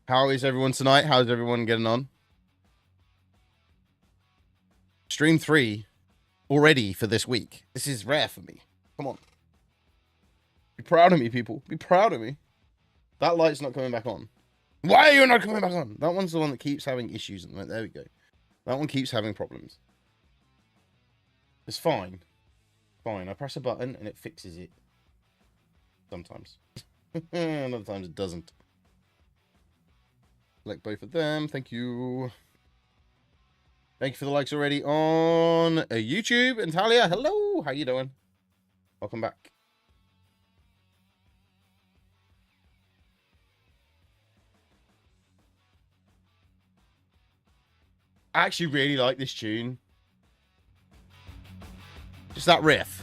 How is everyone tonight? How's everyone getting on? Stream 3 already for this week. This is rare for me. Come on. Be proud of me, people. Be proud of me. That light's not coming back on. Why are you not coming back on? That one's the one that keeps having issues. There we go. That one keeps having problems. It's fine. Fine. I press a button and it fixes it. Sometimes. And other times it doesn't. Select both of them. Thank you. Thank you for the likes already on YouTube. And Talia, hello. How you doing? Welcome back. I actually really like this tune. Just that riff.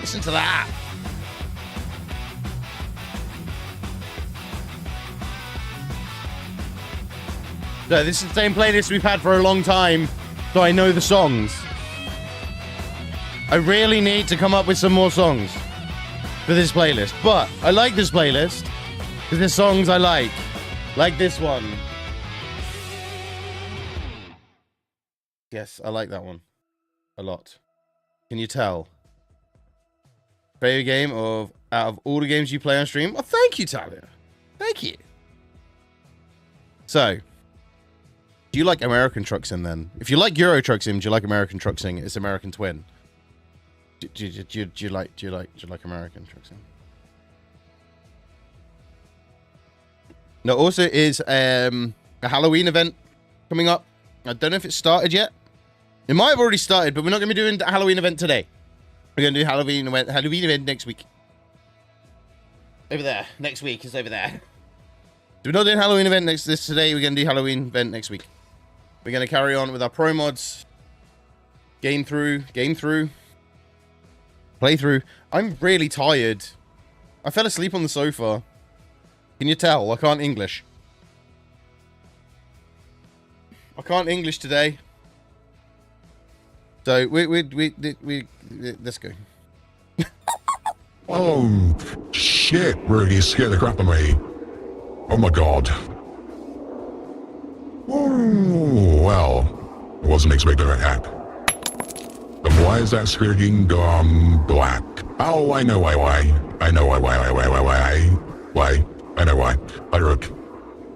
Listen to that. So this is the same playlist we've had for a long time, so I know the songs. I really need to come up with some more songs for this playlist, but I like this playlist because there's songs I like this one. Yes, I like that one a lot. Can you tell? Favorite game out of all the games you play on stream? Well, thank you, Talia. Thank you. So, do you like American Truck Sim then? If you like Euro Truck Sim, do you like American Truck Sim? It's American Twin. Do you like American Truck Sim? No, also is a Halloween event coming up. I don't know if it started yet. It might have already started, but we're not going to be doing a Halloween event today. We're going to do Halloween event next week. Over there. Next week is over there. So we're not doing Halloween event today. We're going to do Halloween event next week. We're going to carry on with our ProMods. Game through. Play through. I'm really tired. I fell asleep on the sofa. Can you tell? I can't English. I can't English today. So let's go. Oh shit! Really scared the crap out of me. Oh my god. Oh well, I wasn't expecting that. Then why is that screen gone black? Oh, I know why. I know why. Why? I know why. Look.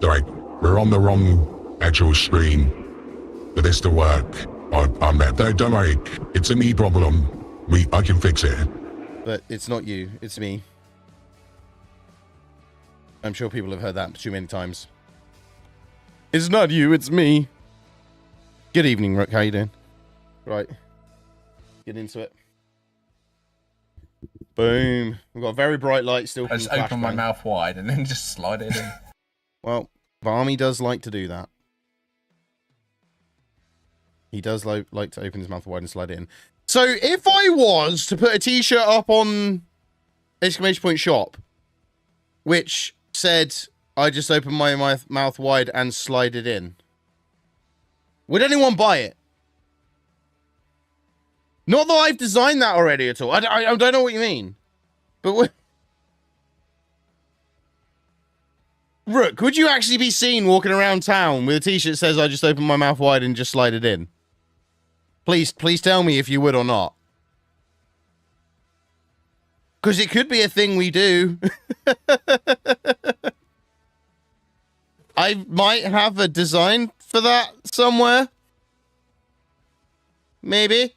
Alright, we're on the wrong actual screen for this to work. I'm there. Don't worry. It's a me problem. I can fix it. But it's not you. It's me. I'm sure people have heard that too many times. It's not you. It's me. Good evening, Rook. How you doing? Right. Get into it. Boom. We've got a very bright light still. I just open my mouth wide and then just slide it in. Well, Barmy does like to do that. He does like to open his mouth wide and slide it in. So if I was to put a t-shirt up on exclamation point shop, which said, I just open my mouth wide and slide it in, would anyone buy it? Not that I've designed that already at all. I don't know what you mean. But Rook, would you actually be seen walking around town with a t-shirt that says, I just open my mouth wide and just slide it in? Please tell me if you would or not. Because it could be a thing we do. I might have a design for that somewhere. Maybe.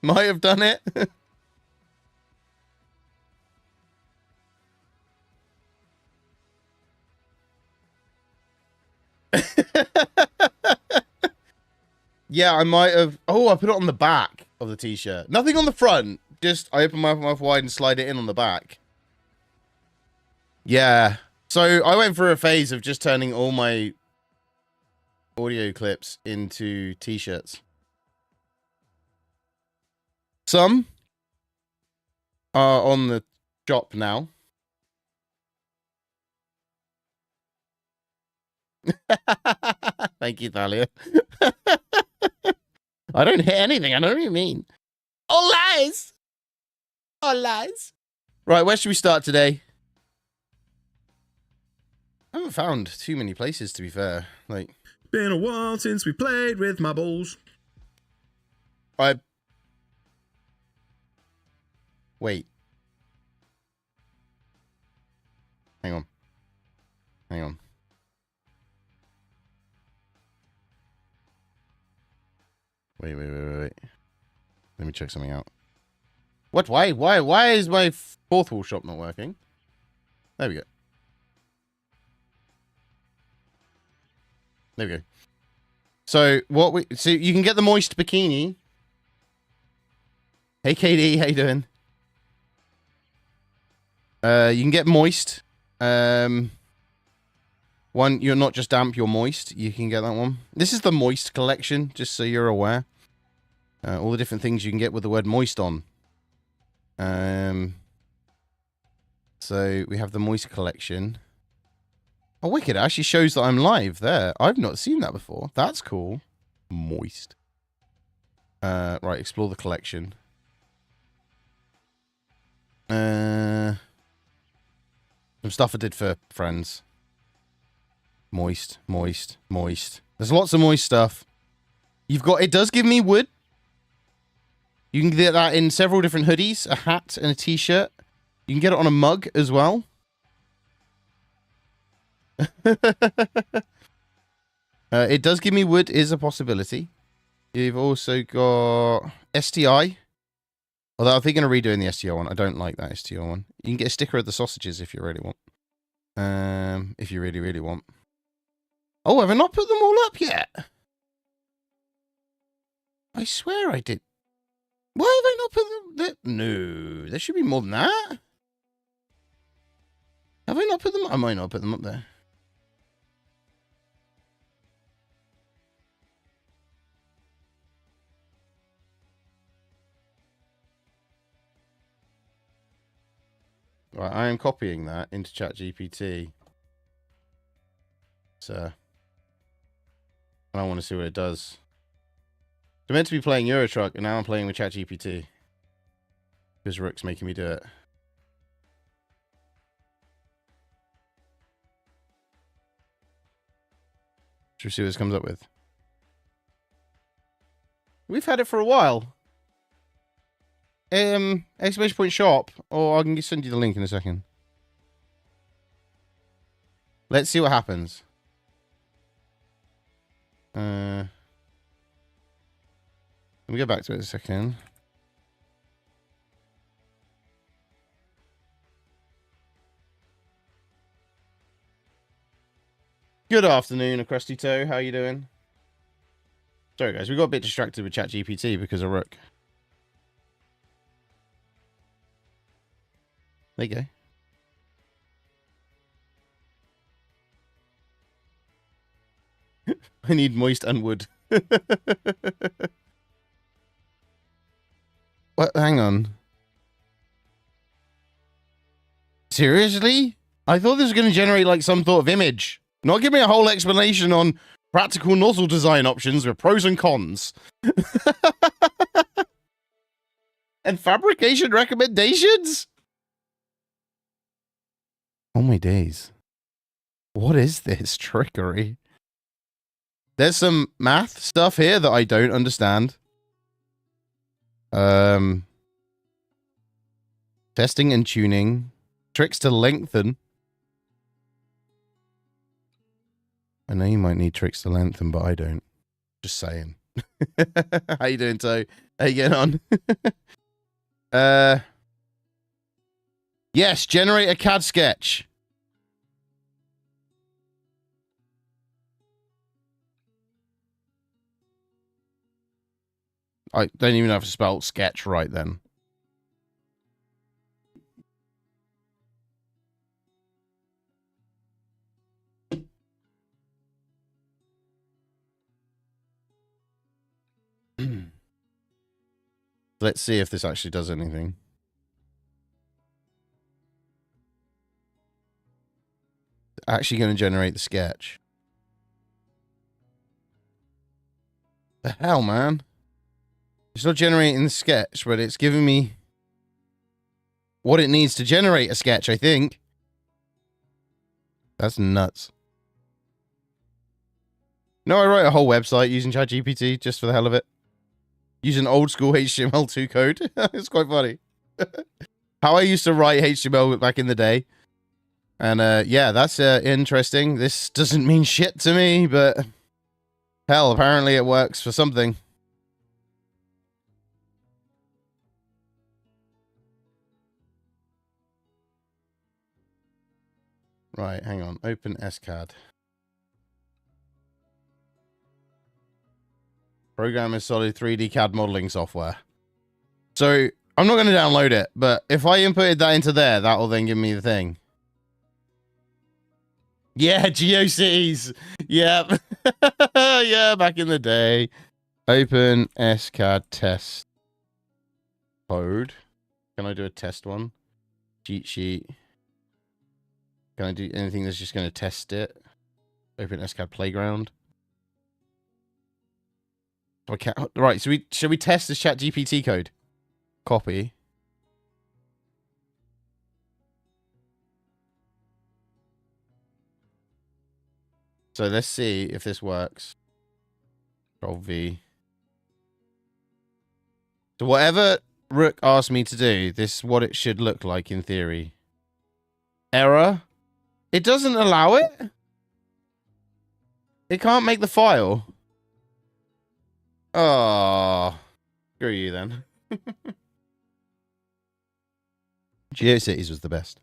Might have done it. Yeah, I might have. Oh, I put it on the back of the t-shirt. Nothing on the front. Just I open my mouth wide and slide it in on the back. Yeah. So I went through a phase of just turning all my audio clips into t-shirts. Some are on the shop now. Thank you, Thalia. I don't hit anything. I know what you mean. All lies. All lies. Right, where should we start today? I haven't found too many places, to be fair. Like, been a while since we played with marbles. Wait. Hang on. Hang on. Wait. Let me check something out. What? Why is my fourth wall shop not working? There we go. There we go. So you can get the moist bikini. Hey KD, how you doing? You can get moist. One, you're not just damp, you're moist. You can get that one. This is the moist collection, just so you're aware. All the different things you can get with the word moist on. So we have the moist collection. Oh, wicked. It actually shows that I'm live there. I've not seen that before. That's cool. Moist. Right, explore the collection. Some stuff I did for friends. Moist. There's lots of moist stuff. It does give me wood. You can get that in several different hoodies, a hat, and a t-shirt. You can get it on a mug as well. It does give me wood is a possibility. You've also got STI. Although I think I'm going to redoing the STI one. I don't like that STI one. You can get a sticker of the sausages if you really want. If you really, really want. Oh, have I not put them all up yet? I swear I did. Why have I not put them there? No, there should be more than that. Have I not put them up? I might not put them up there. Right, I am copying that into ChatGPT. So, I want to see what it does. I'm meant to be playing Euro Truck, and now I'm playing with ChatGPT. Because Rook's making me do it. Should we see what this comes up with? We've had it for a while. Exclamation point shop, or I can send you the link in a second. Let's see what happens. Let me go back to it a second. Good afternoon, a crusty toe. How you doing? Sorry, guys, we got a bit distracted with ChatGPT because of Rook. There you go. I need moist and wood. What? Hang on. Seriously? I thought this was going to generate like some sort of image. Not give me a whole explanation on practical nozzle design options with pros and cons. And fabrication recommendations? Oh my days. What is this trickery? There's some math stuff here that I don't understand. Testing and tuning. Tricks to lengthen. I know you might need tricks to lengthen, but I don't. Just saying. How you doing, Toe? How you getting on? Yes, generate a CAD sketch. I don't even have to spell sketch right then. Let's see if this actually does anything. Actually going to generate the sketch. The hell, man? It's not generating the sketch, but it's giving me what it needs to generate a sketch, I think. That's nuts. No, I wrote a whole website using ChatGPT just for the hell of it. Using old school HTML2 code. It's quite funny. How I used to write HTML back in the day. And yeah, that's interesting. This doesn't mean shit to me, but hell, apparently it works for something. Right, hang on. Open SCAD. Program is solid 3D CAD modeling software. So, I'm not going to download it, but if I inputted that into there, that will then give me the thing. Yeah, GeoCities. Yep. Yeah, back in the day. Open SCAD test code. Can I do a test one? Cheat sheet. Can I do anything that's just going to test it? Open SCAD playground. Okay, right, so shall we test this ChatGPT code? Copy. So let's see if this works. Control V. So whatever Rook asked me to do, this is what it should look like in theory. Error. It doesn't allow it. It can't make the file. Oh, screw you then. GeoCities was the best.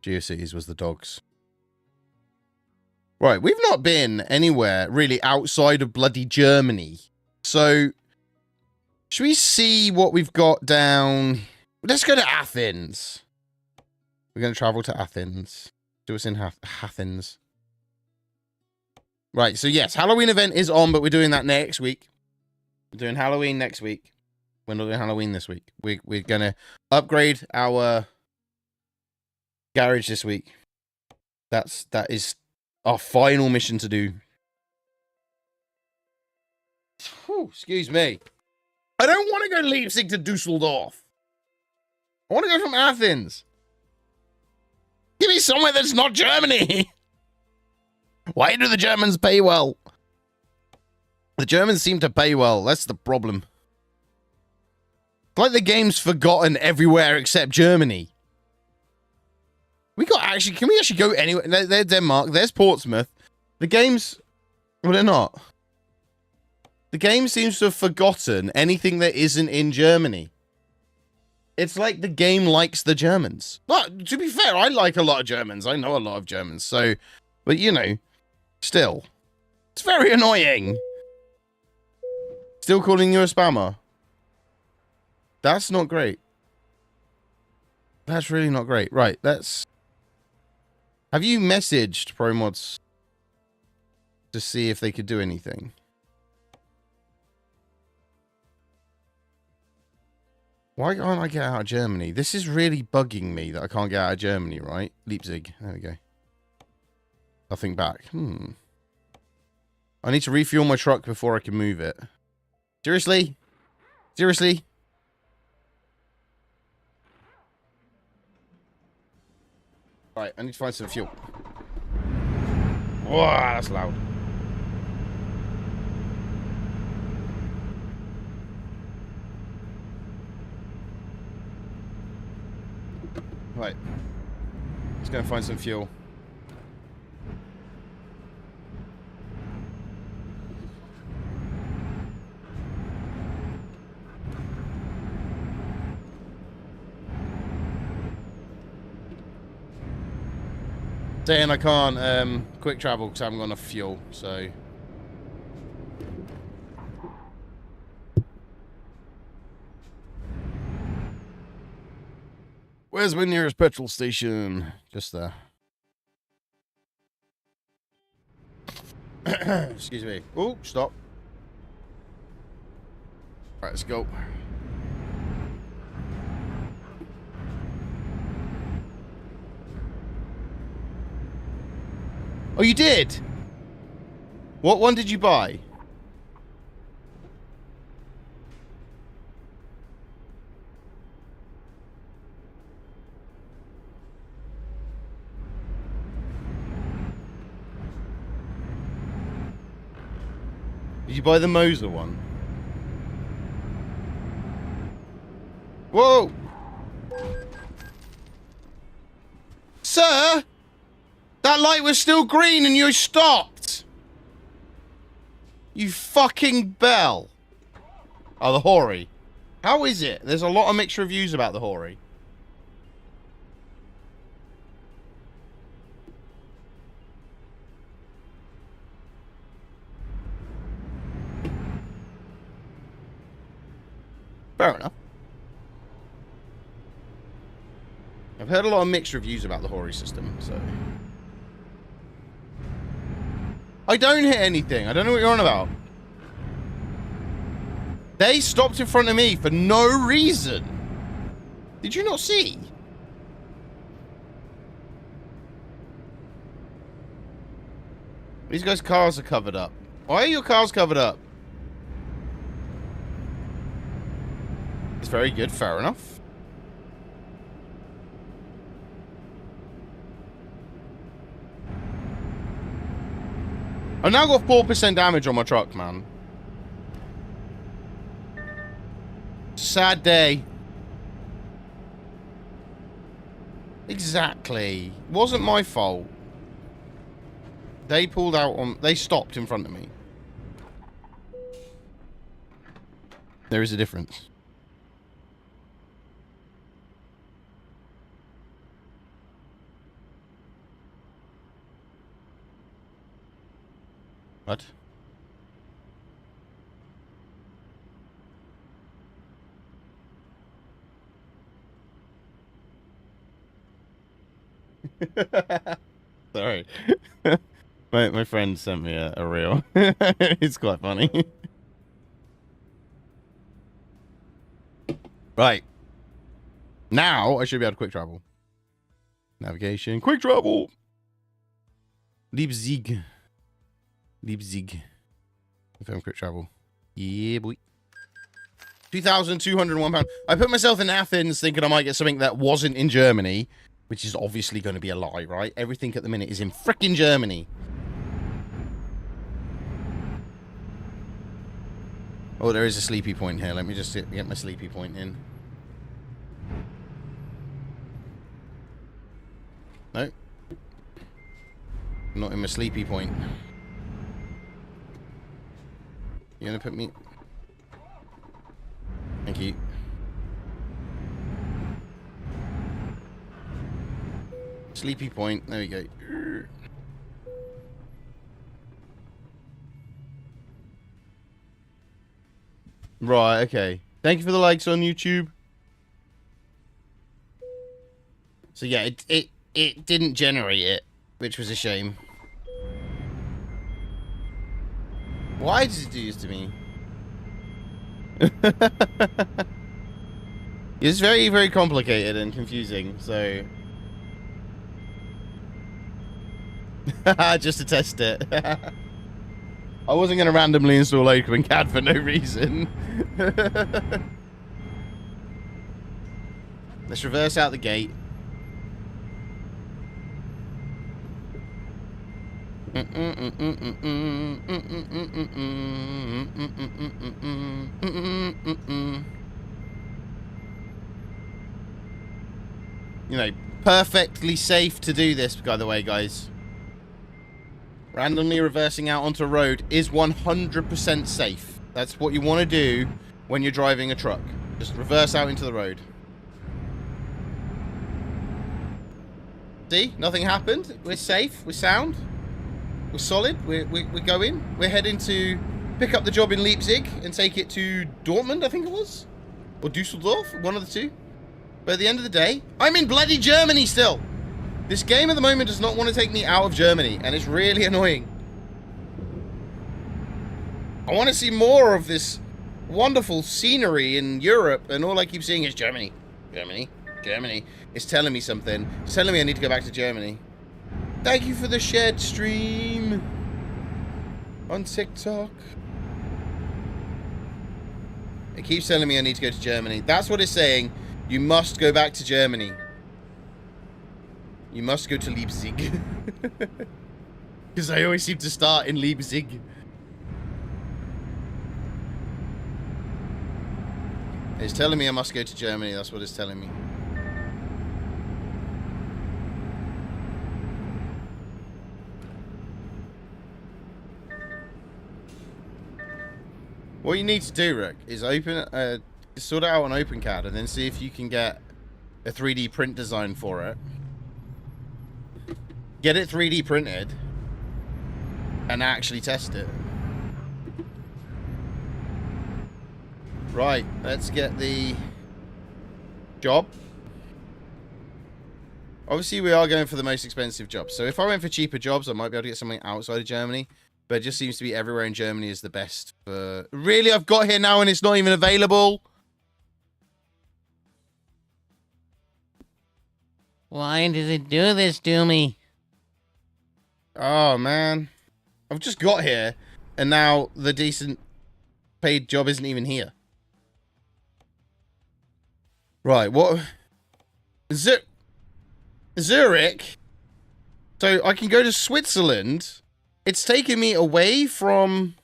GeoCities was the dogs. Right, we've not been anywhere really outside of bloody Germany. So, should we see what we've got down? Let's go to Athens. We're going to travel to Athens. Do us in Athens. Right, so yes, Halloween event is on, but we're doing that next week. We're doing Halloween next week. We're not doing Halloween this week. We're going to upgrade our garage this week. That is our final mission to do. Whew, excuse me. I don't want to go Leipzig to Dusseldorf. I want to go from Athens. Give me somewhere that's not Germany. Why do the Germans pay well? The Germans seem to pay well. That's the problem. It's like the game's forgotten everywhere except Germany. Can we actually go anywhere? There's Denmark. There's Portsmouth. The game's... Well, they're not. The game seems to have forgotten anything that isn't in Germany. It's like the game likes the Germans. But, to be fair, I like a lot of Germans. I know a lot of Germans. So, but you know, still. It's very annoying. Still calling you a spammer. That's not great. That's really not great. Right, let's... Have you messaged ProMods to see if they could do anything? Why can't I get out of Germany? This is really bugging me that I can't get out of Germany, right? Leipzig. There we go. Nothing back. I need to refuel my truck before I can move it. Seriously? Seriously? Right, I need to find some fuel. Whoa, that's loud. Right. Let's go and find some fuel. Saying I can't quick travel because I haven't got enough fuel, so... Where's my nearest petrol station? Just there. Excuse me. Oh, stop. Right, let's go. Oh, you did? What one did you buy? Did you buy the Moser one? Whoa! Sir! That light was still green and you stopped! You fucking bell. Oh, the Hori. How is it? There's a lot of mixed reviews about the Hori. Fair enough. I've heard a lot of mixed reviews about the Hori system, so... I don't hit anything. I don't know what you're on about. They stopped in front of me for no reason. Did you not see? These guys' cars are covered up. Why are your cars covered up? It's very good. Fair enough. I've now got 4% damage on my truck, man. Sad day. Exactly. It wasn't my fault. They pulled out on... They stopped in front of me. There is a difference. What? Sorry. my friend sent me a reel. It's quite funny. Right. Now I should be able to quick travel. Navigation. Quick travel! Leipzig. Film quick travel. Yeah, boy. £2,201. I put myself in Athens thinking I might get something that wasn't in Germany, which is obviously going to be a lie, right? Everything at the minute is in frickin' Germany. Oh, there is a sleepy point here. Let me just get my sleepy point in. No. Not in my sleepy point. You gonna put me... Thank you. Sleepy point. There we go. Right, okay. Thank you for the likes on YouTube. So yeah, it didn't generate it, which was a shame. Why did it do this to me? It's very, very complicated and confusing, so... Just to test it. I wasn't going to randomly install Open CAD for no reason. Let's reverse out the gate. You know, perfectly safe to do this, by the way, guys. Randomly reversing out onto a road is 100% safe. That's what you want to do when you're driving a truck. Just reverse out into the road. See? Nothing happened. We're safe. We're sound. We're solid. We're going. We're heading to pick up the job in Leipzig and take it to Dortmund, I think it was. Or Dusseldorf. One of the two. But at the end of the day, I'm in bloody Germany still. This game at the moment does not want to take me out of Germany, and it's really annoying. I want to see more of this wonderful scenery in Europe, and all I keep seeing is Germany. Germany. Germany. It's telling me something. It's telling me I need to go back to Germany. Thank you for the shared stream on TikTok. It keeps telling me I need to go to Germany. That's what it's saying. You must go back to Germany. You must go to Leipzig. Because I always seem to start in Leipzig. It's telling me I must go to Germany. That's what it's telling me. What you need to do, Rick, is open, sort it out on OpenCAD and then see if you can get a 3D print design for it. Get it 3D printed and actually test it. Right, let's get the job. Obviously, we are going for the most expensive jobs. So if I went for cheaper jobs, I might be able to get something outside of Germany. But it just seems to be everywhere in Germany is the best. Really, I've got here now and it's not even available? Why does it do this to me? Oh, man. I've just got here and now the decent paid job isn't even here. Right, what? Zurich? So I can go to Switzerland. It's taking me away from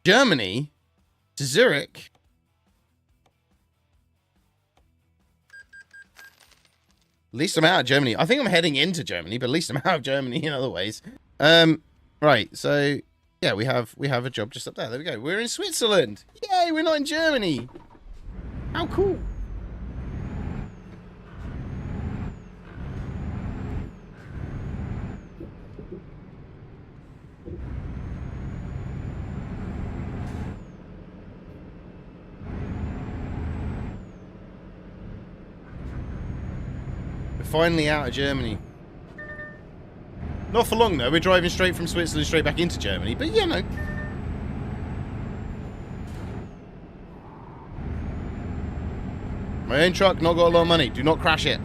Germany to Zurich. At least I'm out of Germany. I think I'm heading into Germany, but at least I'm out of Germany in other ways. Right, so yeah, we have a job just up there. There we go. We're in Switzerland. Yay, we're not in Germany. How cool. Finally out of Germany. Not for long though, we're driving straight from Switzerland straight back into Germany, but you know. My own truck, not got a lot of money. Do not crash it.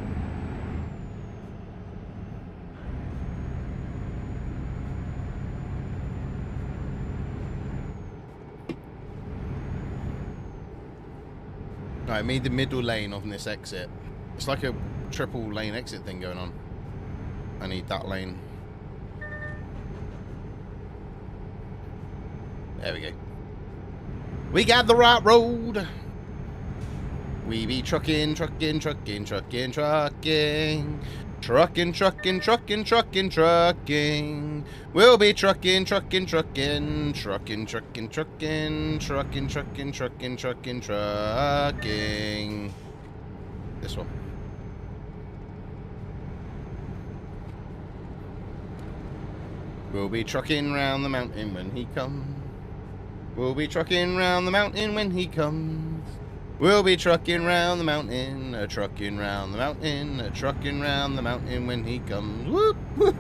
I made the middle lane on this exit. It's like a triple lane exit thing going on. I need that lane. There we go. We got the right road. We be trucking, trucking, trucking, trucking, trucking. Trucking, trucking, trucking, trucking, trucking. We'll be trucking, trucking, trucking. Trucking, trucking, trucking. Trucking, trucking, trucking, trucking, trucking. This one. We'll be trucking round the mountain when he comes. We'll be trucking round the mountain when he comes. We'll be trucking round the mountain, a trucking round the mountain, a trucking round the mountain when he comes. Whoop, whoop.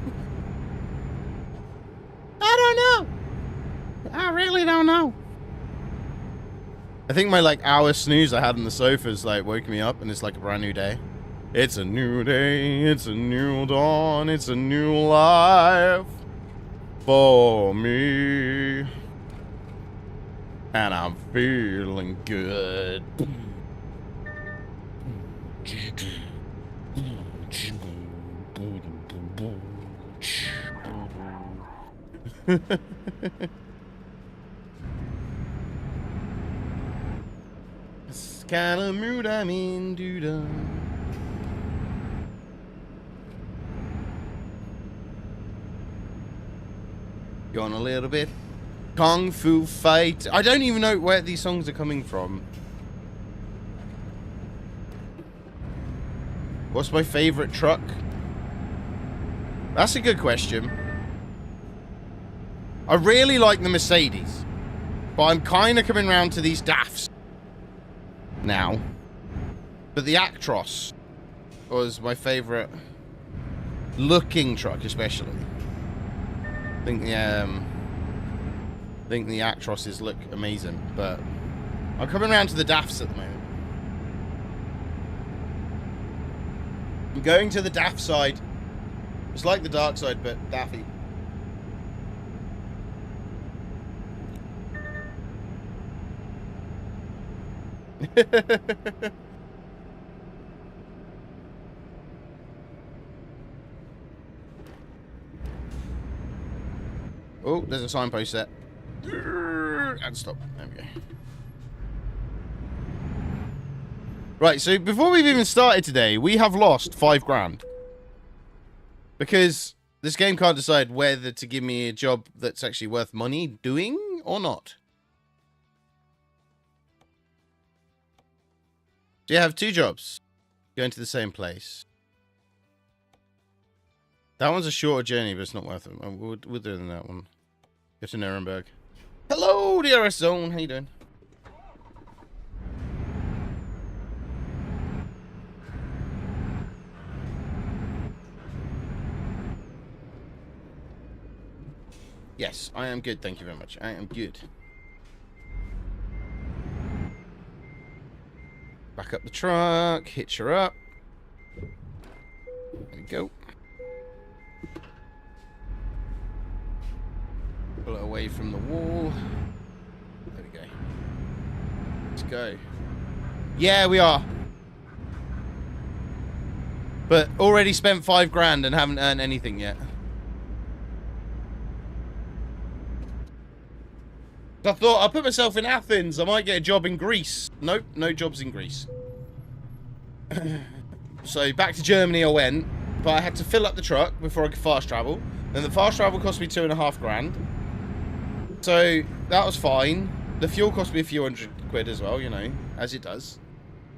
I don't know. I really don't know. I think my like hour snooze I had on the sofa is like woke me up and it's like a brand new day. It's a new day, it's a new dawn, it's a new life for me. And I'm feeling good. It's kind of mood I'm in, dude. Going a little bit. Kung Fu Fight. I don't even know where these songs are coming from. What's my favorite truck? That's a good question. I really like the Mercedes, but I'm kind of coming around to these DAFs now. But the Actros was my favorite looking truck, especially. I think the Actros's look amazing, but I'm coming around to the daffs at the moment. I'm going to the daft side. It's like the dark side, but daffy. Oh, there's a signpost set. And stop. There we go. Right, so before we've even started today, we have lost 5 grand. Because this game can't decide whether to give me a job that's actually worth money doing or not. So you have 2 jobs. Going to the same place. That one's a shorter journey, but it's not worth it. We're doing that one. Go to Nuremberg. Hello, DRS Zone. How you doing? Yes, I am good. Thank you very much. I am good. Back up the truck. Hitch her up. There we go. Pull it away from the wall. There we go. Let's go. Yeah, we are. But already spent 5 grand and haven't earned anything yet. I thought, I'll put myself in Athens. I might get a job in Greece. Nope, no jobs in Greece. So back to Germany I went. But I had to fill up the truck before I could fast travel. Then the fast travel cost me 2.5 grand. So that was fine. The fuel cost me a few £100 as well, you know, as it does.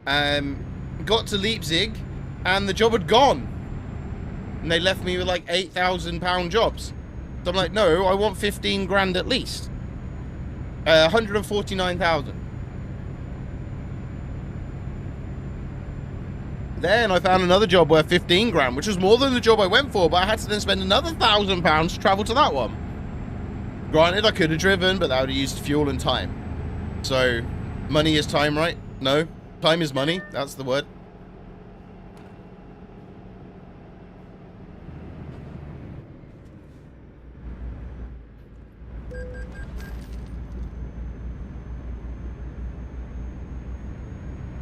Got to Leipzig, and the job had gone. And they left me with like £8,000 jobs. So I'm like, no, I want 15 grand at least. 149,000. Then I found another job worth 15 grand, which was more than the job I went for, but I had to then spend another £1,000 to travel to that one. Granted, I could have driven, but that would have used fuel and time. So, money is time, right? No, time is money. That's the word.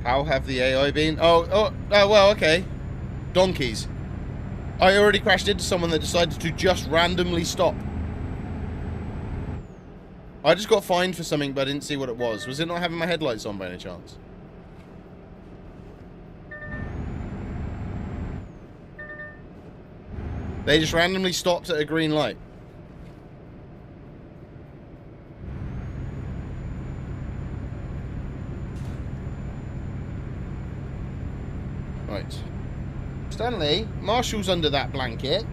How have the AI been? Oh, well, okay. Donkeys. I already crashed into someone that decided to just randomly stop. I just got fined for something, but I didn't see what it was. Was it not having my headlights on by any chance? They just randomly stopped at a green light. Right. Stanley, Marshall's under that blanket.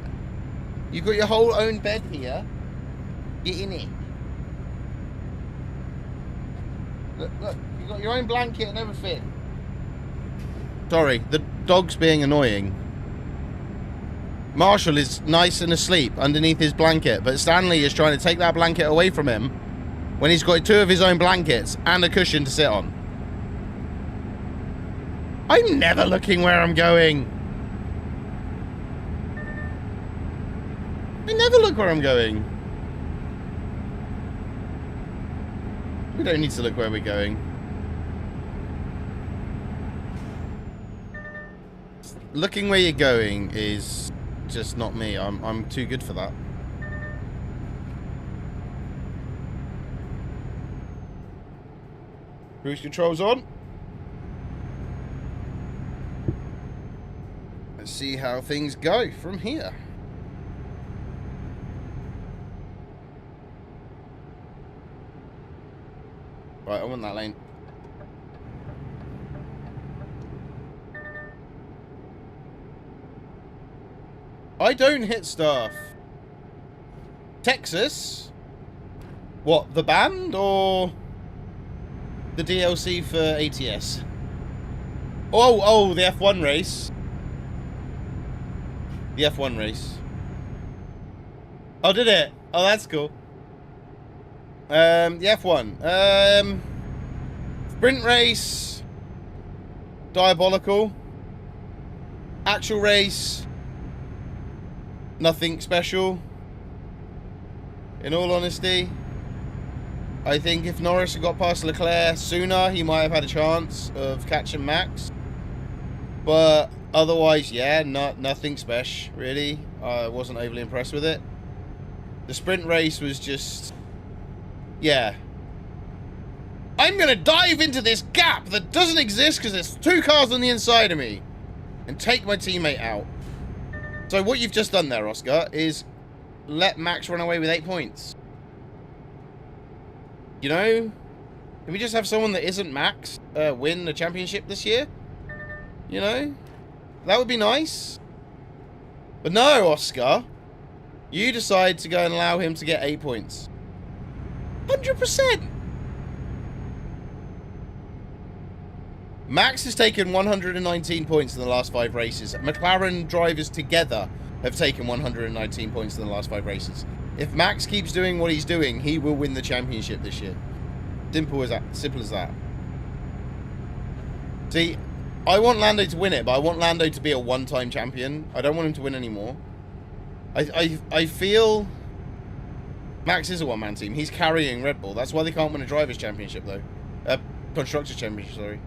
You've got your whole own bed here. Get in it. Look, you've got your own blanket and everything. Sorry, the dog's being annoying. Marshall is nice and asleep underneath his blanket, but Stanley is trying to take that blanket away from him when he's got 2 of his own blankets and a cushion to sit on. I'm never looking where I'm going. I never look where I'm going. We don't need to look where we're going. Looking where you're going is just not me. I'm too good for that. Cruise control's on. Let's see how things go from here. Right, I want that lane. I don't hit stuff. Texas? What, the band or the DLC for ATS? Oh, the F1 race. The F1 race. Oh, did it? Oh, that's cool. The F1. Sprint race, diabolical. Actual race, nothing special. In all honesty, I think if Norris had got past Leclerc sooner, he might have had a chance of catching Max. But otherwise, yeah, nothing special, really. I wasn't overly impressed with it. The sprint race was just... yeah. I'm going to dive into this gap that doesn't exist because there's 2 cars on the inside of me and take my teammate out. So what you've just done there, Oscar, is let Max run away with 8 points. You know? Can we just have someone that isn't Max win the championship this year? You know? That would be nice. But no, Oscar. You decide to go and allow him to get 8 points. 100%. Max has taken 119 points in the last 5 races. McLaren drivers together have taken 119 points in the last 5 races. If Max keeps doing what he's doing, he will win the championship this year. Simple as that. Simple as that. See, I want Lando to win it, but I want Lando to be a one-time champion. I don't want him to win anymore. I feel Max is a one-man team. He's carrying Red Bull. That's why they can't win a Drivers' Championship, though. Constructors' Championship, sorry.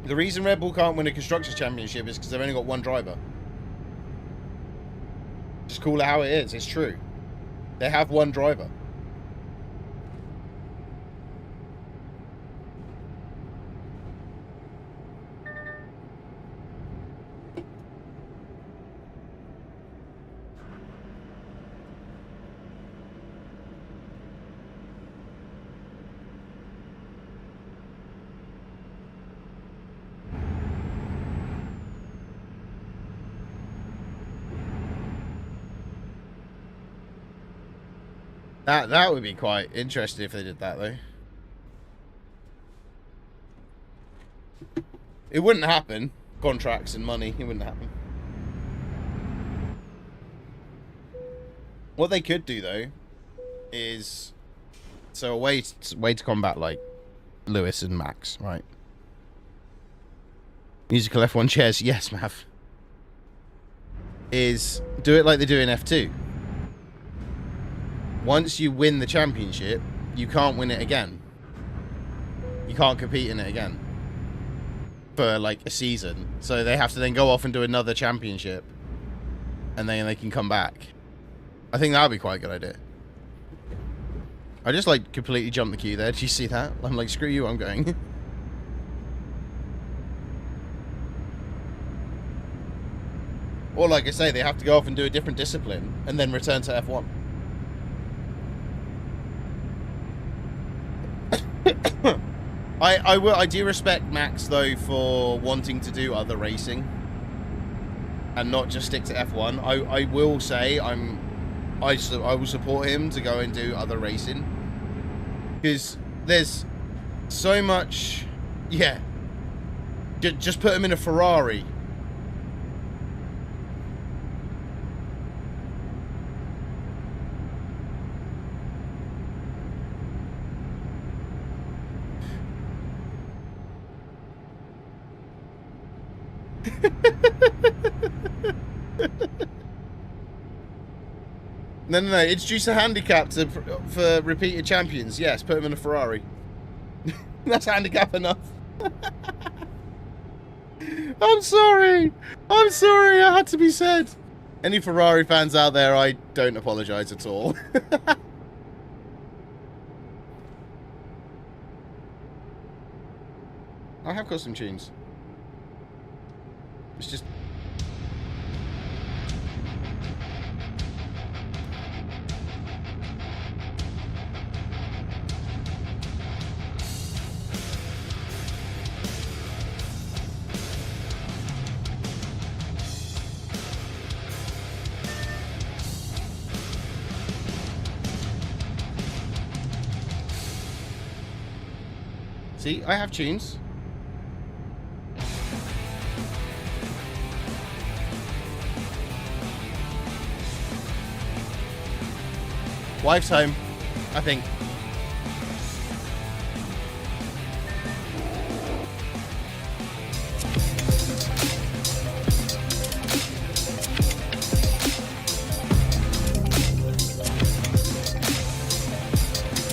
The reason Red Bull can't win a Constructors' Championship is because they've only got one driver. Just call it how it is. It's true. They have one driver. That would be quite interesting if they did that, though. It wouldn't happen. Contracts and money, it wouldn't happen. What they could do, though, is... so a way to combat, like, Lewis and Max, right? Musical F1 chairs, yes, Mav. Is do it like they do in F2. Once you win the championship, you can't win it again. You can't compete in it again. For, like, a season. So they have to then go off and do another championship. And then they can come back. I think that would be quite a good idea. I just, like, completely jumped the queue there. Did you see that? I'm like, screw you, I'm going. Or, like I say, they have to go off and do a different discipline. And then return to F1. I do respect Max, though, for wanting to do other racing and not just stick to F1. I will say I will support him to go and do other racing because there's so much. Yeah, just put him in a Ferrari. No. Introduce a handicap for repeated champions. Yes, put him in a Ferrari. That's handicap enough. I'm sorry. I had to be said. Any Ferrari fans out there, I don't apologise at all. I have got some tunes. It's just... see, I have tunes. Wife's home, I think.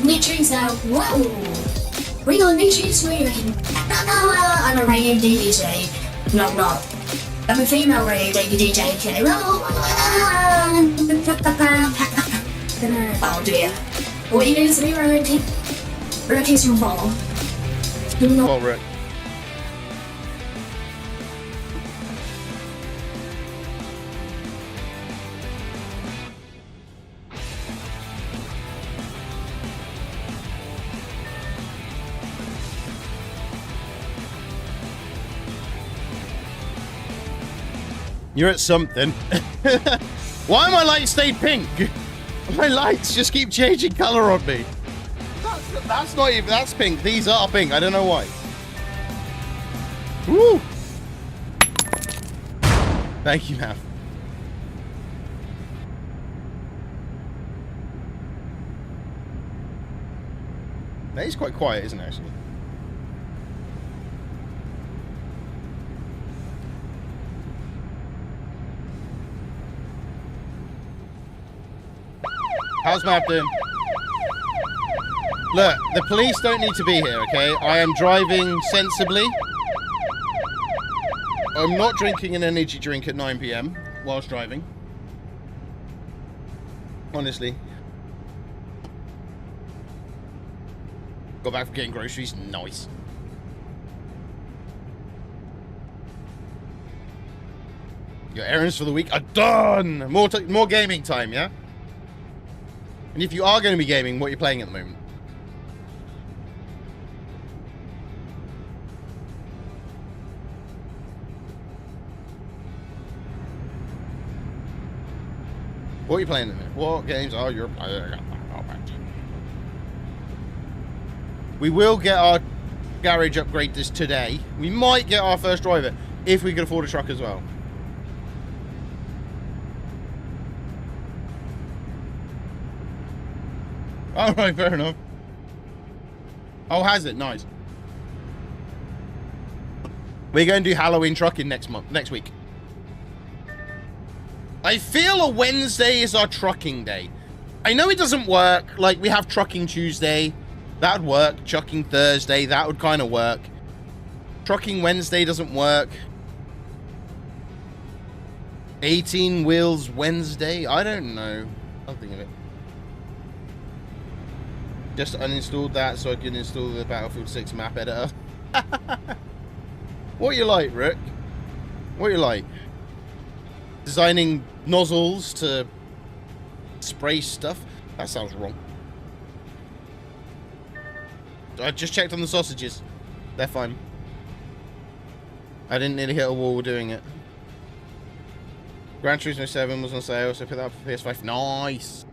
Matrix out. Whoa! We got Matrix wearing. I'm a radio DJ. No, no. I'm a female radio DJ. Okay. Oh dear. We need to be rotation fall. Well, Rick. You're at something. Why my lights stayed pink? My lights just keep changing color on me. That's not even, that's pink. These are pink. I don't know why. Woo! Thank you, man. That is quite quiet, isn't it, actually? How's map doing? Look, the police don't need to be here, okay? I am driving sensibly. I'm not drinking an energy drink at 9 PM whilst driving. Honestly. Got back from getting groceries. Nice. Your errands for the week are done! More gaming time, yeah? And if you are going to be gaming, what are you playing at the moment? What are you playing at the minute? What games are you playing? We will get our garage upgrade this today. We might get our first driver if we can afford a truck as well. Alright, fair enough. Oh, has it? Nice. We're going to do Halloween trucking next week. I feel a Wednesday is our trucking day. I know it doesn't work. Like, we have Trucking Tuesday. That would work. Trucking Thursday. That would kind of work. Trucking Wednesday doesn't work. 18 Wheels Wednesday? I don't know. I'll think of it. Just uninstalled that so I can install the Battlefield 6 map editor. What you like, Rick? What you like? Designing nozzles to spray stuff? That sounds wrong. I just checked on the sausages. They're fine. I didn't nearly hit a wall doing it. Gran Turismo 7 was on sale, so I put that up for PS5. Nice!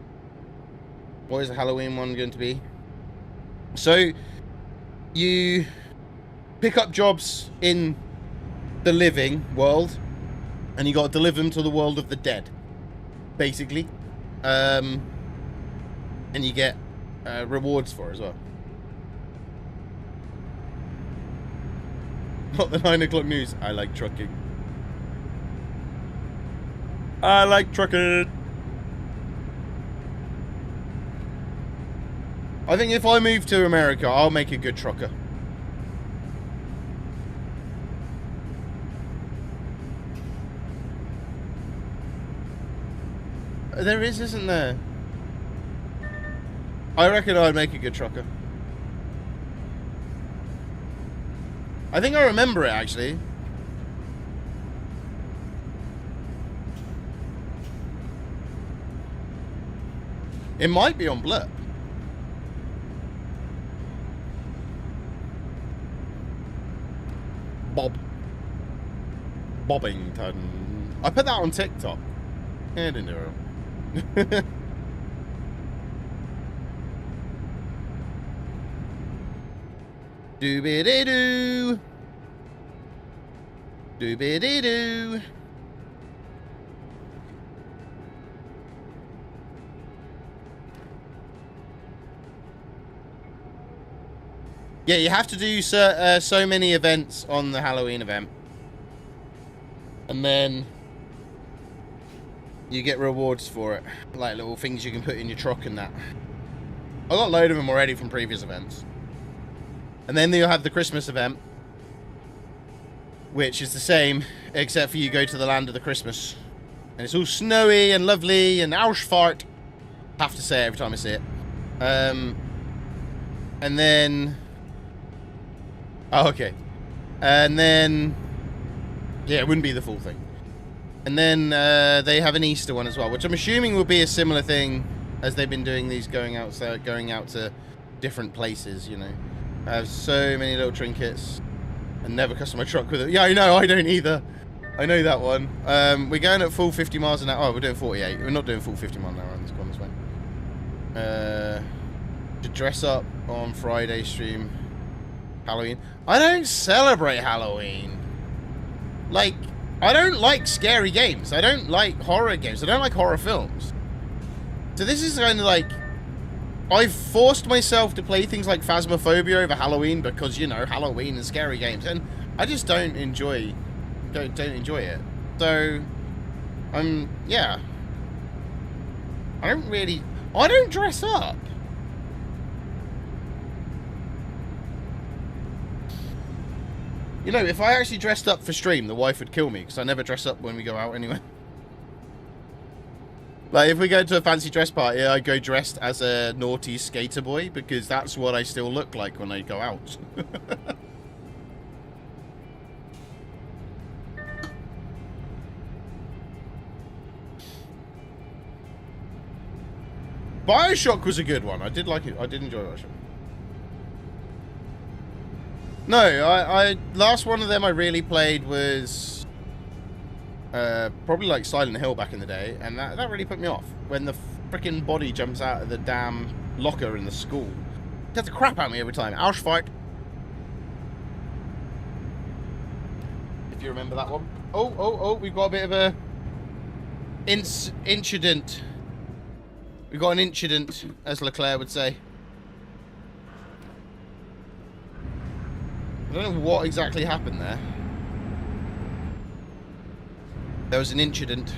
What is the Halloween one going to be? So, you pick up jobs in the living world, and you got to deliver them to the world of the dead, basically. And you get rewards for it as well. Not the 9 o'clock news. I like trucking. I like trucking. I think if I move to America, I'll make a good trucker. There is, isn't there? I reckon I'd make a good trucker. I think I remember it, actually. It might be on Blip. Bobbington. I put that on TikTok. Yeah, I didn't do it. Doobity-doo. Doobity-doo. Yeah, you have to do so many events on the Halloween event. And then you get rewards for it. Like little things you can put in your truck and that. I got a load of them already from previous events. And then you'll have the Christmas event, which is the same, except for you go to the land of the Christmas. And it's all snowy and lovely and Ausfahrt. Have to say it every time I see it. And then... Oh, okay. And then... Yeah, it wouldn't be the full thing. And then they have an Easter one as well, which I'm assuming will be a similar thing as they've been doing these going out to different places, you know. I have so many little trinkets and never custom my truck with it. Yeah, I know, I don't either. I know that one. We're going at full 50 miles an hour. Oh, we're doing 48. We're not doing full 50 miles an hour on this one this way. To dress up on Friday stream Halloween. I don't celebrate Halloween. Like, I don't like scary games. I don't like horror games. I don't like horror films. So this is kind of like, I've forced myself to play things like Phasmophobia over Halloween because, you know, Halloween and scary games, and I just don't enjoy it. So yeah, I don't dress up. You know, if I actually dressed up for stream, the wife would kill me because I never dress up when we go out anyway. Like, if we go to a fancy dress party, I go dressed as a naughty skater boy because that's what I still look like when I go out. BioShock was a good one. I did like it. I did enjoy BioShock. No, I last one of them I really played was probably like Silent Hill back in the day, and that really put me off. When the freaking body jumps out of the damn locker in the school. It gets the crap out of me every time. Ausfahrt. If you remember that one. Oh, we've got a bit of a incident. We've got an incident, as Leclerc would say. I don't know what exactly happened there. There was an incident.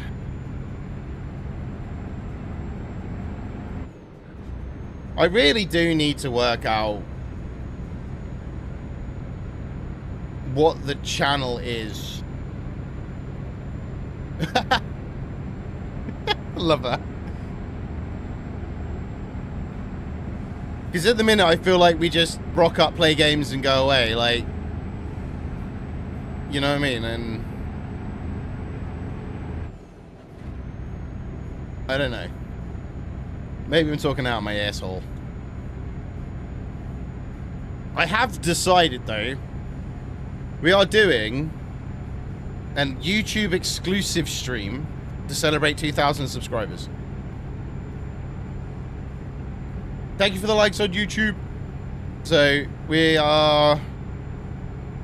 I really do need to work out what the channel is. Love that. Because at the minute, I feel like we just rock up, play games, and go away. Like, you know what I mean? And I don't know. Maybe I'm talking out my asshole. I have decided, though, we are doing an YouTube exclusive stream to celebrate 2,000 subscribers. Thank you for the likes on YouTube. So we are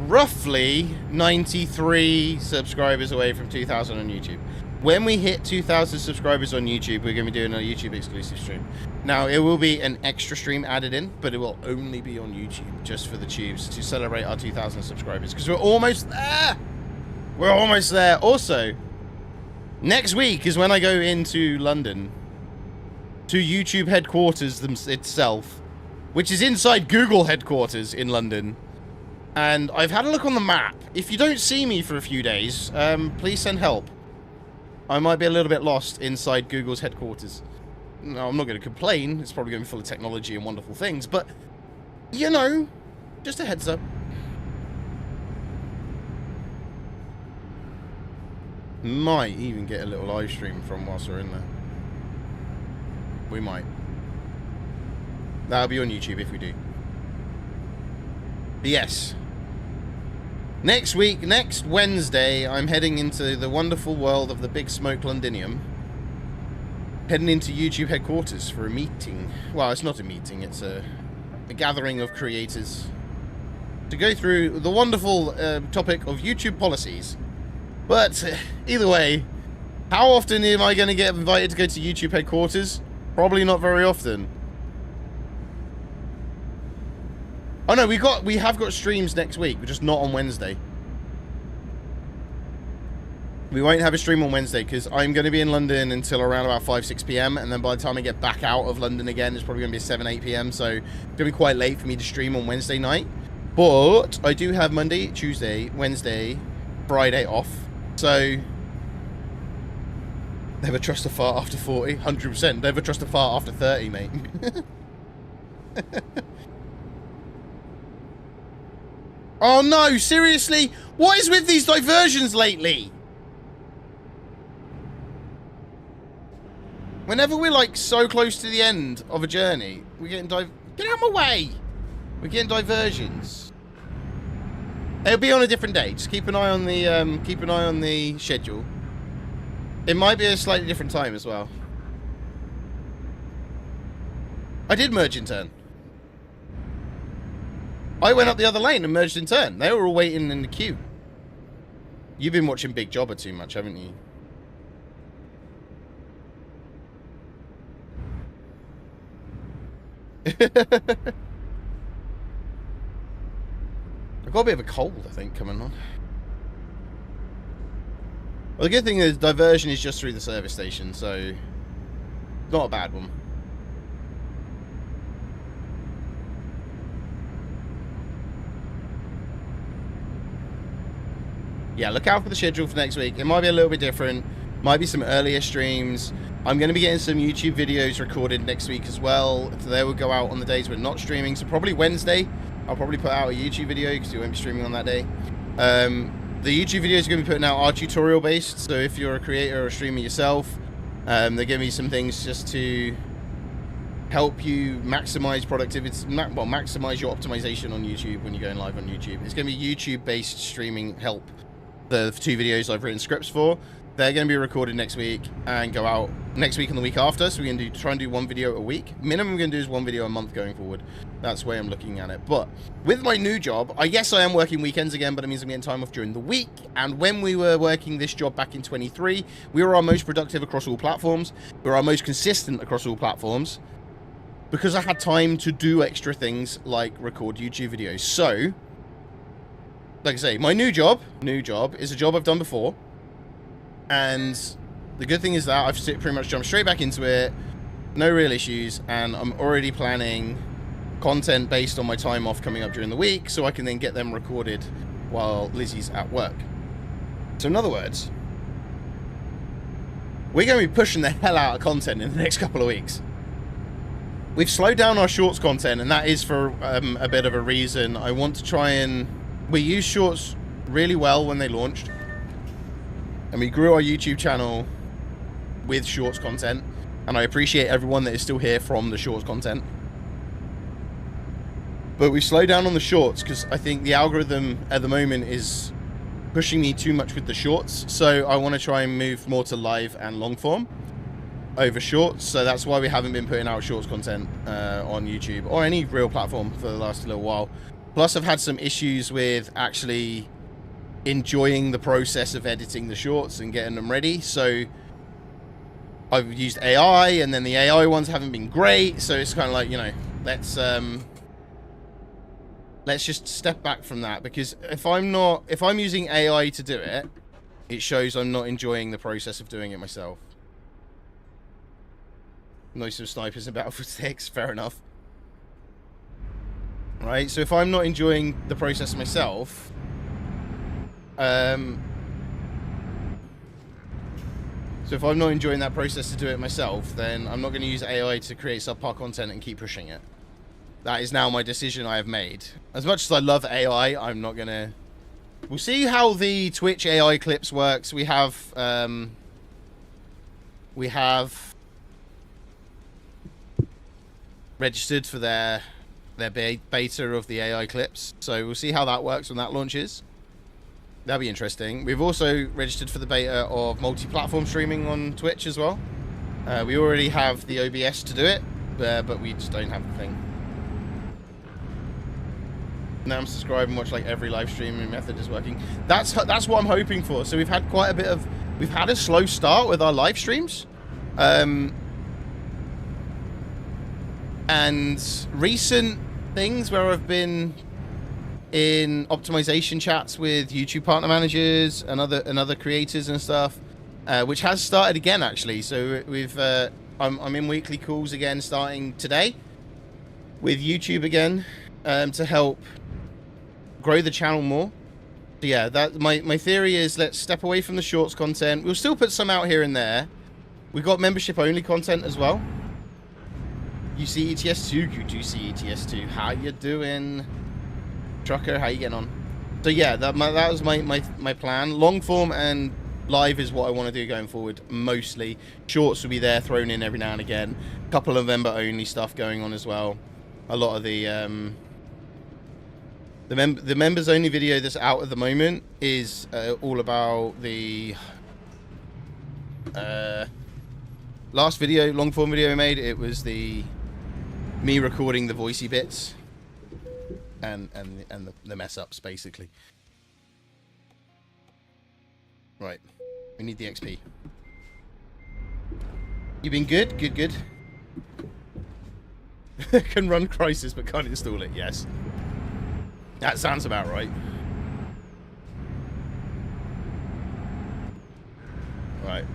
roughly 93 subscribers away from 2,000 on YouTube. When we hit 2,000 subscribers on YouTube, we're going to be doing a YouTube exclusive stream. Now, it will be an extra stream added in, but it will only be on YouTube, just for the tubes, to celebrate our 2,000 subscribers, because we're almost there. We're almost there. Also, next week is when I go into London to YouTube headquarters itself, which is inside Google headquarters in London. And I've had a look on the map. If you don't see me for a few days, please send help. I might be a little bit lost inside Google's headquarters. No, I'm not going to complain. It's probably going to be full of technology and wonderful things, but, you know, just a heads up. Might even get a little live stream from whilst we're in there. We might. That'll be on YouTube if we do. But yes. Next week, next Wednesday, I'm heading into the wonderful world of the Big Smoke Londinium. Heading into YouTube headquarters for a meeting. Well, it's not a meeting, it's a gathering of creators to go through the wonderful topic of YouTube policies. But either way, how often am I going to get invited to go to YouTube headquarters? Probably not very often. Oh no, we have got streams next week, but just not on Wednesday. We won't have a stream on Wednesday because I'm going to be in London until around about 5-6 p.m. and then by the time I get back out of London again, it's probably going to be 7-8 p.m. So it's going to be quite late for me to stream on Wednesday night. But I do have Monday, Tuesday, Wednesday, Friday off. So never trust a fart after 40. 100%. Never trust a fart after 30, mate. Oh no, seriously? What is with these diversions lately? Whenever we're like so close to the end of a journey, we're getting get out of my way! We're getting diversions. It'll be on a different day. Just keep an eye on the schedule. It might be a slightly different time as well. I did merge in turn. I went up the other lane and merged in turn. They were all waiting in the queue. You've been watching Big Jobber too much, haven't you? I've got a bit of a cold, I think, coming on. Well, the good thing is diversion is just through the service station, so not a bad one. Yeah, look out for the schedule for next week. It might be a little bit different. Might be some earlier streams. I'm going to be getting some YouTube videos recorded next week as well. So they will go out on the days we're not streaming. So probably Wednesday, I'll probably put out a YouTube video because we won't be streaming on that day. The YouTube videos are going to be putting out are tutorial based. So if you're a creator or a streamer yourself, they're giving me some things just to help you maximize productivity, well, maximize your optimization on YouTube when you're going live on YouTube. It's going to be YouTube based streaming help. The 2 videos I've written scripts for, they're going to be recorded next week and go out next week and the week after. So we're going to try and do 1 video a week. Minimum we're going to do is 1 video a month going forward. That's the way I'm looking at it. But with my new job, yes, I am working weekends again, but it means I'm getting time off during the week. And when we were working this job back in 23, we were our most productive across all platforms. We were our most consistent across all platforms because I had time to do extra things like record YouTube videos. So, like I say, my new job is a job I've done before. And the good thing is that I've pretty much jumped straight back into it. No real issues. And I'm already planning content based on my time off coming up during the week. So I can then get them recorded while Lizzie's at work. So in other words, we're going to be pushing the hell out of content in the next couple of weeks. We've slowed down our shorts content. And that is for a bit of a reason. I want to try and... We used shorts really well when they launched. And we grew our YouTube channel with shorts content. And I appreciate everyone that is still here from the shorts content. But we've slowed down on the shorts because I think the algorithm at the moment is pushing me too much with the shorts. So I want to try and move more to live and long form over shorts. So that's why we haven't been putting out shorts content on YouTube or any real platform for the last little while. Plus I've had some issues with actually enjoying the process of editing the shorts and getting them ready. So I've used AI and then the AI ones haven't been great. So it's kind of like, you know, let's just step back from that, because if I'm using AI to do it, it shows I'm not enjoying the process of doing it myself. Noise of snipers in Battlefield 6, fair enough. Right, so if I'm not enjoying the process myself, so if I'm not enjoying that process to do it myself, then I'm not going to use AI to create subpar content and keep pushing it. That is now my decision I have made. As much as I love AI, I'm not going to... We'll see how the Twitch AI clips works. We have registered for their beta of the AI clips. So we'll see how that works when that launches. That'll be interesting. We've also registered for the beta of multi-platform streaming on Twitch as well. We already have the OBS to do it, but we just don't have the thing. Now I'm subscribed and watch like every live streaming method is working. That's what I'm hoping for. So we've had quite a bit of... We've had a slow start with our live streams. And recent things where I've been in optimization chats with YouTube partner managers and other creators and stuff, which has started again actually. So I'm in weekly calls again starting today with YouTube again, to help grow the channel more. So yeah, that my theory is let's step away from the shorts content. We'll still put some out here and there. We've got membership only content as well. You see ETS2, you do see ETS2. How you doing? Trucker, how you getting on? So yeah, that was my plan. Long form and live is what I want to do going forward mostly. Shorts will be there thrown in every now and again. A couple of member only stuff going on as well. A lot of the members only video that's out at the moment is all about the last video, long form video I made. It was me recording the voicey bits. And the mess ups, basically. Right. We need the XP. You been good? Good. Can run Crisis, but can't install it. Yes. That sounds about right. Right.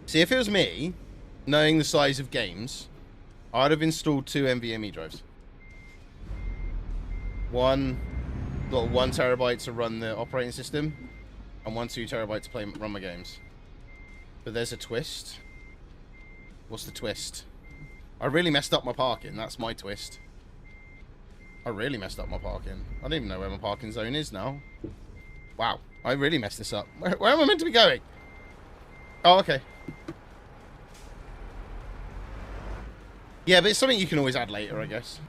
See, if it was me, knowing the size of games, I'd have installed 2 NVMe drives. One 1 terabyte to run the operating system, and 2 terabyte to run my games. But there's a twist. What's the twist? I really messed up my parking. That's my twist. I really messed up my parking. I don't even know where my parking zone is now. Wow, I really messed this up. Where am I meant to be going? Oh, okay. Yeah, but it's something you can always add later, I guess.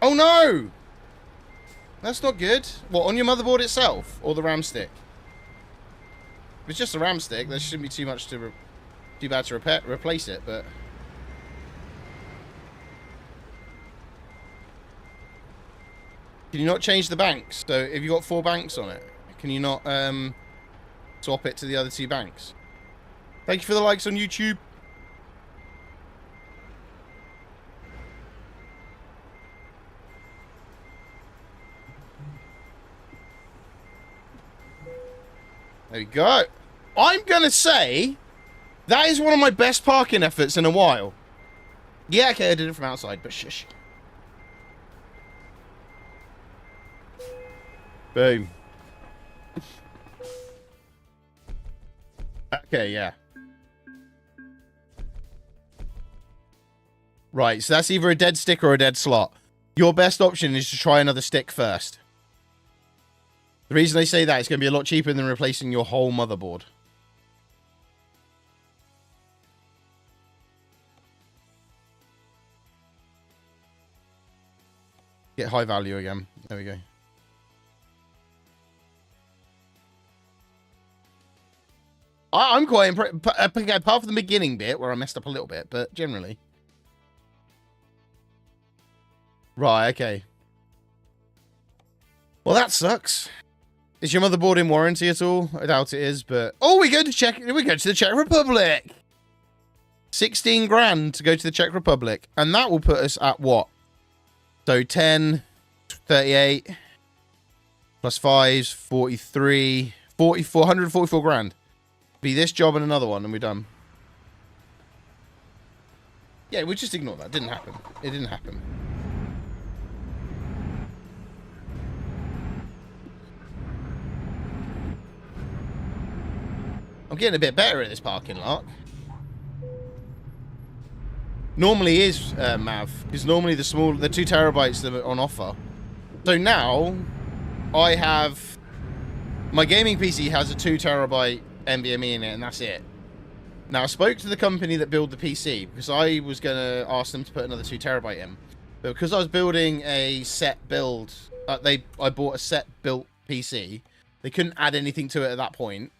Oh no! That's not good. What, on your motherboard itself? Or the RAM stick? If it's just a RAM stick, there shouldn't be too bad to replace it, but... Can you not change the banks? So, if you've got 4 banks on it, can you not swap it to the other 2 banks? Thank you for the likes on YouTube. There we go. I'm going to say that is one of my best parking efforts in a while. Yeah, okay, I did it from outside, but shush. Boom. Okay, yeah. Right, so that's either a dead stick or a dead slot. Your best option is to try another stick first. The reason they say that is going to be a lot cheaper than replacing your whole motherboard. Get high value again. There we go. I'm quite impressed. Apart from the beginning bit where I messed up a little bit, but generally. Right, okay. Well, that sucks. Is your motherboard in warranty at all? I doubt it is, but... Oh, we go to the Czech Republic! 16 grand to go to the Czech Republic. And that will put us at what? So 10, 38, plus 5, 43, 44, 144 grand. Be this job and another one, and we're done. Yeah, we'll just ignore that. It didn't happen. It didn't happen. I'm getting a bit better at this parking lot. Normally is Mav, because normally the 2 terabytes that are on offer. So now I have my gaming PC has a 2 terabyte NVMe in it, and that's it. Now I spoke to the company that built the PC because I was gonna ask them to put another 2 terabyte in, but because I was building a set build, I bought a set built PC. They couldn't add anything to it at that point.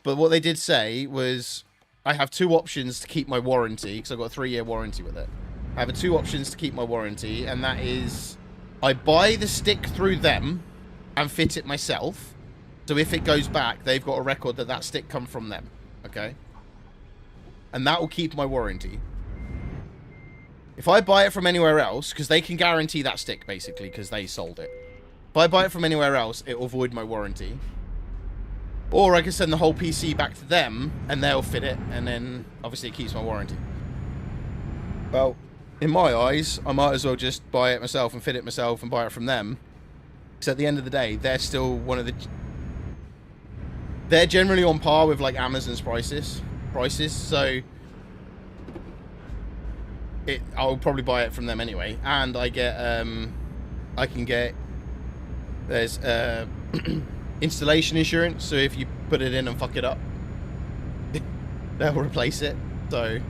But what they did say was, I have 2 options to keep my warranty, because I've got a 3-year warranty with it. I have 2 options to keep my warranty, and that is, I buy the stick through them and fit it myself. So if it goes back, they've got a record that that stick come from them. Okay? and that will keep my warranty. If I buy it from anywhere else, because they can guarantee that stick, basically, because they sold it. If I buy it from anywhere else, it will void my warranty. Or I can send the whole PC back to them, and they'll fit it, and then, obviously, it keeps my warranty. Well, in my eyes, I might as well just buy it myself and fit it myself and buy it from them. Because at the end of the day, they're still one of the... They're generally on par with, like, Amazon's prices, so... I'll probably buy it from them anyway, and I get I can get there's installation insurance, so if you put it in and fuck it up, they'll replace it. So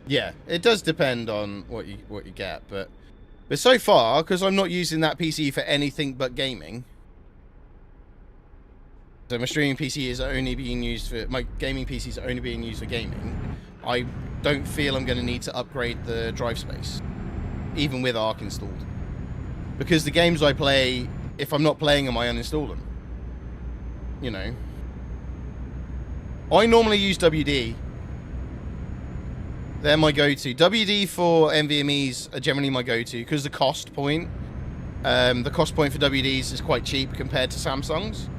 yeah, it does depend on what you get, but so far, because I'm not using that PC for anything but gaming. So my streaming PC is only being used for... My gaming PC is only being used for gaming. I don't feel I'm going to need to upgrade the drive space. Even with Arc installed. Because the games I play, if I'm not playing them, I uninstall them. You know. I normally use WD. They're my go-to. WD for NVMEs are generally my go-to, because the cost point. The cost point for WDs is quite cheap compared to Samsung's.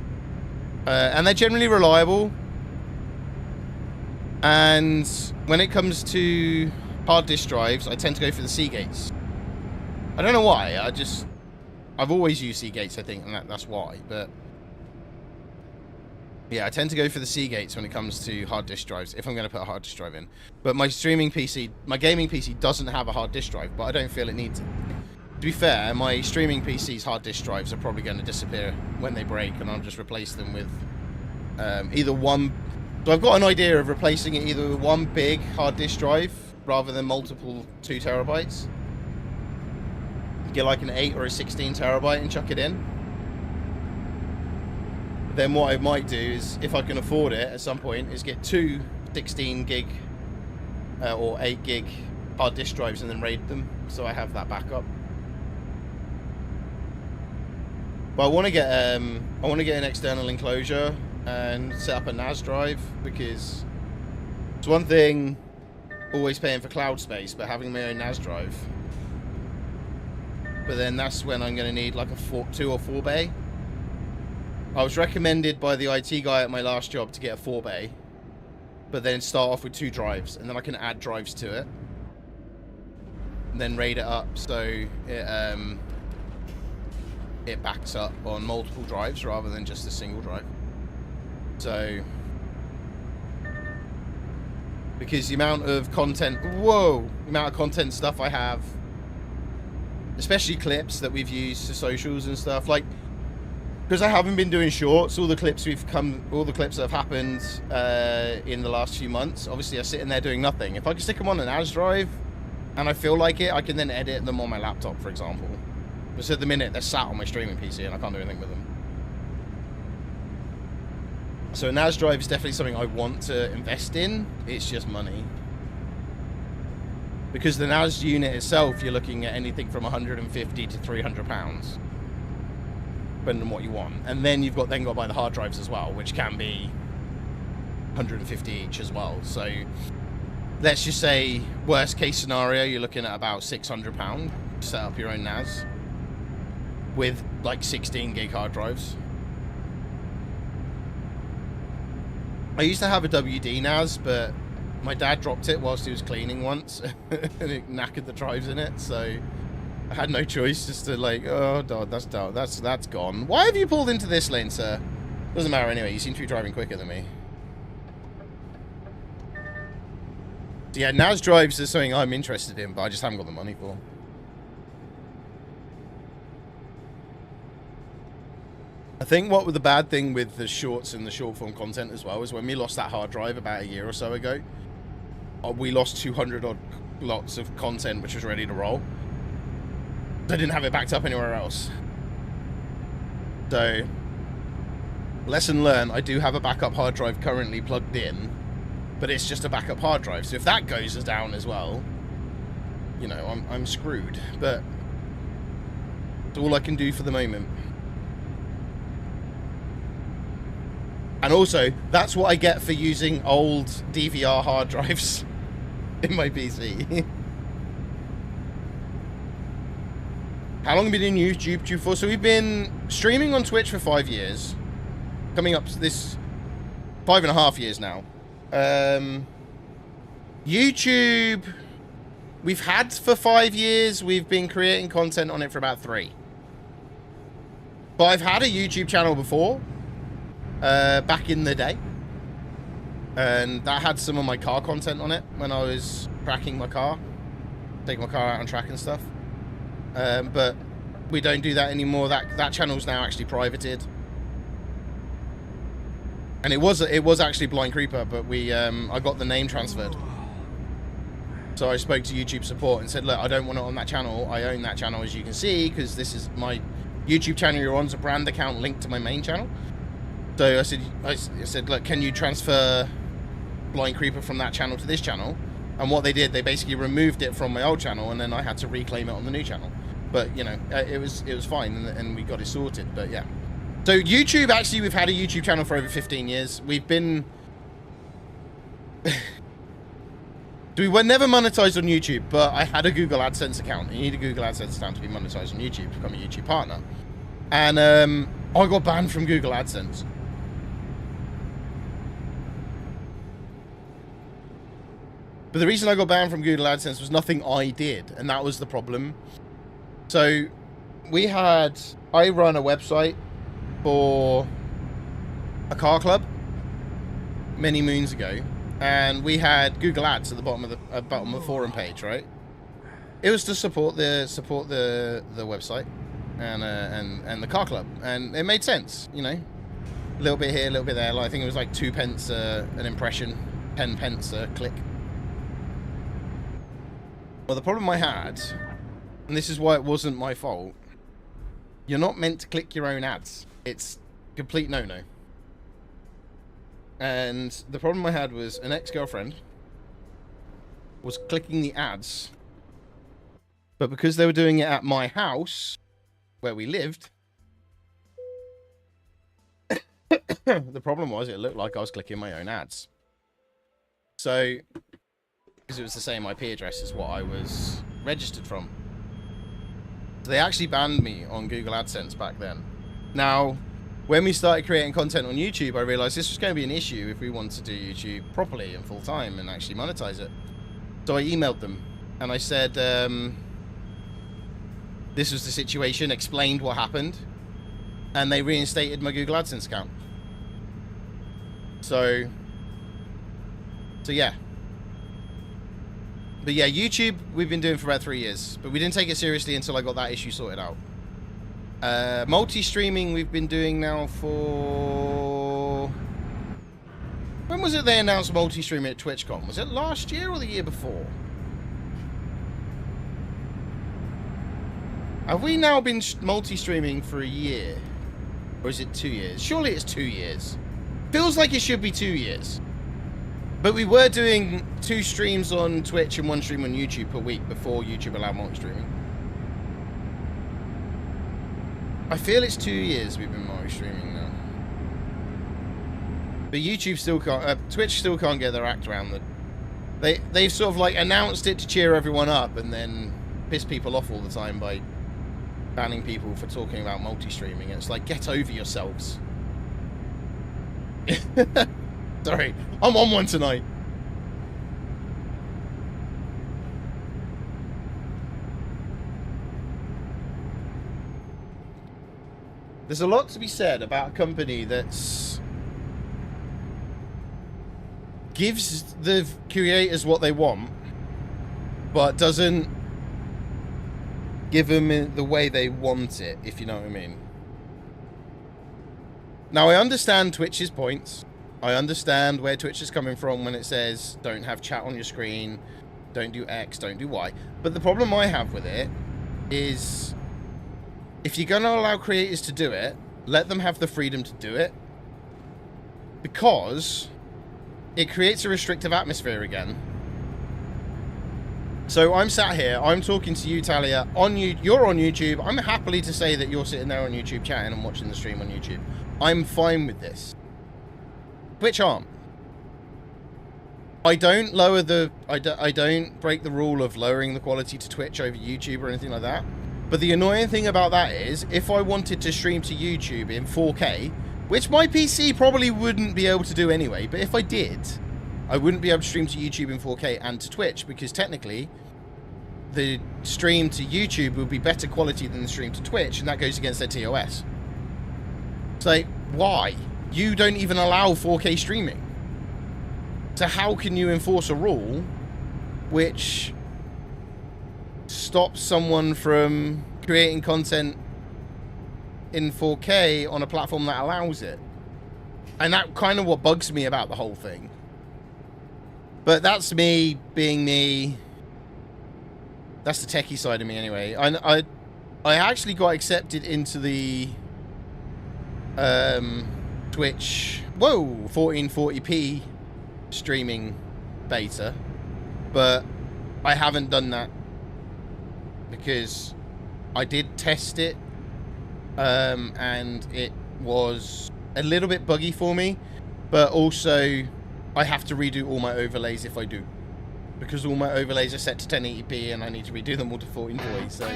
And they're generally reliable. And when it comes to hard disk drives, I tend to go for the Seagates. I don't know why. I've always used Seagates, I think, and that's why. But yeah, I tend to go for the Seagates when it comes to hard disk drives, if I'm going to put a hard disk drive in. But my streaming PC, my gaming PC doesn't have a hard disk drive, but I don't feel it needs it. To be fair, my streaming PC's hard disk drives are probably going to disappear when they break, and I'll just replace them with either one... So I've got an idea of replacing it either with one big hard disk drive rather than multiple 2 terabytes. Get like an 8 or a 16 terabyte and chuck it in. Then what I might do is, if I can afford it at some point, is get 2 16 gig or 8 gig hard disk drives and then RAID them, so I have that backup. But I want to get an external enclosure and set up a NAS drive, because it's one thing always paying for cloud space, but having my own NAS drive. But then that's when I'm going to need like a 2 or 4 bay. I was recommended by the IT guy at my last job to get a 4 bay, but then start off with 2 drives, and then I can add drives to it, and then RAID it up so it backs up on multiple drives rather than just a single drive. So, because the amount of content, the amount of content stuff I have, especially clips that we've used to socials and stuff, like, because I haven't been doing shorts, all the clips that have happened in the last few months, obviously I sit in there doing nothing. If I can stick them on an NAS drive and I feel like it, I can then edit them on my laptop, for example. But at the minute, they're sat on my streaming PC and I can't do anything with them. So a NAS drive is definitely something I want to invest in. It's just money. Because the NAS unit itself, you're looking at anything from 150 to 300 pounds. Depending on what you want. And then you've got to buy the hard drives as well, which can be 150 each as well. So let's just say, worst case scenario, you're looking at about £600 to set up your own NAS with like 16 gig hard drives. I used to have a WD NAS, but my dad dropped it whilst he was cleaning once and it knackered the drives in it, so I had no choice just to like, oh god, that's gone. Why have you pulled into this lane, sir? Doesn't matter anyway, you seem to be driving quicker than me. So yeah, NAS drives is something I'm interested in, but I just haven't got the money for. I think what was the bad thing with the shorts and the short form content as well is when we lost that hard drive about a year or so ago, we lost 200 odd lots of content which was ready to roll. I didn't have it backed up anywhere else. So, lesson learned, I do have a backup hard drive currently plugged in, but it's just a backup hard drive. So if that goes down as well, you know, I'm screwed. But it's all I can do for the moment. And also, that's what I get for using old DVR hard drives in my PC. How long have we been doing YouTube for? So we've been streaming on Twitch for 5 years. Coming up to this 5.5 years now. YouTube, we've had for 5 years. We've been creating content on it for about 3. But I've had a YouTube channel before. Back in the day, and that had some of my car content on it when I was tracking my car, taking my car out on track and stuff. But we don't do that anymore. That channel's now actually privated, and it was actually Blind Creeper, but we I got the name transferred. So I spoke to YouTube support and said, look, I don't want it on that channel. I own that channel, as you can see, because this is my YouTube channel you're on's a brand account linked to my main channel. So I said, look, can you transfer Blind Creeper from that channel to this channel? And what they did, they basically removed it from my old channel, and then I had to reclaim it on the new channel. But, you know, it was fine, and we got it sorted. But, yeah. So, YouTube, actually, we've had a YouTube channel for over 15 years. We've been... We were never monetized on YouTube, but I had a Google AdSense account. You need a Google AdSense account to be monetized on YouTube, to become a YouTube partner. And I got banned from Google AdSense. But the reason I got banned from Google AdSense was nothing I did, and that was the problem. So, I run a website for a car club many moons ago, and we had Google Ads at the bottom of the forum page, right? It was to support the website and the car club, and it made sense, you know. A little bit here, a little bit there. Like, I think it was like 2 pence an impression, 10 pence a click. Well, the problem I had, and this is why it wasn't my fault, you're not meant to click your own ads. It's complete no-no. And the problem I had was an ex-girlfriend was clicking the ads, but because they were doing it at my house, where we lived, the problem was it looked like I was clicking my own ads. So... because it was the same IP address as what I was registered from. So they actually banned me on Google AdSense back then. Now, when we started creating content on YouTube, I realized this was going to be an issue if we wanted to do YouTube properly and full time and actually monetize it. So I emailed them and I said, this was the situation, explained what happened, and they reinstated my Google AdSense account. So yeah. But yeah, YouTube we've been doing for about 3 years, but we didn't take it seriously until I got that issue sorted out. Multi-streaming we've been doing now for... When was it they announced multi-streaming at TwitchCon? Was it last year or the year before? Have we now been multi-streaming for a year? Or is it 2 years? Surely it's 2 years. Feels like it should be 2 years. But we were doing 2 streams on Twitch and 1 stream on YouTube per week before YouTube allowed multi-streaming. I feel it's 2 years we've been multi-streaming now. But YouTube still can't, Twitch still can't get their act around the... They've sort of like announced it to cheer everyone up and then piss people off all the time by banning people for talking about multi-streaming. It's like, get over yourselves. Sorry, I'm on one tonight. There's a lot to be said about a company that's gives the creators what they want, but doesn't give them the way they want it, if you know what I mean. Now, I understand Twitch's points. I understand where Twitch is coming from when it says don't have chat on your screen, don't do X, don't do Y. But the problem I have with it is if you're going to allow creators to do it, let them have the freedom to do it, because it creates a restrictive atmosphere again. So I'm sat here, I'm talking to you, Talia, you're on YouTube. I'm happily to say that you're sitting there on YouTube chatting and watching the stream on YouTube. I'm fine with this. Twitch aren't. I don't lower the... I don't break the rule of lowering the quality to Twitch over YouTube or anything like that. But the annoying thing about that is, if I wanted to stream to YouTube in 4K, which my PC probably wouldn't be able to do anyway, but if I did, I wouldn't be able to stream to YouTube in 4K and to Twitch, because technically, the stream to YouTube would be better quality than the stream to Twitch, and that goes against their TOS. It's like, why? You don't even allow 4K streaming. So how can you enforce a rule which stops someone from creating content in 4K on a platform that allows it? And that kind of what bugs me about the whole thing. But that's me being me. That's the techie side of me anyway. I actually got accepted into the Twitch 1440p streaming beta, but I haven't done that because I did test it, and it was a little bit buggy for me, but also I have to redo all my overlays if I do, because all my overlays are set to 1080p and I need to redo them all to 1440. So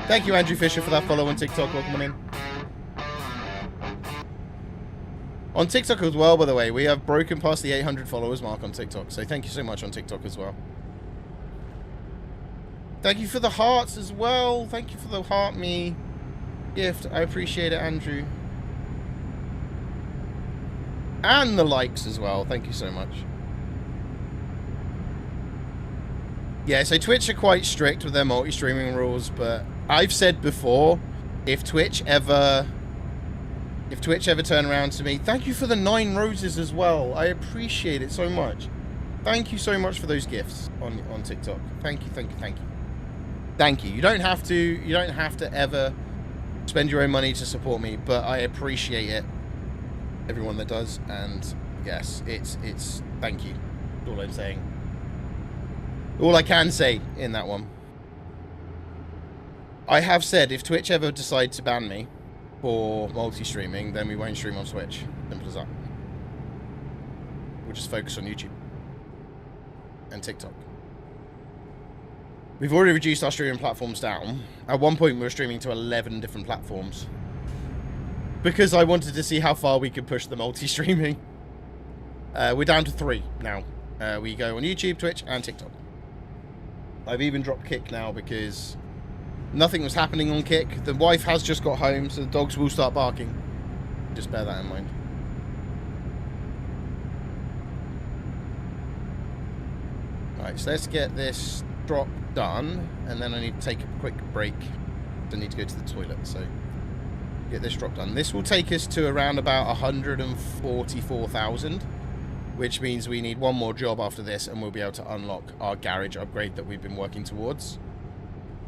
thank you, Andrew Fisher, for that follow on TikTok. Welcome in. On TikTok as well, by the way, we have broken past the 800 followers mark on TikTok, so thank you so much on TikTok as well. Thank you for the hearts as well. Thank you for the heart me gift. I appreciate it, Andrew. And the likes as well. Thank you so much. Yeah, so Twitch are quite strict with their multi-streaming rules, but I've said before, if Twitch ever turn around to me, thank you for the 9 roses as well. I appreciate it so much. Thank you so much for those gifts on TikTok. Thank you, thank you, thank you. Thank you. You don't have to ever spend your own money to support me, but I appreciate it. Everyone that does, and yes, it's thank you. That's all I'm saying. All I can say in that one. I have said if Twitch ever decides to ban me for multi-streaming, then we won't stream on Twitch. Simple as that. We'll just focus on YouTube and TikTok. We've already reduced our streaming platforms down. At one point we were streaming to 11 different platforms, because I wanted to see how far we could push the multi-streaming. We're down to 3 now. We go on YouTube, Twitch, and TikTok. I've even dropped Kick now because nothing was happening on Kick. The wife has just got home, so the dogs will start barking. Just bear that in mind. Right, so let's get this drop done, and then I need to take a quick break. I need to go to the toilet, so get this drop done. This will take us to around about 144,000, which means we need one more job after this, and we'll be able to unlock our garage upgrade that we've been working towards.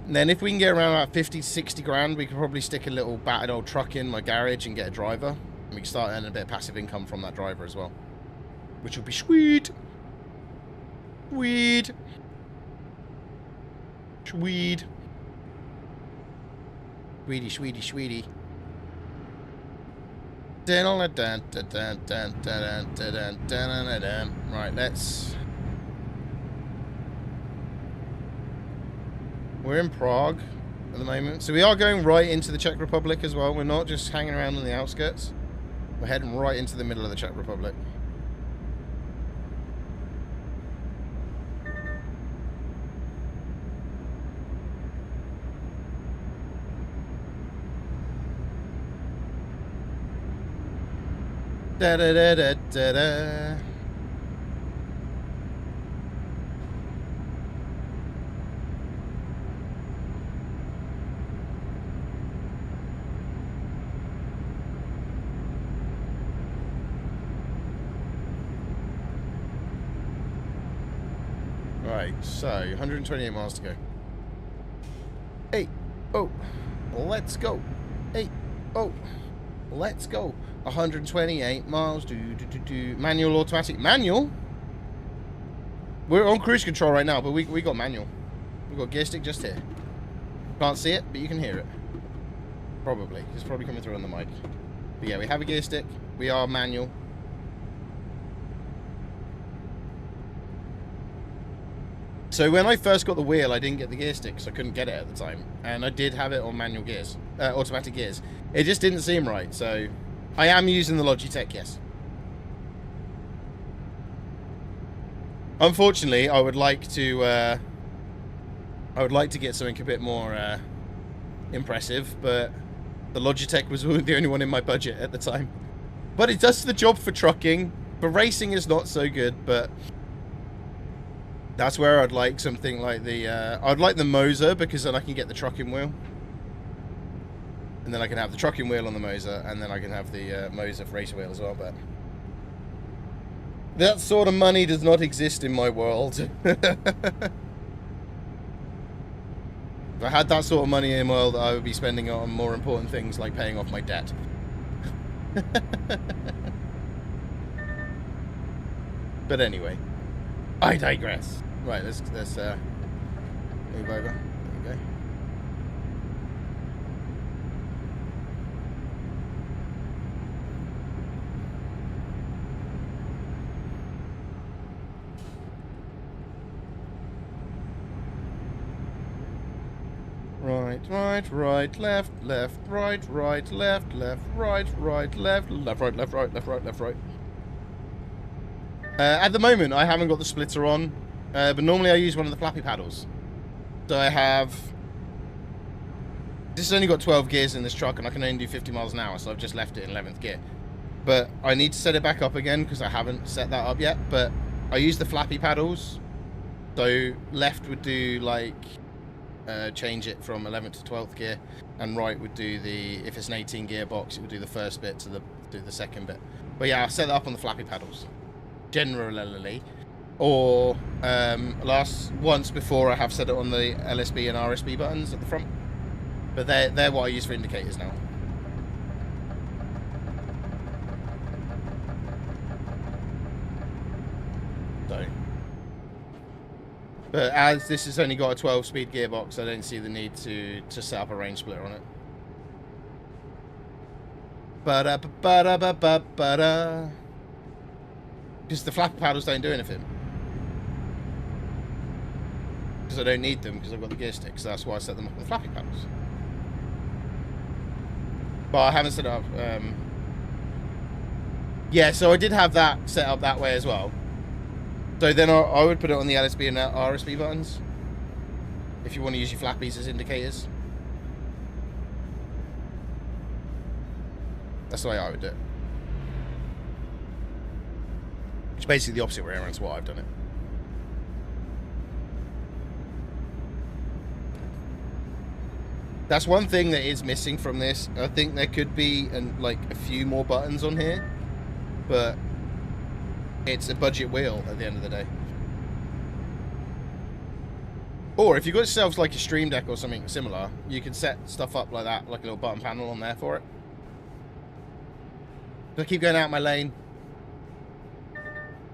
And then if we can get around about 50 to 60 grand, we could probably stick a little battered old truck in my garage and get a driver, and we can start earning a bit of passive income from that driver as well, which will be sweet. Sweet. Sweet. Sweetie, sweetie, sweetie. Right, let's... We're in Prague at the moment. So we are going right into the Czech Republic as well. We're not just hanging around on the outskirts. We're heading right into the middle of the Czech Republic. Da da da da da da. Right, so 128 miles to go. Hey, oh, let's go. Hey, oh, let's go. 128 miles. Manual, automatic. Manual? We're on cruise control right now, but we got manual. We've got gear stick just here. Can't see it, but you can hear it. Probably. It's probably coming through on the mic. But yeah, we have a gear stick. We are manual. So when I first got the wheel, I didn't get the gear stick, so I couldn't get it at the time. And I did have it on manual gears, automatic gears. It just didn't seem right, so I am using the Logitech, yes. Unfortunately, I would like to get something a bit more impressive, but the Logitech was the only one in my budget at the time. But it does the job for trucking. For racing, it's not so good, but that's where I'd like something like the I'd like the Moser, because then I can get the trucking wheel, and then I can have the trucking wheel on the Moser, and then I can have the Moser race wheel as well. But that sort of money does not exist in my world. If I had that sort of money in my world, I would be spending it on more important things like paying off my debt. But anyway, I digress. Right, let's move over. There we go. Right, left, right, left, right, left. At the moment, I haven't got the splitter on, but normally I use one of the flappy paddles. So I have... This has only got 12 gears in this truck, and I can only do 50 miles an hour, so I've just left it in 11th gear. But I need to set it back up again, because I haven't set that up yet. But I use the flappy paddles. So left would do, like... change it from 11th to 12th gear, and right would do the, if it's an 18 gearbox, it would do the first bit to the second bit. But yeah, I set that up on the flappy paddles generally, or once before I have set it on the LSB and RSB buttons at the front, but they're what I use for indicators now. So, but as this has only got a 12-speed gearbox, I don't see the need to set up a range splitter on it. Because the flappy paddles don't do anything. Because I don't need them, because I've got the gear stick, so that's why I set them up on the flappy paddles. But I haven't set it up. Yeah, so I did have that set up that way as well. So then I would put it on the LSB and RSB buttons, if you want to use your flappies as indicators. That's the way I would do it. Which is basically the opposite way around to what I've done it. That's one thing that is missing from this. I think there could be like a few more buttons on here, but it's a budget wheel at the end of the day. Or if you've got yourselves like a Stream Deck or something similar, you can set stuff up like that, like a little button panel on there for it. But I keep going out my lane.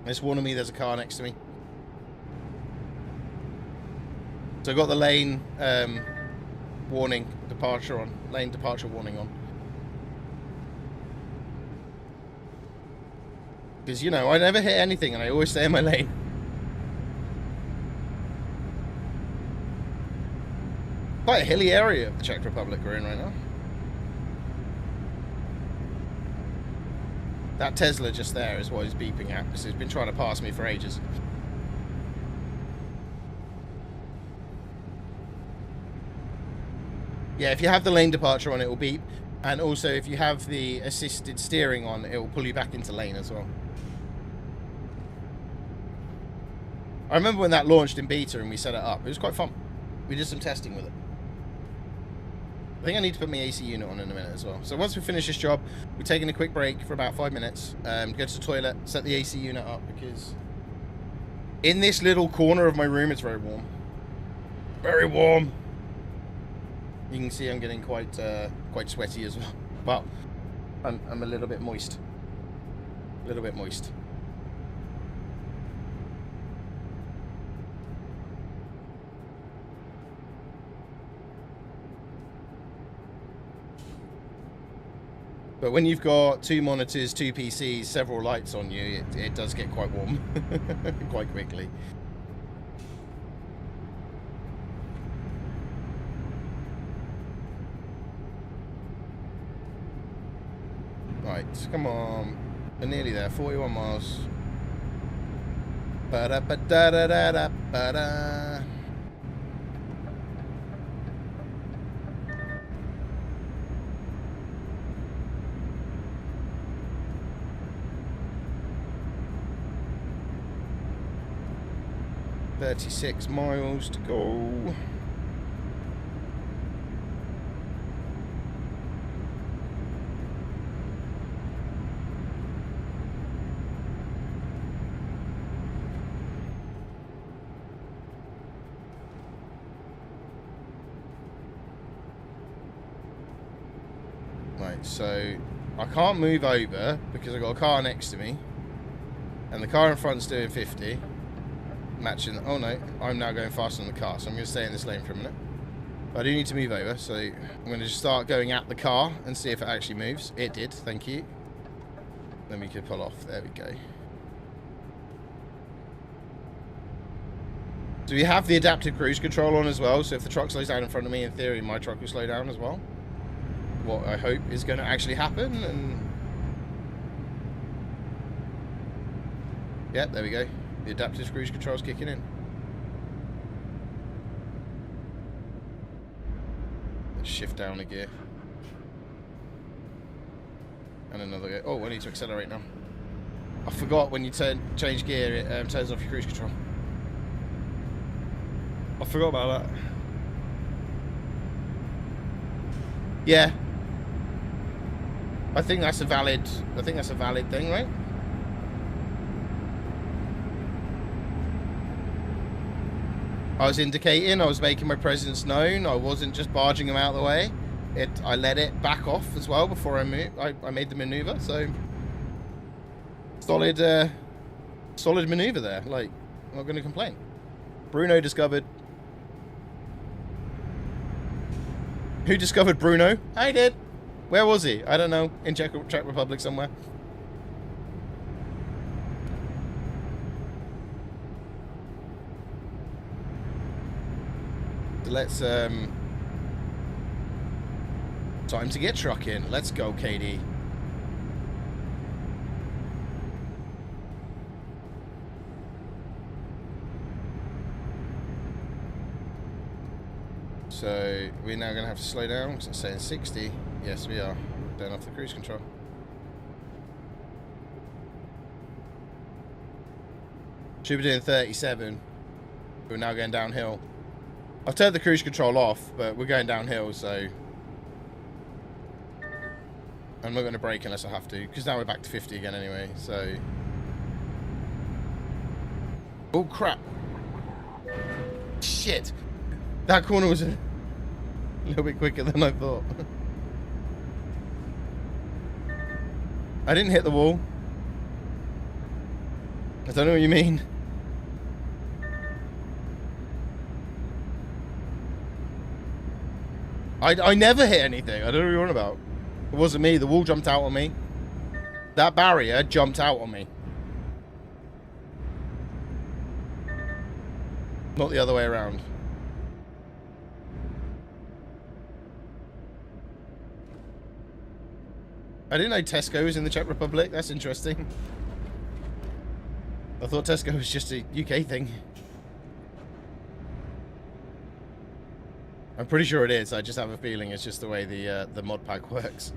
It's warning me there's a car next to me. So I've got the lane warning departure on, lane departure warning on. Because, you know, I never hit anything and I always stay in my lane. Quite a hilly area of the Czech Republic we're in right now. That Tesla just there is what he's beeping at, because he's been trying to pass me for ages. Yeah, if you have the lane departure on, it will beep. And also, if you have the assisted steering on, it will pull you back into lane as well. I remember when that launched in beta and we set it up. It was quite fun. We did some testing with it. I think I need to put my AC unit on in a minute as well. So once we finish this job, we're taking a quick break for about 5 minutes. Go to the toilet, set the AC unit up, because in this little corner of my room, it's very warm. Very warm. You can see I'm getting quite sweaty as well. Well, I'm a little bit moist. A little bit moist. But when you've got 2 monitors, 2 PCs, several lights on you, it does get quite warm quite quickly. Right, come on. We're nearly there. 41 miles. Ba-da-ba-da-da-da-da-ba-da. $36 miles to go. Right, so I can't move over because I've got a car next to me, and the car in front's doing 50. Matching. Oh no, I'm now going faster than the car, so I'm going to stay in this lane for a minute. But I do need to move over, so I'm going to just start going at the car and see if it actually moves. It did, thank you. Then we could pull off. There we go. So we have the adaptive cruise control on as well, so if the truck slows down in front of me, in theory, my truck will slow down as well. What I hope is going to actually happen, and... Yep, there we go. The adaptive cruise control's kicking in. Let's shift down a gear. And another gear. Oh, I need to accelerate now. I forgot when you change gear, it turns off your cruise control. I forgot about that. Yeah. I think that's a valid thing, right? I was indicating, I was making my presence known. I wasn't just barging them out of the way. I let it back off as well before I moved. I made the maneuver, so solid maneuver there. Like, I'm not going to complain. Bruno discovered. Who discovered Bruno? I did. Where was he? I don't know. In Czech Republic somewhere. Let's time to get trucking. Let's go, KD. So we're now gonna have to slow down. Because it's saying 60. Yes, we are. Turn off the cruise control. Should be doing 37. We're now going downhill. I've turned the cruise control off, but we're going downhill, so I'm not going to brake unless I have to, because now we're back to 50 again anyway, so... Oh, crap. Shit. That corner was a little bit quicker than I thought. I didn't hit the wall. I don't know what you mean. I never hit anything. I don't know what you're on about. It wasn't me. The wall jumped out on me. That barrier jumped out on me. Not the other way around. I didn't know Tesco was in the Czech Republic. That's interesting. I thought Tesco was just a UK thing. I'm pretty sure it is. I just have a feeling it's just the way the mod pack works.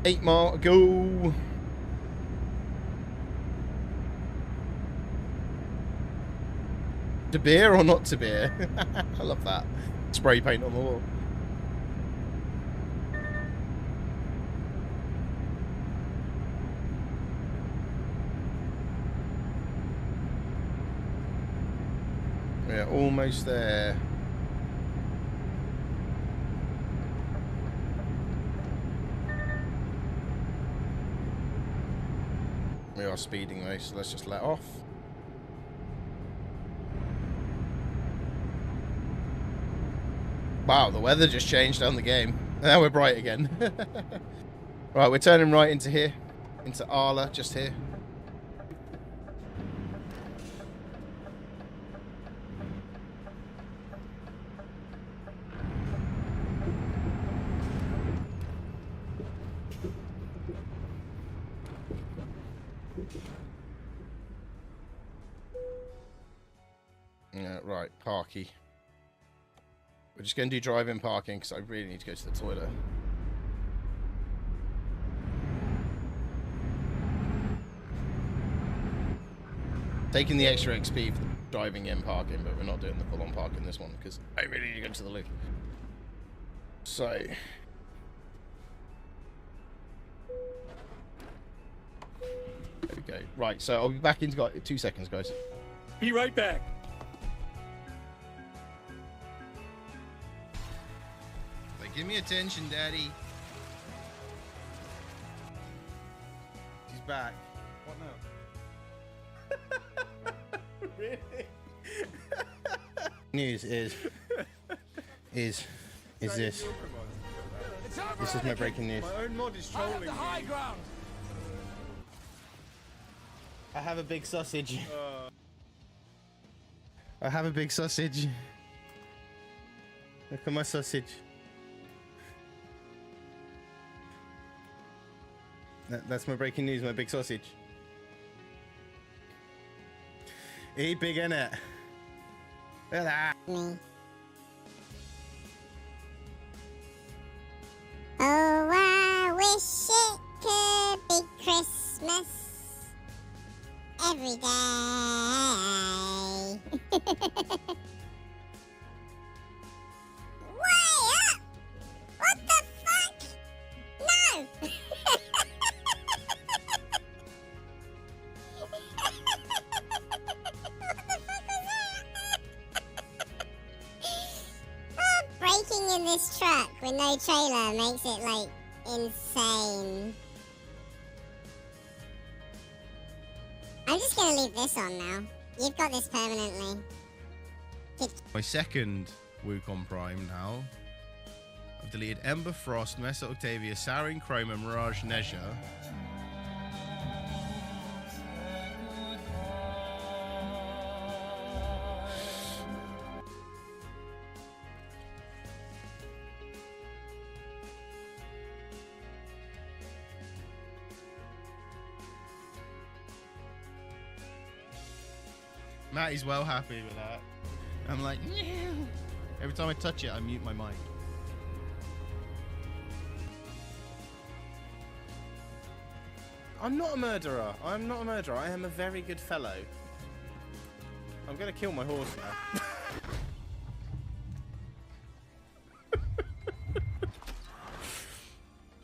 Eight more, go. To beer or not to beer? I love that. Spray paint on the wall. We're almost there. We are speeding though, so let's just let off. Wow, the weather just changed on the game. Now we're bright again. Right, we're turning right into here. Into Arla, just here. Yeah, right, parky. We're just going to do drive-in parking because I really need to go to the toilet. Taking the extra XP for the driving in parking, but we're not doing the full-on parking this one because I really need to go to the loo. So... there we go. Right, so I'll be back in 2 seconds, guys. Be right back. Like, give me attention, Daddy. He's back. What now? Really? News is this. This is my breaking news. My own mod is trolling me. I have a big sausage. I have a big sausage. Look at my sausage. That's my breaking news, my big sausage. Big innit? Look at that. Me. Oh, I wish it could be Christmas every day. Way up! What the fuck? No! Braking in this truck with no trailer makes it like insane. I'm just gonna leave this on now. You've got this permanently. My second Wukong Prime now. I've deleted Ember Frost, Mesa Octavia, Sarin Chroma, Mirage Nezha. Matty's well happy with that. I'm like, "Meow." Every time I touch it, I mute my mic. I'm not a murderer. I'm not a murderer. I am a very good fellow. I'm gonna kill my horse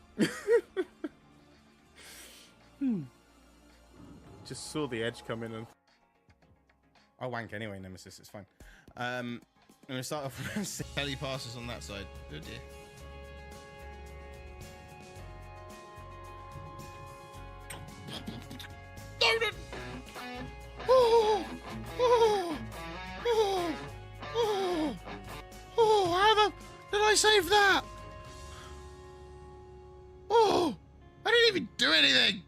now. Just saw the edge come in and... I'll wank anyway, Nemesis, it's fine. I'm gonna start off with belly passes on that side. Oh dear. Donut! Oh! Oh! Oh! Oh! Oh! How the did I save that? Oh! I didn't even do anything!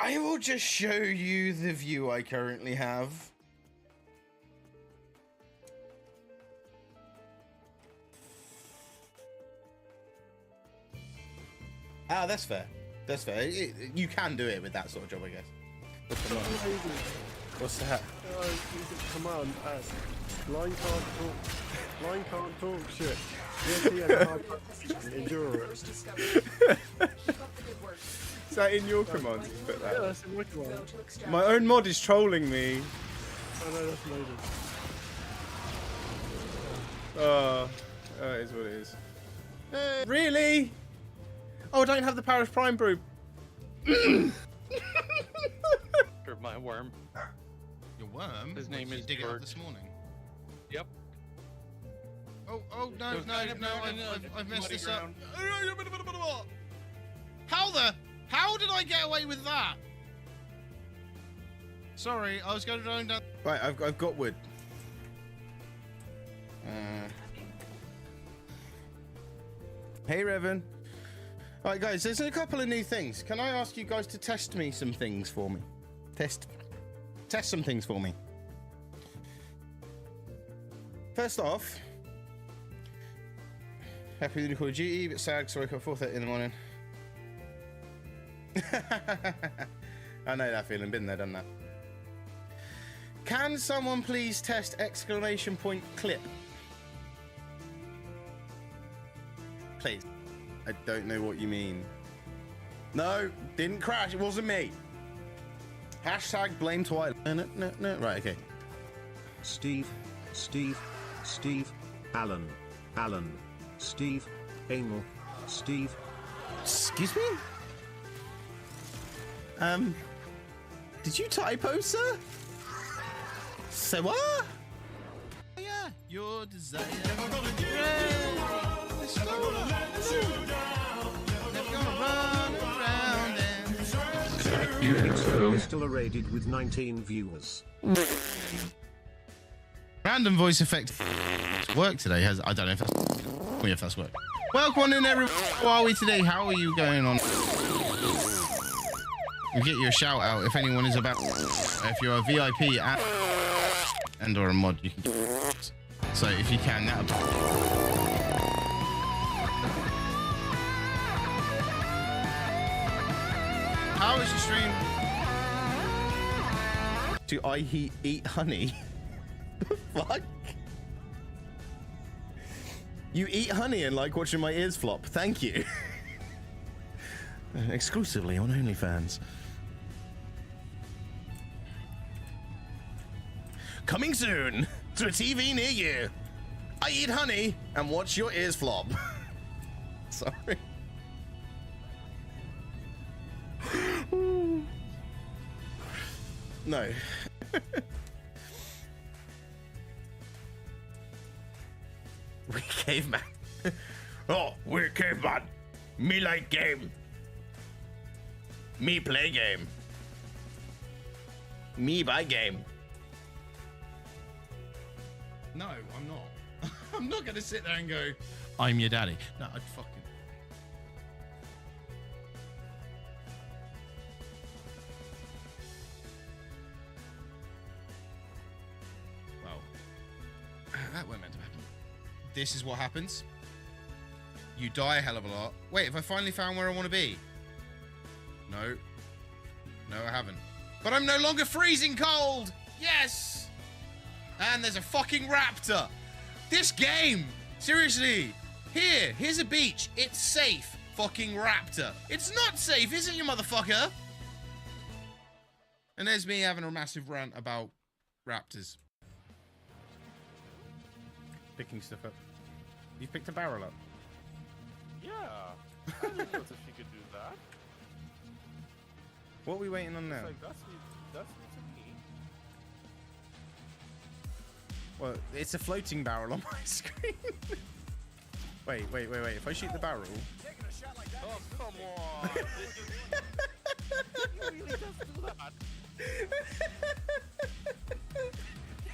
I will just show you the view I currently have. Ah, that's fair. That's fair. You can do it with that sort of job, I guess. What's that? Command S. Line can't talk. Line can't talk shit. Endure it. Is that in your command? Put that. Yeah, that's in my command. My own mod is trolling me. Oh no, that's loaded. Oh, that is what it is. Really? Oh, I don't have the Parish Prime brew. My worm. Your worm? His name Did you is dig it up George. this morning? Yep. Oh, no, There's no, kind of no, down in the I've messed muddy this up. ground. How did I get away with that? Sorry, I was going down. Right, I've got wood. Hey, Revan. Alright, guys, there's a couple of new things. Can I ask you guys to test me some things for me? Test some things for me. First off, happy with Call of Duty, but sad, sorry, I got 4:30 in the morning. I know that feeling. Been there, done that. Can someone please test exclamation point clip? Please. I don't know what you mean. No, didn't crash. It wasn't me. Hashtag blame Twilight. No. Right, okay. Steve, Alan, Steve, Anal, Steve. Excuse me? Did you typo, sir? Say what? Yeah, your desire. Never gonna run around and... Still rated with 19 viewers. Random voice effect. It's work today. I don't know if that's work. Welcome in, everyone. How are we today? How are you going on? We'll get you a shout out if anyone is about. If you're a VIP and or a mod, you can. So if you can, that'll. How was your stream? Do I eat honey? The fuck? You eat honey and like watching my ears flop. Thank you. Exclusively on OnlyFans. Coming soon to a TV near you. I eat honey and watch your ears flop. Sorry. No. We caveman. Oh, we're caveman. Me like game. Me play game. Me buy game. No, I'm not. I'm not gonna sit there and go, I'm your daddy. No, I'd fucking. Well, that wasn't meant to happen. This is what happens. You die a hell of a lot. Wait, have I finally found where I want to be? No. No, I haven't. But I'm no longer freezing cold! Yes! And there's a fucking raptor! This game! Seriously! Here's a beach. It's safe. Fucking raptor. It's not safe, is it, you motherfucker? And there's me having a massive rant about raptors. Picking stuff up. You picked a barrel up? Yeah. I didn't know if you could do that. What are we waiting on now? It's like, that's me to me. Well, it's a floating barrel on my screen. Wait. If I shoot the barrel... Oh, come on. Did you really just do that? Did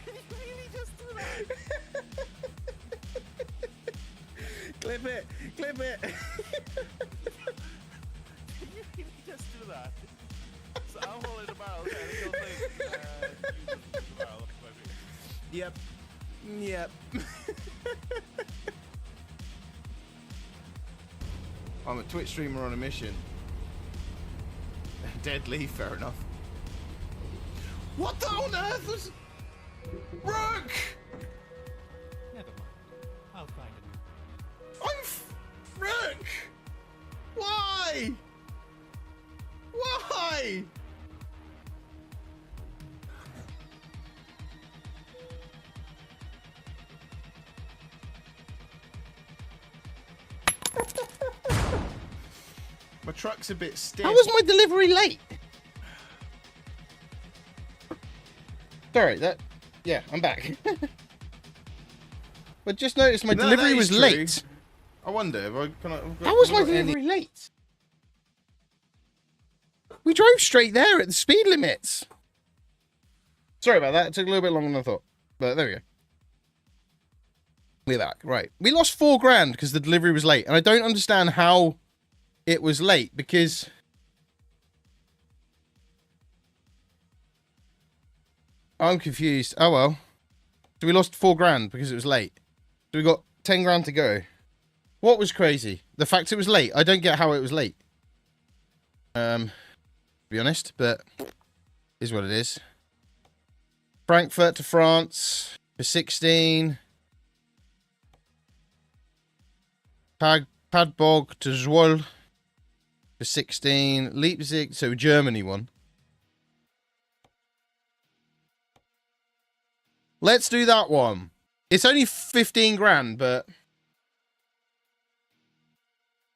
you really just do that? Clip it! Clip it! Did you really just do that? So I'm holding the barrel and you'll think, you just put the barrel up my feet. Yep. I'm a Twitch streamer on a mission. Dead leaf, fair enough. What the on earth was... Rook! Never mind. I'll find it. Rook! Why? Why? My truck's a bit stiff. How was my delivery late? Sorry, yeah, I'm back. But just noticed my delivery was late. I wonder if how was my delivery late? We drove straight there at the speed limits. Sorry about that. It took a little bit longer than I thought. But there we go. We're back. Right. We lost $4,000 because the delivery was late. And I don't understand how it was late because... I'm confused. Oh, well. So we lost $4,000 because it was late. So we got $10,000 to go. What was crazy? The fact it was late. I don't get how it was late. To be honest, but is what it is. Frankfurt to France for 16. Padbog to Zwolle for 16. Leipzig, so Germany one. Let's do that one. It's only 15 grand, but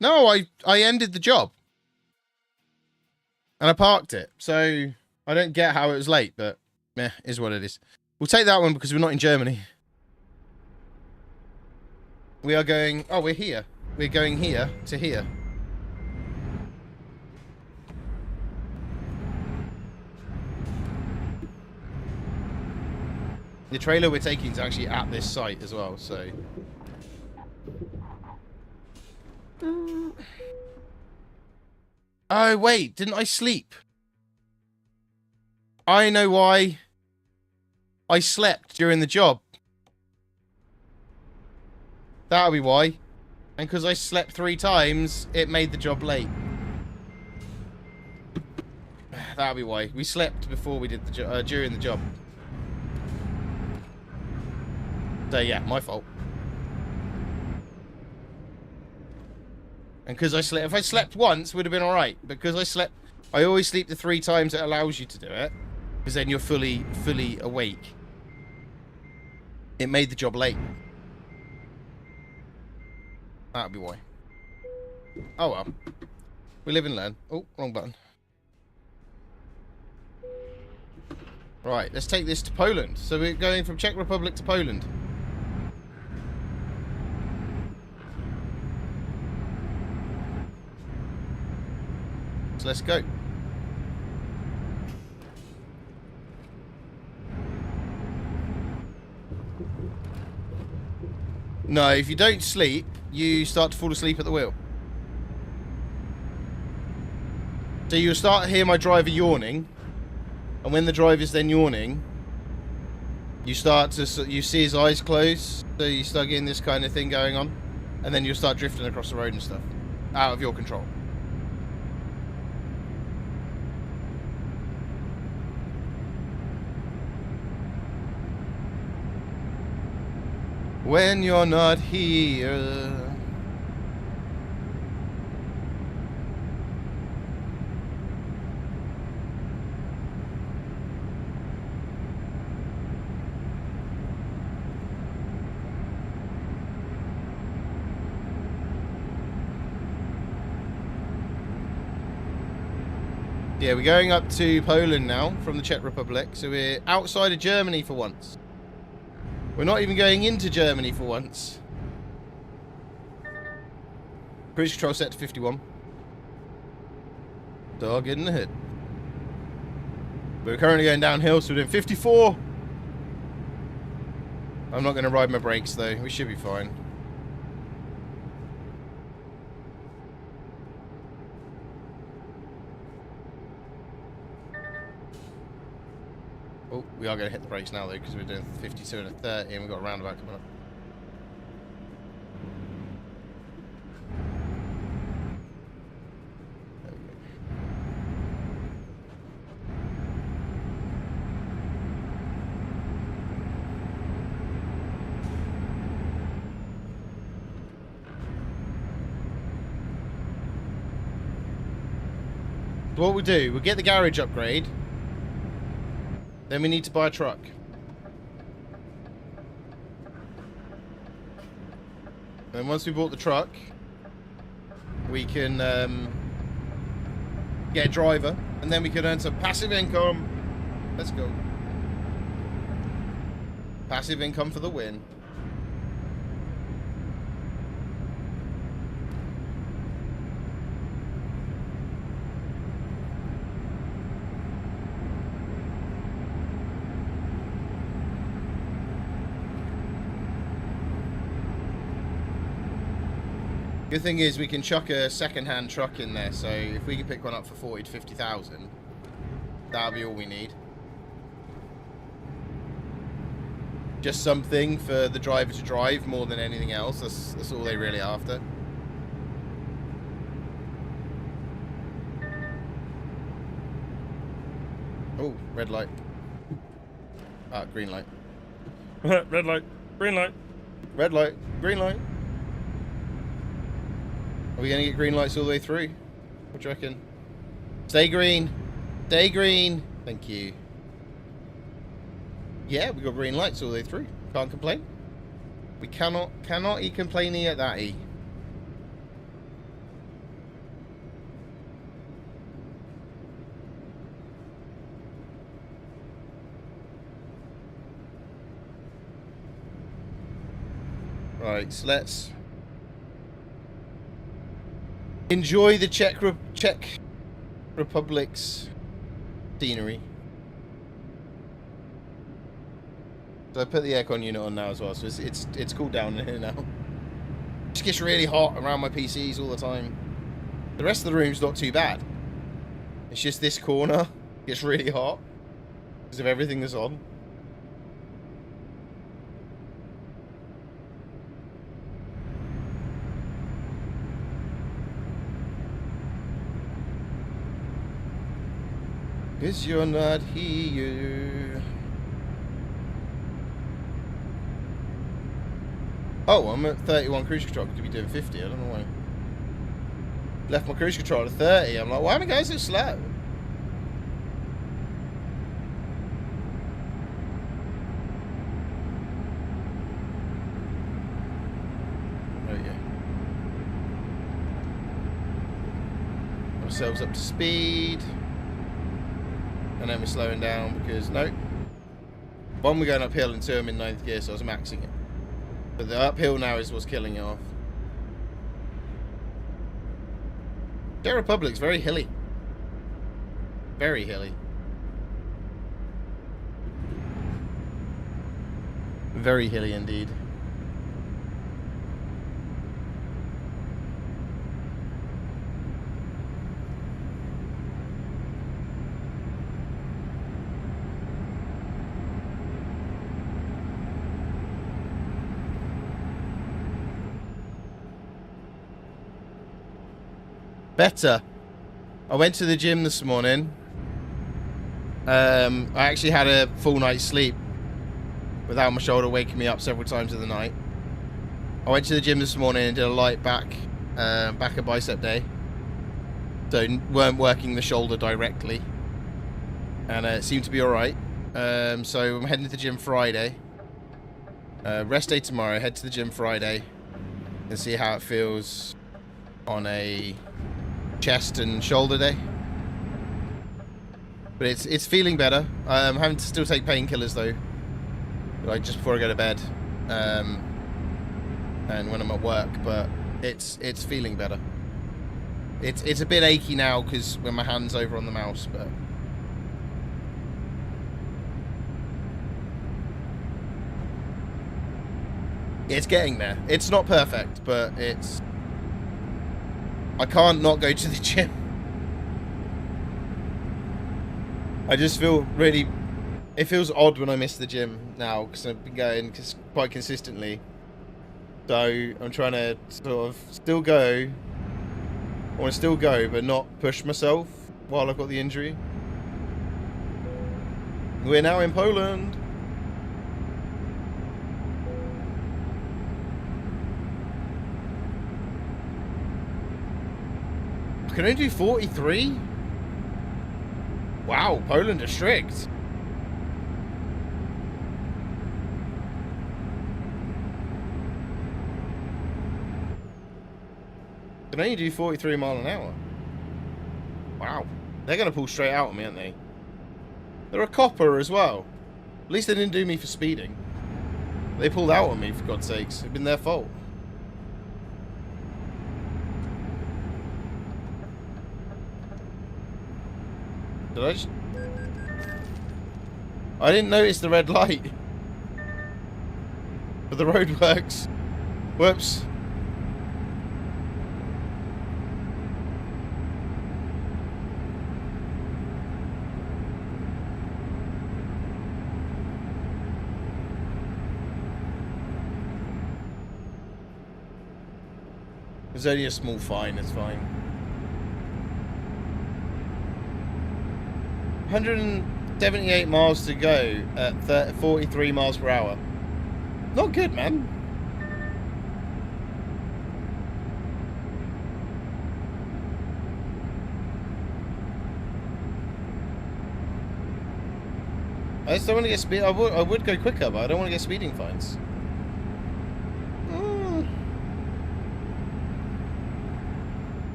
no, I ended the job and I parked it. So I don't get how it was late, but meh, is what it is. We'll take that one because we're not in Germany. We are going... Oh, we're here. We're going here to here. The trailer we're taking is actually at this site as well, so... Oh, wait. Didn't I sleep? I know why. I slept during the job. That'll be why. And because I slept 3 times, it made the job late. That'll be why. We slept before we did the during the job. So yeah, my fault. And because I slept, if I slept once, would have been all right. Because I slept, I always sleep the 3 times it allows you to do it, because then you're fully awake. It made the job late. That'll be why. Oh well. We live and learn. Oh, wrong button. Right, let's take this to Poland. So we're going from Czech Republic to Poland. So let's go. No, if you don't sleep, you start to fall asleep at the wheel. So you'll start to hear my driver yawning, and when the driver's then yawning, you see his eyes close, so you start getting this kind of thing going on, and then you'll start drifting across the road and stuff, out of your control. When you're not here. Yeah, we're going up to Poland now from the Czech Republic, so we're outside of Germany for once. We're not even going into Germany for once. Cruise control set to 51. Dog in the hood. We're currently going downhill, so we're doing 54. I'm not going to ride my brakes though. We should be fine. Oh, we are going to hit the brakes now though, because we're doing 52 and a 30 and we've got a roundabout coming up. There we go. So what we'll do, we'll get the garage upgrade. Then we need to buy a truck. And once we bought the truck, we can get a driver, and then we can earn some passive income. Let's go. Passive income for the win. Good thing is we can chuck a second-hand truck in there, so if we can pick one up for 40 to 50,000, that'll be all we need. Just something for the driver to drive more than anything else. That's all they really after. Oh, red light. Ah, green light. Red light, green light. Red light, green light. Are we gonna get green lights all the way through? What do you reckon? Stay green. Stay green. Thank you. Yeah, we got green lights all the way through. Can't complain. We cannot e complaining at that e. Right, so let's enjoy the Czech Republic's scenery. So I put the aircon unit on now as well, so it's cooled down in here now. It just gets really hot around my PCs all the time. The rest of the room's not too bad. It's just this corner gets really hot because of everything that's on. Cause you're not here. Oh, I'm at 31 cruise control. Could be doing 50. I don't know why. Left my cruise control at 30. I'm like, why am I going so slow? There we go. Ourselves up to speed. And then we're slowing down because, nope. One, we're going uphill, and two, I'm in 9th gear, so I was maxing it. But the uphill now is what's killing it off. Czech Republic's very hilly. Very hilly. Very hilly indeed. Better. I went to the gym this morning. I actually had a full night's sleep without my shoulder waking me up several times in the night. I went to the gym this morning and did a light back and bicep day. So weren't working the shoulder directly. And it seemed to be alright. So I'm heading to the gym Friday. Rest day tomorrow. Head to the gym Friday and see how it feels on a chest and shoulder day. But it's feeling better. I'm having to still take painkillers though, like just before I go to bed, and when I'm at work. But it's feeling better. It's a bit achy now because when my hand's over on the mouse, but it's getting there. It's not perfect, but it's. I can't not go to the gym. I just feel really... It feels odd when I miss the gym now, because I've been going quite consistently. So I'm trying to sort of still go. I want to still go, but not push myself while I've got the injury. We're now in Poland. I can only do 43? Wow, Poland are strict. Can only do 43 miles an hour. Wow. They're going to pull straight out on me, aren't they? They're a copper as well. At least they didn't do me for speeding. They pulled out on me, for God's sakes. It's been their fault. Did I just... I didn't notice the red light. But the road works. Whoops. It's only a small fine, it's fine. 78 miles to go at 43 miles per hour. Not good, man. I just don't want to get speed. I would go quicker, but I don't want to get speeding fines.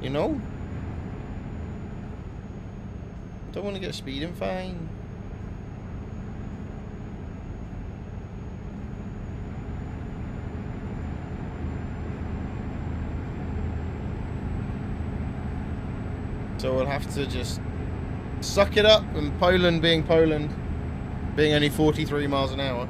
You know? Don't want to get a speeding fine. So we'll have to just suck it up, and Poland being only 43 miles an hour.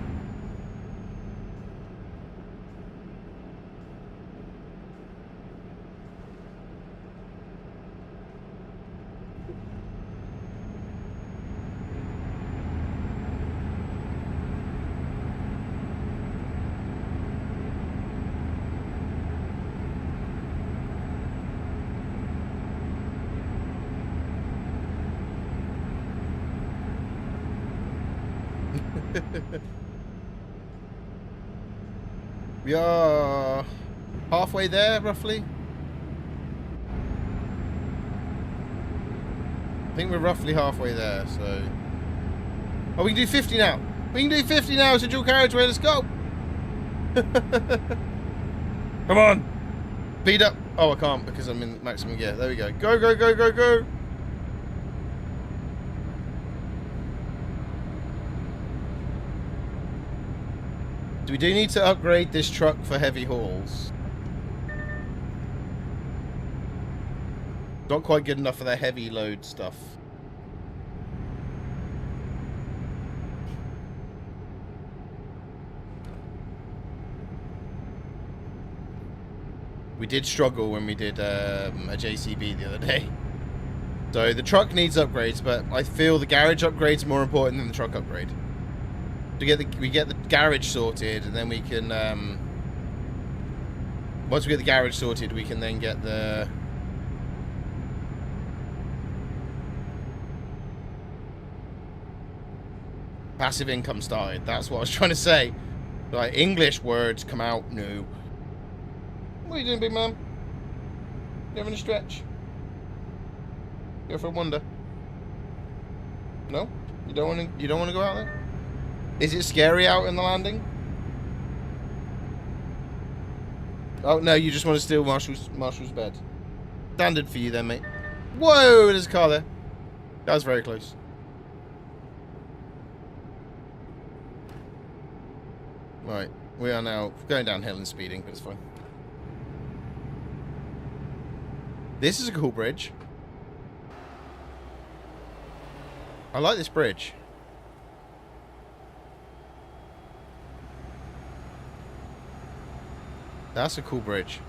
We are halfway there, roughly. I think we're roughly halfway there, so... Oh, we can do 50 now. We can do 50 now, it's a dual carriageway, let's go! Come on! Speed up! Oh, I can't because I'm in maximum gear. There we go. Go, go, go, go, go! We do need to upgrade this truck for heavy hauls. Not quite good enough for their heavy load stuff. We did struggle when we did a JCB the other day. So the truck needs upgrades, but I feel the garage upgrade's more important than the truck upgrade. We get the garage sorted, and then we can once we get the garage sorted, we can then get the passive income started. That's what I was trying to say. Like, English words come out. No. What are you doing, big man? You having a stretch? Go for a wander? No? You don't want to go out there? Is it scary out in the landing? Oh, no, you just want to steal Marshall's bed. Standard for you then, mate. Whoa, there's a car there. That was very close. Right, we are now going downhill and speeding, but it's fine. This is a cool bridge. I like this bridge. That's a cool bridge.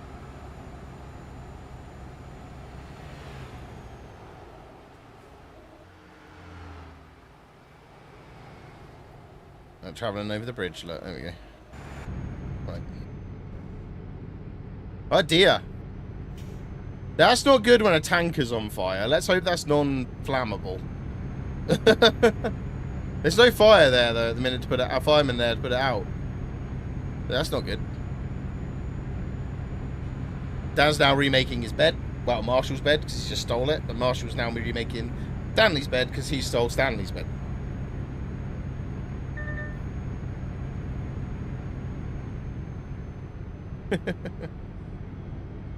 I'm traveling over the bridge. Look, there we go. Right. Oh dear. That's not good when a tanker's on fire. Let's hope that's non-flammable. There's no fire there though at the minute to put it. Our fireman there to put it out. But that's not good. Dan's now remaking his bed. Well, Marshall's bed, because he just stole it. But Marshall's now remaking Stanley's bed, because he stole Stanley's bed.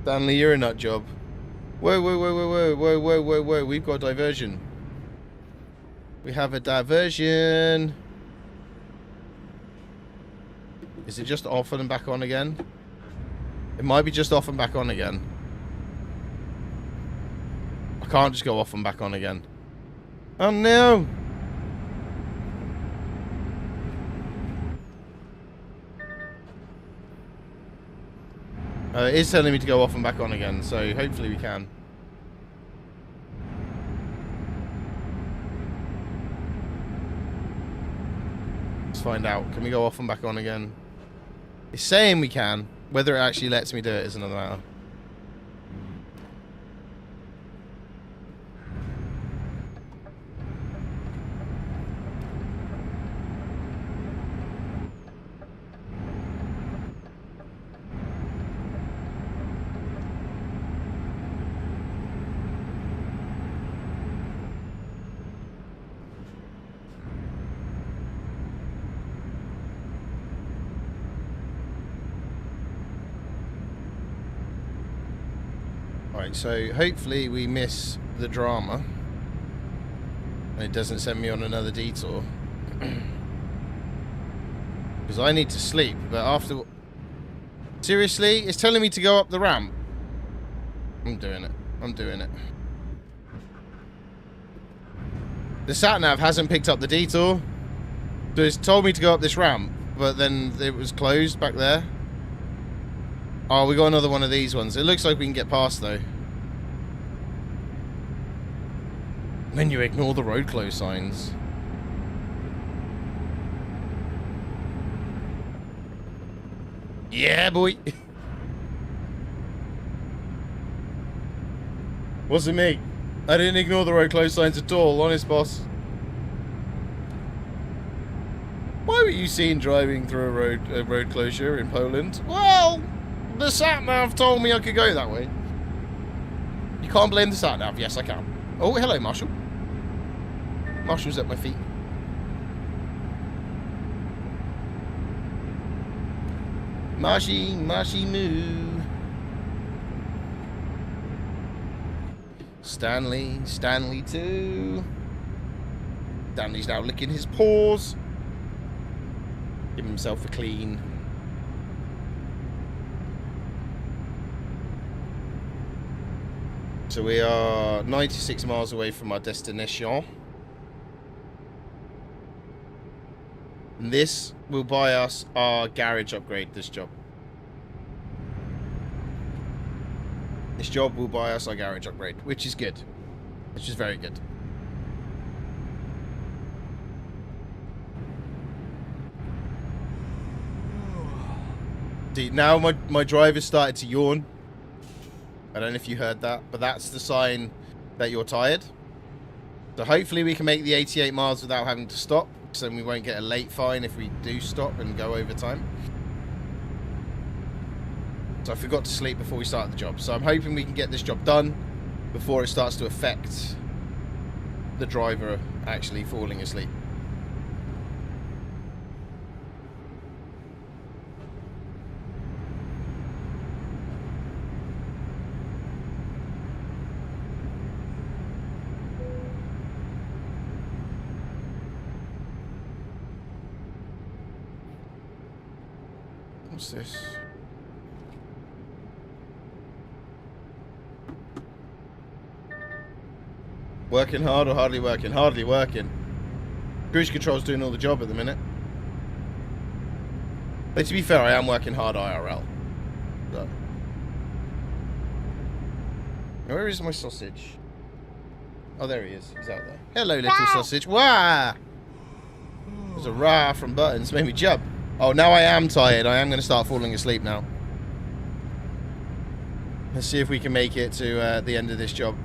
Stanley, you're a nut job. Whoa, whoa, whoa, whoa, whoa, whoa, whoa, whoa, whoa. We've got a diversion. We have a diversion. Is it just off and back on again? It might be just off and back on again. I can't just go off and back on again. Oh no! It is telling me to go off and back on again, so hopefully we can. find out. Can we go off and back on again? It's saying we can. Whether it actually lets me do it is another matter. Right, so hopefully we miss the drama and it doesn't send me on another detour. Because I need to sleep, but after... Seriously? It's telling me to go up the ramp. I'm doing it. I'm doing it. The sat-nav hasn't picked up the detour. So it's told me to go up this ramp, but then it was closed back there. Oh, we got another one of these ones. It looks like we can get past, though. Then you ignore the road close signs. Yeah, boy. Wasn't me. I didn't ignore the road close signs at all, honest boss. Why were you seen driving through a road closure in Poland? Well... the sat-nav told me I could go that way. You can't blame the sat-nav. Yes, I can. Oh, hello, Marshall. Marshall's at my feet. Marshy, Marshy moo. Stanley too. Stanley's now licking his paws. Give himself a clean. So we are 96 miles away from our destination. And this will buy us our garage upgrade, this job. This job will buy us our garage upgrade, which is good. Which is very good. See, now my driver started to yawn. I don't know if you heard that, but that's the sign that you're tired. So hopefully we can make the 88 miles without having to stop, so we won't get a late fine if we do stop and go over time. So I forgot to sleep before we started the job. So I'm hoping we can get this job done before it starts to affect the driver actually falling asleep. What's this? Working hard or hardly working? Hardly working. Cruise control's doing all the job at the minute. But to be fair, I am working hard IRL. So. Where is my sausage? Oh, there he is. He's out there. Hello, little sausage. Wah! There's a rah from Buttons. Made me jump. Oh, now I am tired. I am going to start falling asleep now. Let's see if we can make it to the end of this job.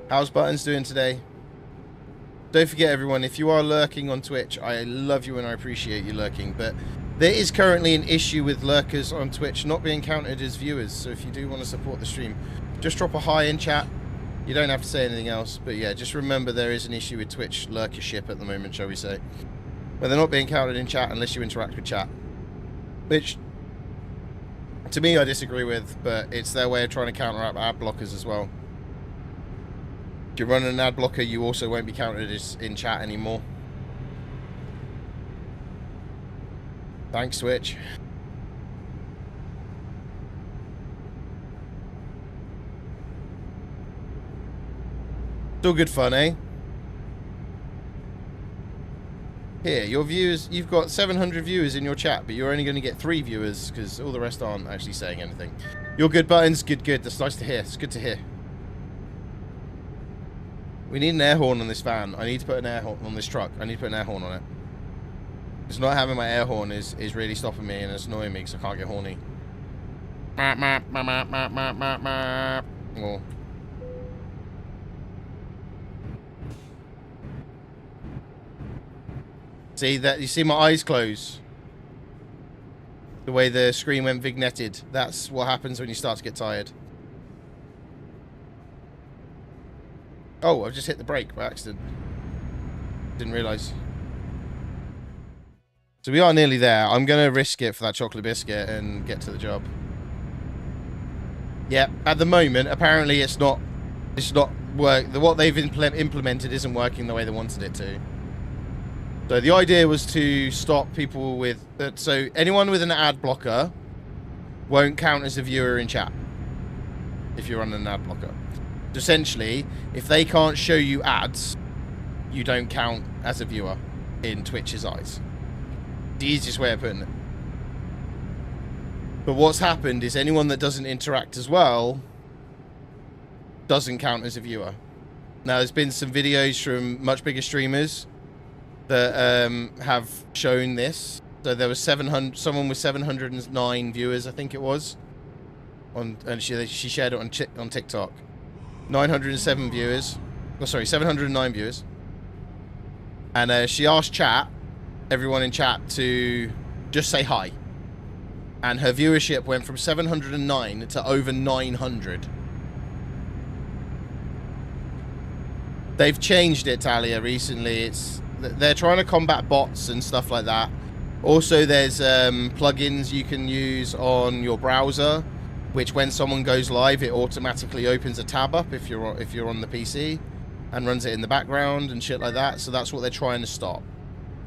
How's Buttons doing today? Don't forget, everyone, if you are lurking on Twitch, I love you and I appreciate you lurking, but there is currently an issue with lurkers on Twitch not being counted as viewers, so if you do want to support the stream, just drop a hi in chat. You don't have to say anything else, but yeah, just remember there is an issue with Twitch lurkership at the moment, shall we say. But they're not being counted in chat unless you interact with chat. Which, to me, I disagree with, but it's their way of trying to counteract ad blockers as well. If you're running an ad blocker, you also won't be counted as in chat anymore. Thanks, Twitch. Still good fun, eh? Here, your viewers, you've got 700 viewers in your chat, but you're only going to get 3 viewers because all the rest aren't actually saying anything. You're good, Buttons. Good, good. That's nice to hear. It's good to hear. We need an air horn on this van. I need to put an air horn on this truck. I need to put an air horn on it. It's not having my air horn is really stopping me and it's annoying me because I can't get horny. Oh. See that? You see my eyes close? The way the screen went vignetted. That's what happens when you start to get tired. Oh, I've just hit the brake by accident. Didn't realise. So we are nearly there. I'm going to risk it for that chocolate biscuit and get to the job. Yeah, at the moment, apparently it's not work. What they've implemented isn't working the way they wanted it to. So the idea was to stop people with... So anyone with an ad blocker won't count as a viewer in chat if you're on an ad blocker. So essentially, if they can't show you ads, you don't count as a viewer in Twitch's eyes. The easiest way of putting it. But what's happened is anyone that doesn't interact as well doesn't count as a viewer. Now, there's been some videos from much bigger streamers that have shown this. So there was someone with 709 viewers, I think it was, and she shared it on TikTok. 907 viewers. Oh, sorry, 709 viewers. And she asked everyone in chat, to just say hi. And her viewership went from 709 to over 900. They've changed it, Talia, recently. They're trying to combat bots and stuff like that. Also, there's plugins you can use on your browser, which when someone goes live, it automatically opens a tab up if you're on the PC, and runs it in the background and shit like that. So that's what they're trying to stop,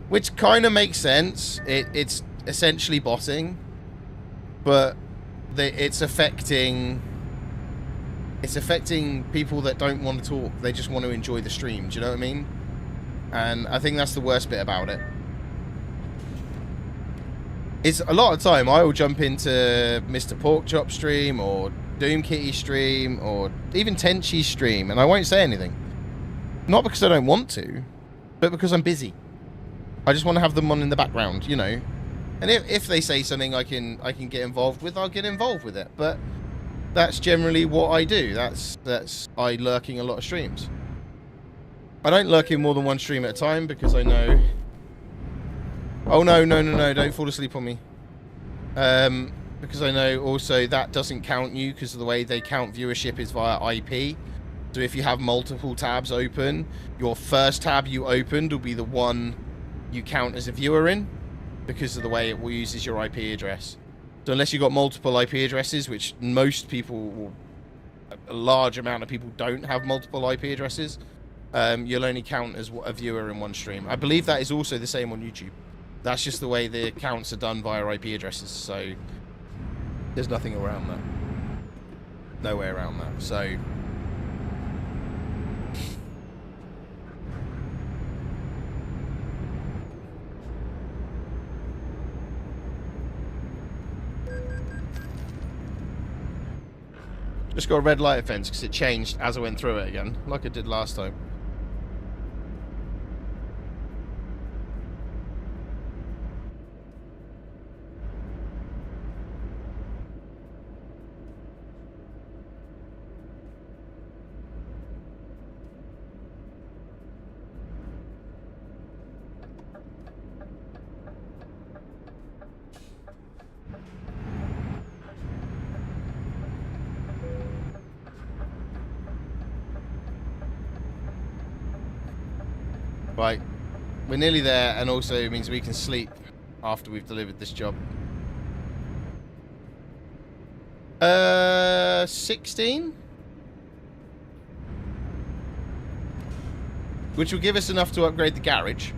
which kind of makes sense. It's essentially botting, but it's affecting people that don't want to talk. They just want to enjoy the stream. Do you know what I mean? And I think that's the worst bit about it. It's a lot of time I will jump into Mr. Porkchop stream or Doom Kitty stream or even Tenchi's stream, and I won't say anything. Not because I don't want to, but because I'm busy. I just want to have them on in the background, you know. And if they say something I can get involved with, I'll get involved with it. But that's generally what I do. That's I lurking a lot of streams. I don't lurk in more than one stream at a time because I know... Oh, no, don't fall asleep on me. Because I know also that doesn't count you because of the way they count viewership is via IP. So if you have multiple tabs open, your first tab you opened will be the one you count as a viewer in because of the way it uses your IP address. So unless you've got multiple IP addresses, which most people, a large amount of people don't have multiple IP addresses, you'll only count as a viewer in one stream. I believe that is also the same on YouTube. That's just the way the counts are done via IP addresses, so there's nothing around that. No way around that, so... Just got a red light fence because it changed as I went through it again, like I did last time. Right, we're nearly there, and also it means we can sleep after we've delivered this job. 16? Which will give us enough to upgrade the garage.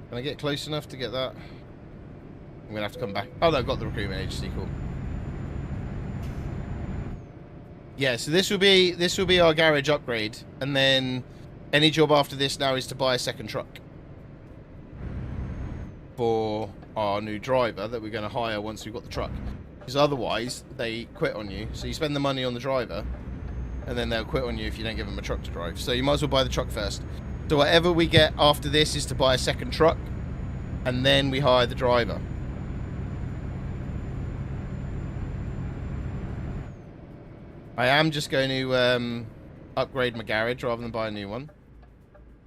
Can I get close enough to get that? I'm gonna have to come back. Oh no, I've got the recruitment agency, cool. Yeah, so this will be our garage upgrade, and then any job after this now is to buy a second truck for our new driver that we're going to hire once we've got the truck. Because otherwise, they quit on you. So you spend the money on the driver, and then they'll quit on you if you don't give them a truck to drive. So you might as well buy the truck first. So whatever we get after this is to buy a second truck, and then we hire the driver. I am just going to upgrade my garage rather than buy a new one.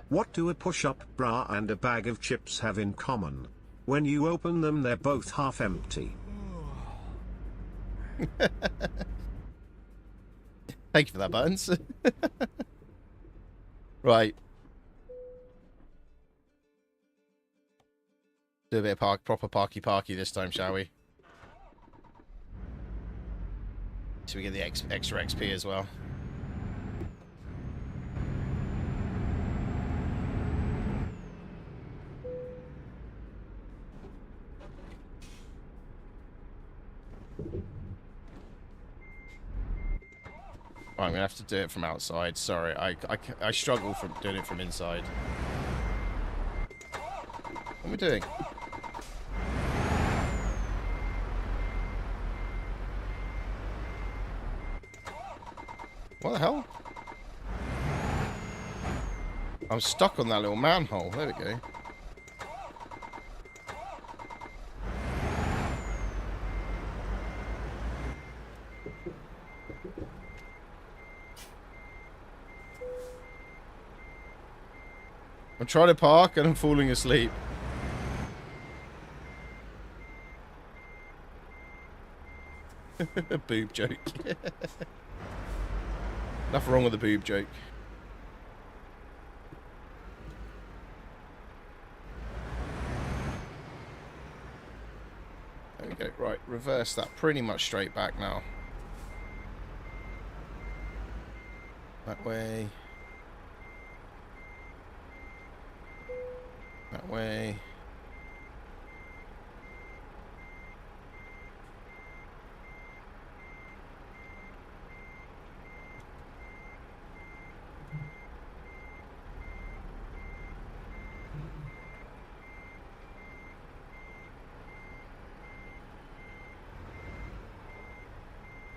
What do a push-up bra and a bag of chips have in common? When you open them, they're both half empty. Thank you for that, Buttons. Right. Do a bit of proper parky this time, shall we? So we get the extra XP as well. I'm gonna have to do it from outside. Sorry, I struggle from doing it from inside. What are we doing? What the hell? I'm stuck on that little manhole. There we go. I'm trying to park and I'm falling asleep. Boob joke. Nothing wrong with a boob joke. There we go. Right, reverse that pretty much straight back now. That way. That way.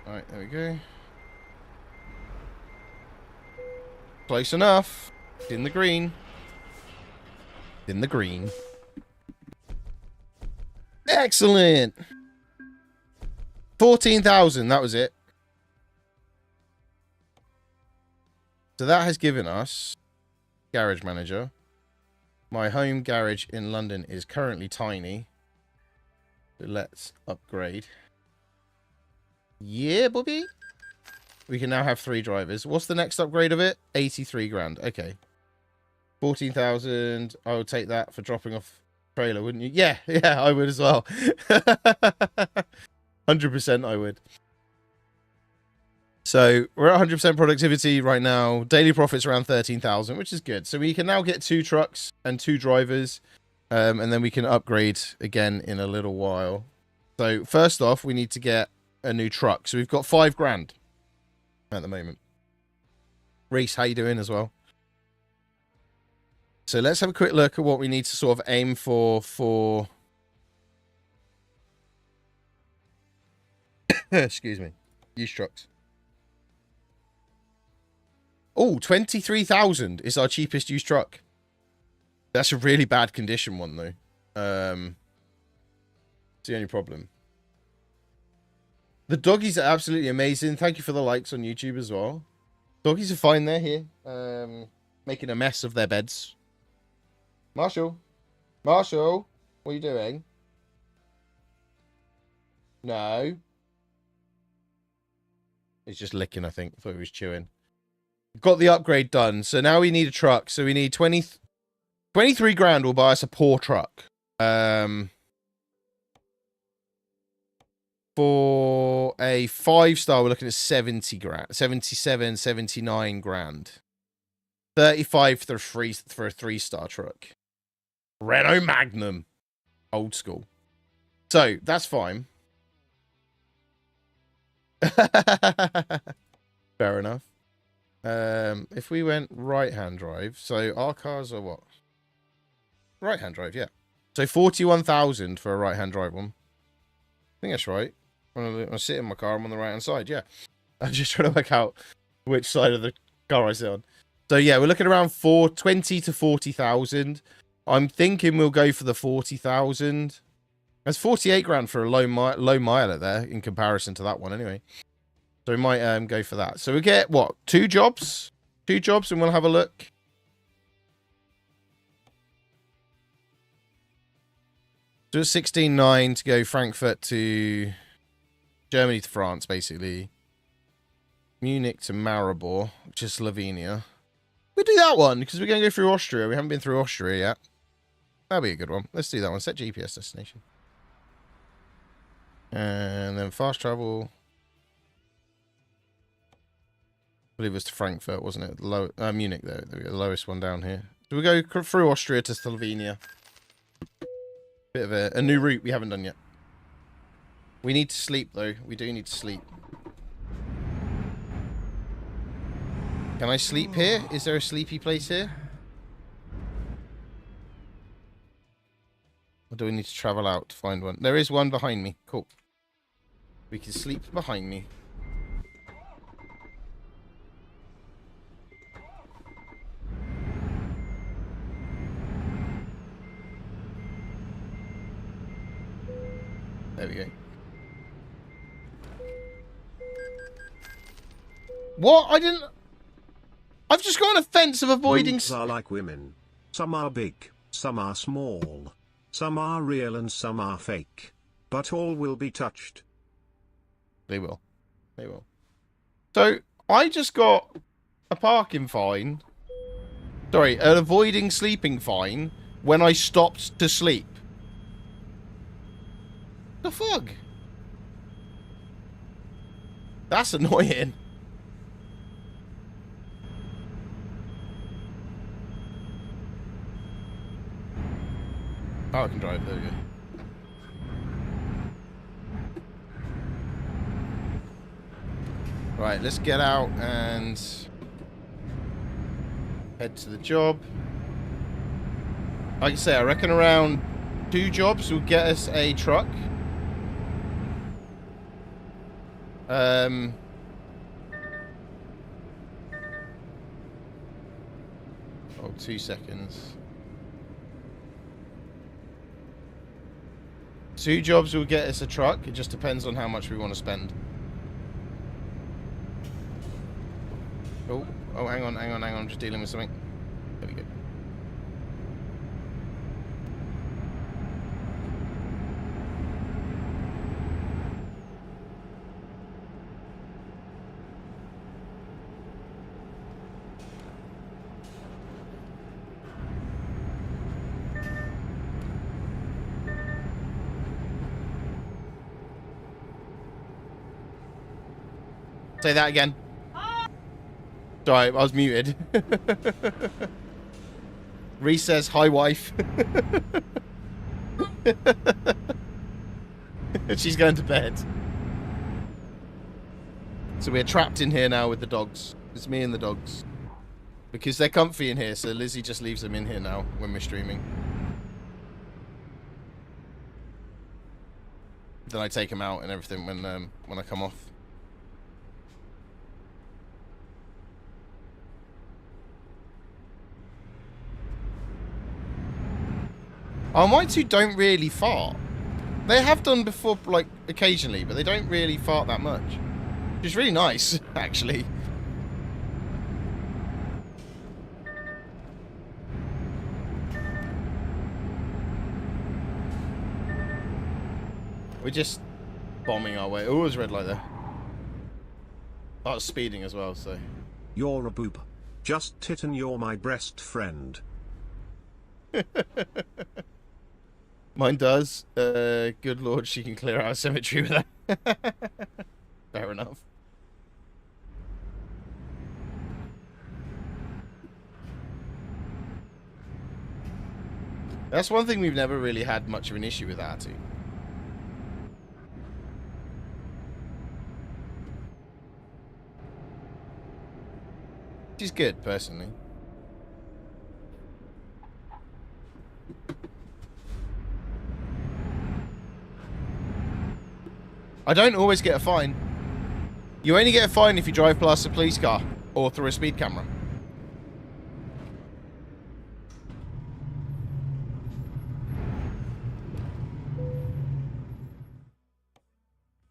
Alright, there we go. Close enough. It's in the green. In the green. Excellent. 14,000. That was it. So that has given us garage manager. My home garage in London is currently tiny. So let's upgrade. Yeah, Bobby. We can now have 3 drivers. What's the next upgrade of it? 83 grand. Okay. 14,000. I would take that for dropping off trailer, wouldn't you? Yeah, yeah, I would as well. 100% I would. So we're at 100% productivity right now. Daily profits around 13,000, which is good. So we can now get 2 trucks and 2 drivers, and then we can upgrade again in a little while. So first off, we need to get a new truck. So we've got 5 grand at the moment. Reese, how you doing as well? So let's have a quick look at what we need to sort of aim for excuse me, used trucks. Oh, 23,000 is our cheapest used truck. That's a really bad condition one though. It's the only problem. The doggies are absolutely amazing. Thank you for the likes on YouTube as well. Doggies are fine. They're here, making a mess of their beds. Marshall, Marshall, what are you doing? No. He's just licking, I think. I thought he was chewing. Got the upgrade done. So now we need a truck. So we need 23 grand will buy us a poor truck. For a 5-star, we're looking at 70 grand, 77, 79 grand. 35 for a 3-star truck. Renault Magnum. Old school. So, that's fine. Fair enough. If we went right-hand drive, so our cars are what? Right-hand drive, yeah. So 41,000 for a right-hand drive one. I think that's right. When I sit in my car, I'm on the right-hand side, yeah. I'm just trying to work out which side of the car I sit on. So yeah, we're looking around 20 to 40,000. I'm thinking we'll go for the 40,000. That's 48 grand for a low miler there in comparison to that one anyway. So we might go for that. So we get, what, 2 jobs? 2 jobs and we'll have a look. So it's 16.9 to go Frankfurt to Germany to France, basically. Munich to Maribor, which is Slovenia. We'll do that one, because we're going to go through Austria. We haven't been through Austria yet. That'll be a good one. Let's do that one. Set GPS destination. And then fast travel. I believe it was to Frankfurt, wasn't it? Munich, though. The lowest one down here. So we go through Austria to Slovenia. Bit of a new route we haven't done yet. We need to sleep, though. We do need to sleep. Can I sleep here? Is there a sleepy place here? Or do we need to travel out to find one? There is one behind me. Cool. We can sleep behind me. There we go. What? I've just got an offence of avoiding... Boobs are like women. Some are big, some are small. Some are real and some are fake. But all will be touched. They will. They will. So, I just got a parking fine. Sorry, an avoiding sleeping fine when I stopped to sleep. The fuck? That's annoying. Oh, I can drive. There we go. Right, let's get out and head to the job. Like I say, I reckon around 2 jobs will get us a truck. Oh, 2 seconds. 2 jobs will get us a truck. It just depends on how much we want to spend. Oh, hang on. I'm just dealing with something. There we go. Say that again. Sorry, I was muted. Reese says, hi, wife. She's going to bed. So we're trapped in here now with the dogs. It's me and the dogs. Because they're comfy in here, so Lizzie just leaves them in here now when we're streaming. Then I take them out and everything when I come off. Oh, my 2 don't really fart. They have done before, like, occasionally, but they don't really fart that much. Which is really nice, actually. We're just bombing our way. Oh, there's a red light there. I was speeding as well, so... You're a boob. Just tit and you're my best friend. Mine does. Good lord, she can clear out a cemetery with that. Fair enough. That's one thing we've never really had much of an issue with, Artie. Which is good, personally. I don't always get a fine. You only get a fine if you drive past a police car or through a speed camera.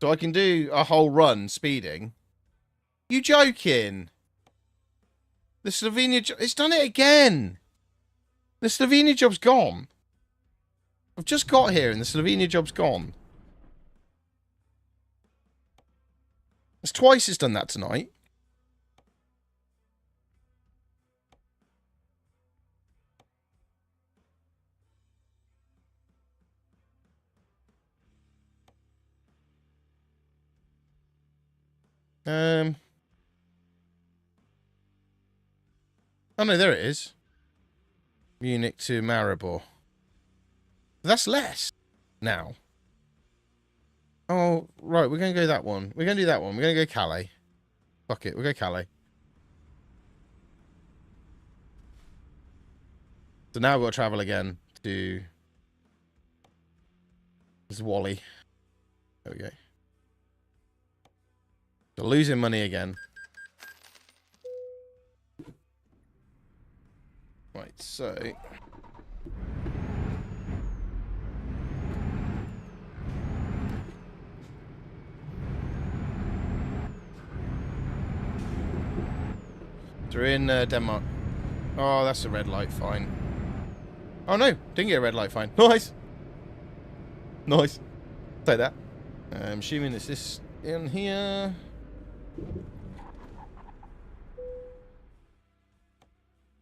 So I can do a whole run speeding. You joking? The Slovenia job... It's done it again. The Slovenia job's gone. I've just got here and the Slovenia job's gone. It's twice it's done that tonight. Oh no, there it is. Munich to Maribor. That's less now. Oh, right, we're going to go that one. We're going to do that one. We're going to go Calais. Fuck it, we'll go Calais. So now we've got to travel again to... This is Wally. There we go. So losing money again. Right, so... So we're in Denmark. Oh, that's a red light fine. Oh no, didn't get a red light fine. Nice! Nice. Take that. I'm assuming it's this in here.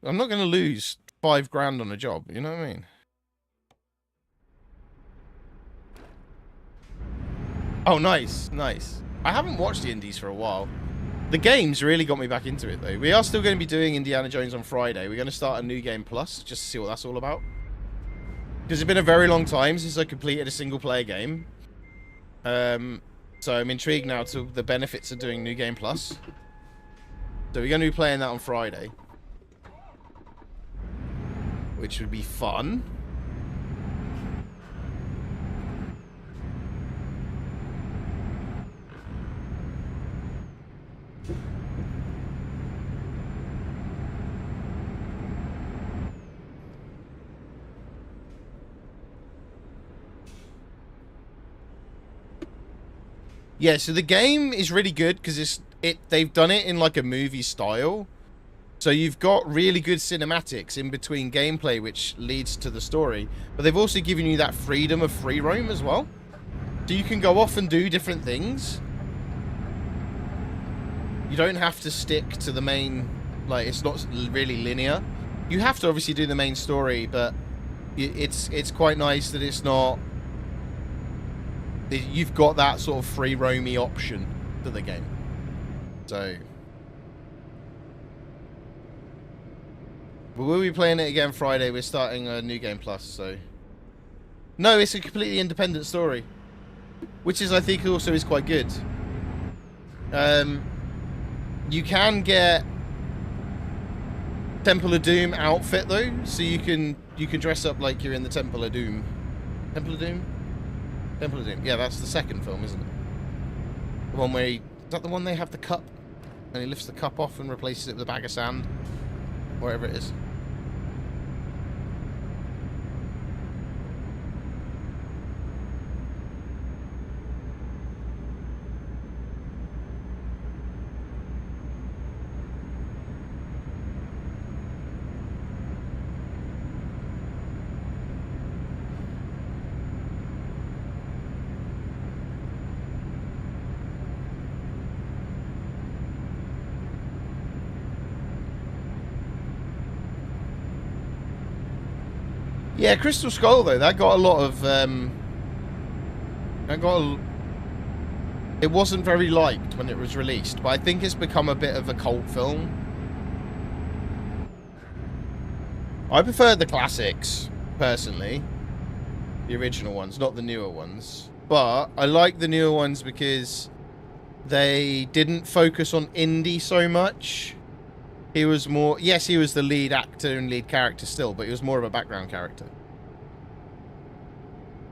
I'm not going to lose 5 grand on a job, you know what I mean? Oh, nice, nice. I haven't watched the indies for a while. The game's really got me back into it, though. We are still going to be doing Indiana Jones on Friday. We're going to start a new game plus, just to see what that's all about. Because it's been a very long time since I completed a single-player game. So I'm intrigued now to the benefits of doing New Game Plus. So we're going to be playing that on Friday. Which would be fun. Yeah, so the game is really good because they've done it in like a movie style. So you've got really good cinematics in between gameplay, which leads to the story. But they've also given you that freedom of free roam as well. So you can go off and do different things. You don't have to stick to the main... Like, it's not really linear. You have to obviously do the main story, but it's quite nice that it's not... You've got that sort of free roamy option to the game. So... But we'll be playing it again Friday. We're starting a New Game Plus, so... No, it's a completely independent story. Which is, I think, also is quite good. You can get Temple of Doom outfit, though. So you can dress up like you're in the Temple of Doom. Temple of Doom? Temple of Doom. Yeah, that's the second film, isn't it? The one where is that the one they have the cup? And he lifts the cup off and replaces it with a bag of sand? Whatever it is. Yeah, Crystal Skull though, that got a lot of it wasn't very liked when it was released, but I think it's become a bit of a cult film. I prefer the classics, personally. The original ones, not the newer ones. But I like the newer ones because they didn't focus on Indy so much. He was more... Yes, he was the lead actor and lead character still, but he was more of a background character.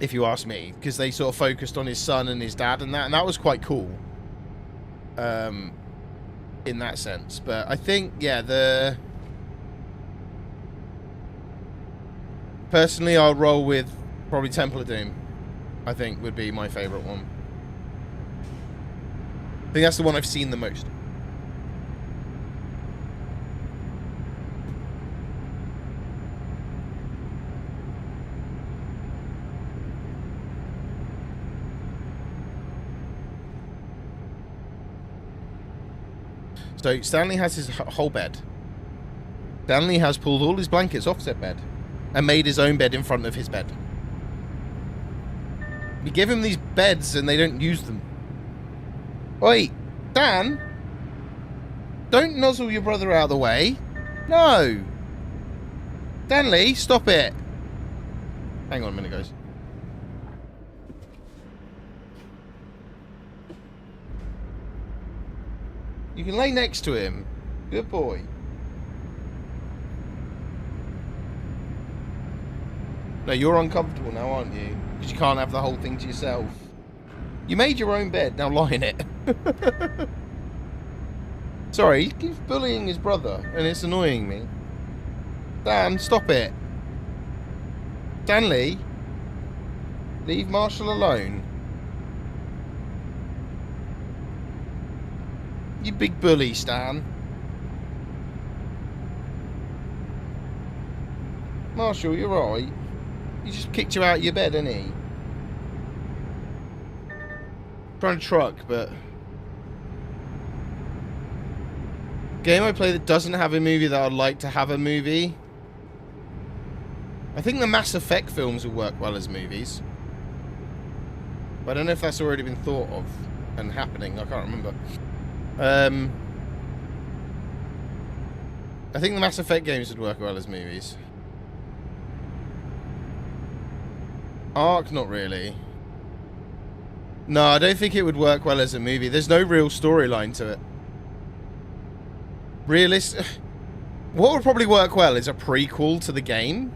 if you ask me, because they sort of focused on his son and his dad and that was quite cool. In that sense, but I think, yeah, personally, I'll roll with probably Temple of Doom. I think would be my favorite one. I think that's the one I've seen the most. So Stanley has his whole bed. Stanley has pulled all his blankets off said bed and made his own bed in front of his bed. We give him these beds and they don't use them. Oi, Dan! Don't nozzle your brother out of the way. No! Stanley, stop it! Hang on a minute, guys. You can lay next to him. Good boy. No, you're uncomfortable now, aren't you? Because you can't have the whole thing to yourself. You made your own bed, now lie in it. Sorry, he keeps bullying his brother, and it's annoying me. Dan, stop it. Stanley, leave Marshall alone. You big bully, Stan. Marshall, you're right. He just kicked you out of your bed, didn't he? Trying to truck, but... game I play that doesn't have a movie that I'd like to have a movie. I think the Mass Effect films will work well as movies. But I don't know if that's already been thought of and happening. I can't remember. I think the Mass Effect games would work well as movies. Ark, not really. No, I don't think it would work well as a movie. There's no real storyline to it. What would probably work well is a prequel to the game.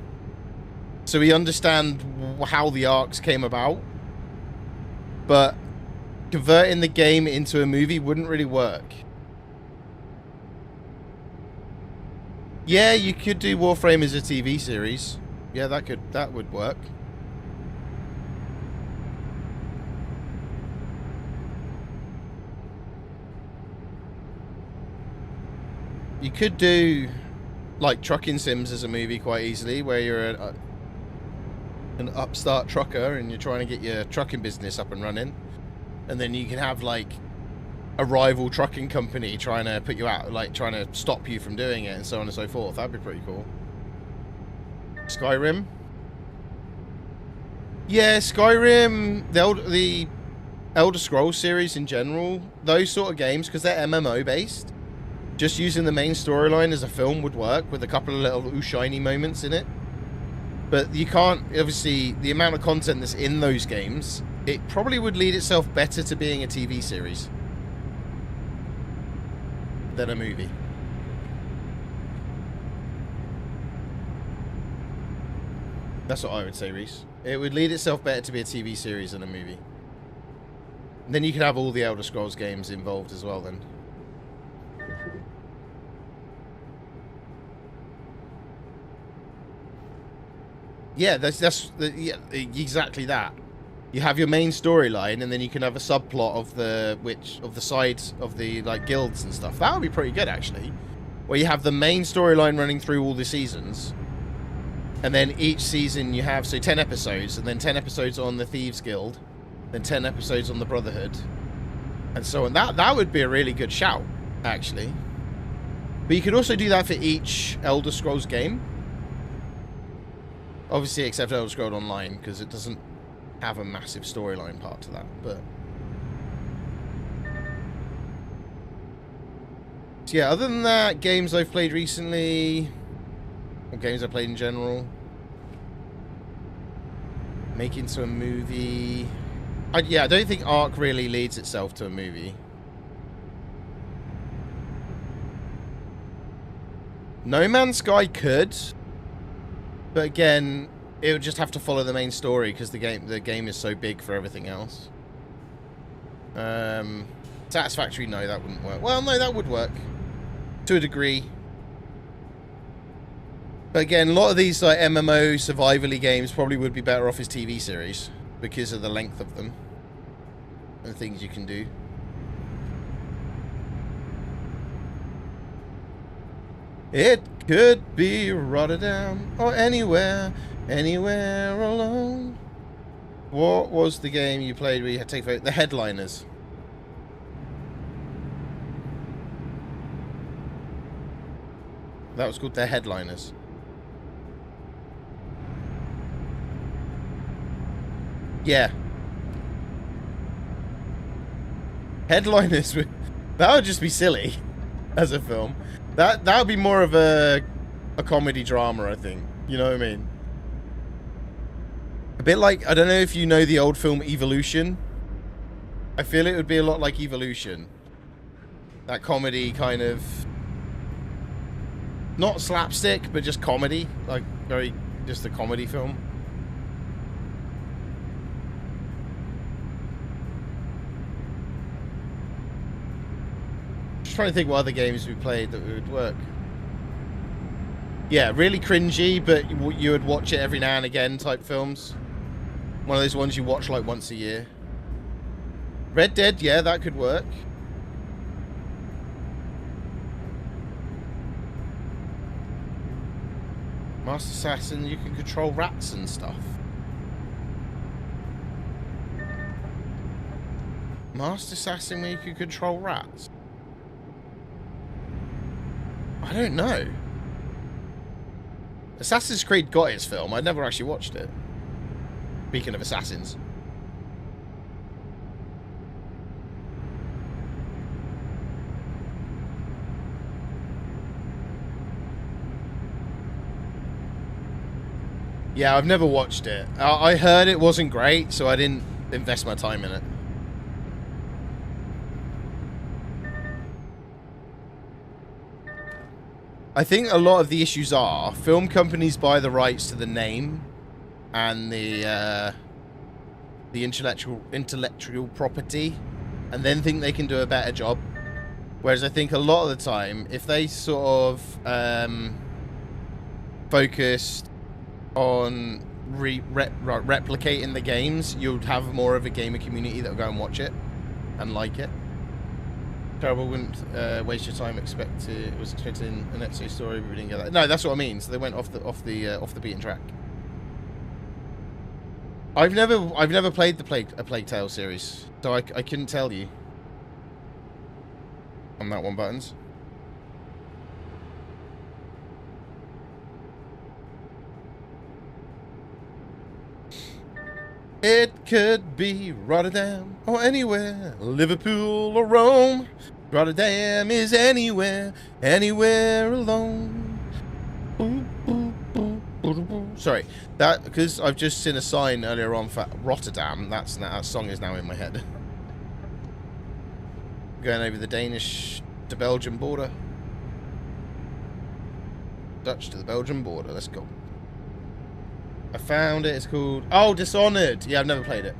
So we understand how the arcs came about. But converting the game into a movie wouldn't really work. Yeah, you could do Warframe as a TV series. Yeah, that would work. You could do like trucking sims as a movie quite easily, where you're an upstart trucker and you're trying to get your trucking business up and running, and then you can have like a rival trucking company trying to put you out, like trying to stop you from doing it, and so on and so forth. That'd be pretty cool. Skyrim. Yeah, Skyrim, the Elder Scrolls series in general, those sort of games, because they're MMO based, just using the main storyline as a film would work with a couple of little ooh shiny moments in it. But you can't, obviously, the amount of content that's in those games, it probably would lead itself better to being a TV series than a movie. That's what I would say, Reese. It would lead itself better to be a TV series than a movie. And then you could have all the Elder Scrolls games involved as well then. Yeah, yeah, exactly that. You have your main storyline, and then you can have a subplot of the sides of the like guilds and stuff. That would be pretty good actually, where you have the main storyline running through all the seasons, and then each season you have 10 episodes, and then 10 episodes on the Thieves Guild, then 10 episodes on the Brotherhood, and so on. That would be a really good shout actually. But you could also do that for each Elder Scrolls game. Obviously, except Elder Scrolls Online, because it doesn't have a massive storyline part to that. But so yeah, other than that, games I've played recently, or games I played in general, make into a movie. I don't think Ark really leads itself to a movie. No Man's Sky could. But again, it would just have to follow the main story because the game is so big for everything else. Satisfactory? No, that wouldn't work. Well, no, that would work to a degree. But again, a lot of these like MMO survival-y games probably would be better off as TV series because of the length of them and things you can do. It could be Rotterdam or anywhere alone. What was the game you played where you had to take the Headliners? That was called The Headliners. Yeah. Headliners, that would just be silly as a film. That would be more of a comedy drama, I think. You know what I mean? A bit like, I don't know if you know the old film Evolution. I feel it would be a lot like Evolution. That comedy kind of... Not slapstick, but just comedy. Like, just a comedy film. Just trying to think what other games we played that would work. Yeah, really cringy, but you would watch it every now and again type films. One of those ones you watch like once a year. Red Dead, yeah, that could work. Master Assassin, you can control rats and stuff. Master Assassin where you can control rats? I don't know. Assassin's Creed got its film. I never actually watched it. Speaking of assassins. Yeah, I've never watched it. I heard it wasn't great, so I didn't invest my time in it. I think a lot of the issues are film companies buy the rights to the name and the intellectual property and then think they can do a better job. Whereas I think a lot of the time, if they sort of focused on replicating the games, you'd have more of a gamer community that will go and watch it and like it. Terrible, wouldn't waste your time. It was expecting an Ezio story, but we didn't get that. No, that's what I mean. So they went off the beaten track. I've never played a Plague Tale series, so I couldn't tell you on that one buttons. It could be Rotterdam or anywhere, Liverpool or Rome. Rotterdam is anywhere alone. Sorry, that because I've just seen a sign earlier on for Rotterdam. That song is now in my head. Going over the Danish to Belgian border. Dutch to the Belgian border. Let's go. I found it. It's called... Oh, Dishonored. Yeah, I've never played it.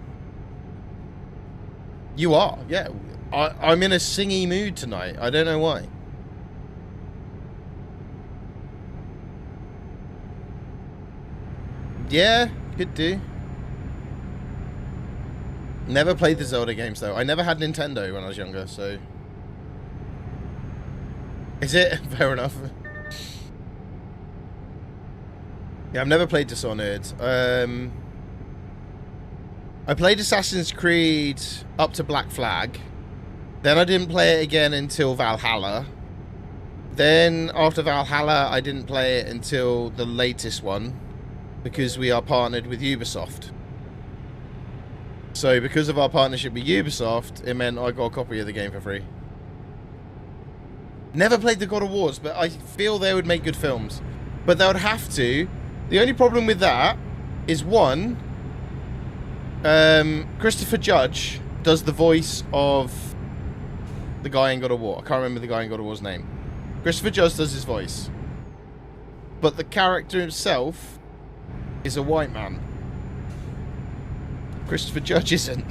You are? Yeah. I'm in a singy mood tonight. I don't know why. Yeah, could do. Never played the Zelda games, though. I never had Nintendo when I was younger, so... Is it? Fair enough. Yeah, I've never played Dishonored. I played Assassin's Creed up to Black Flag. Then I didn't play it again until Valhalla. Then, after Valhalla, I didn't play it until the latest one. Because we are partnered with Ubisoft. So, because of our partnership with Ubisoft, it meant I got a copy of the game for free. Never played the God of Wars, but I feel they would make good films. But they would have to... The only problem with that is, one, Christopher Judge does the voice of the guy in God of War. I can't remember the guy in God of War's name. Christopher Judge does his voice. But the character himself is a white man. Christopher Judge isn't.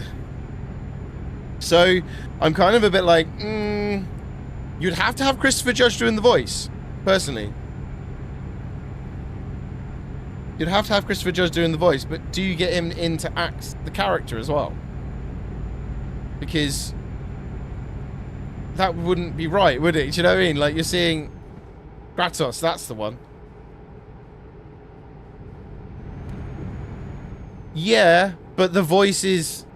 So I'm kind of a bit like, you'd have to have Christopher Judge doing the voice, personally. You'd have to have Christopher Judge doing the voice, but do you get him in to act the character as well? Because that wouldn't be right, would it? Do you know what I mean? Like, you're seeing Kratos, that's the one. Yeah, but the voice is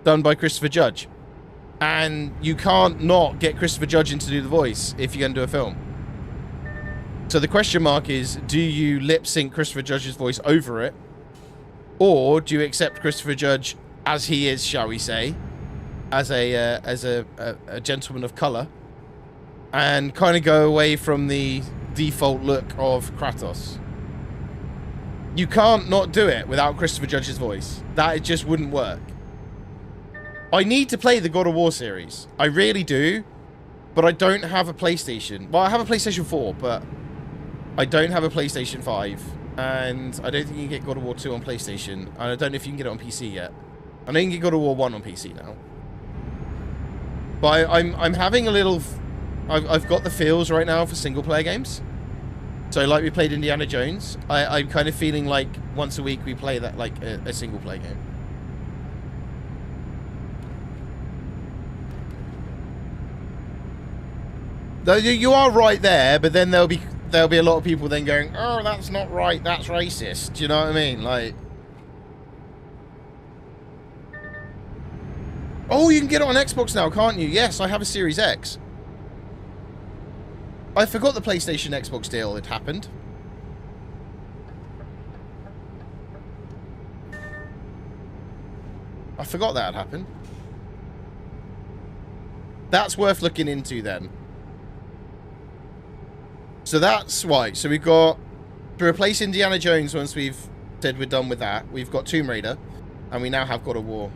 done by Christopher Judge. And you can't not get Christopher Judge in to do the voice if you're going to do a film. So the question mark is, do you lip sync Christopher Judge's voice over it? Or do you accept Christopher Judge as he is, shall we say, as a gentleman of color, and kind of go away from the default look of Kratos? You can't not do it without Christopher Judge's voice. That just wouldn't work. I need to play the God of War series. I really do. But I don't have a PlayStation. Well, I have a PlayStation 4, but I don't have a PlayStation 5. And I don't think you can get God of War 2 on PlayStation. And I don't know if you can get it on PC yet. I know you can get God of War 1 on PC now. But I'm having a little... I've got the feels right now for single-player games. So, like we played Indiana Jones, I'm kind of feeling like once a week we play that, like, a single-player game. Though you are right there, but then there'll be a lot of people then going, oh, that's not right, that's racist. Do you know what I mean? Like... Oh, you can get it on Xbox now, can't you? Yes, I have a Series X. I forgot the PlayStation Xbox deal had happened. I forgot that had happened. That's worth looking into then. So that's why. So we've got to replace Indiana Jones once we've said we're done with that. We've got Tomb Raider. And we now have God of War.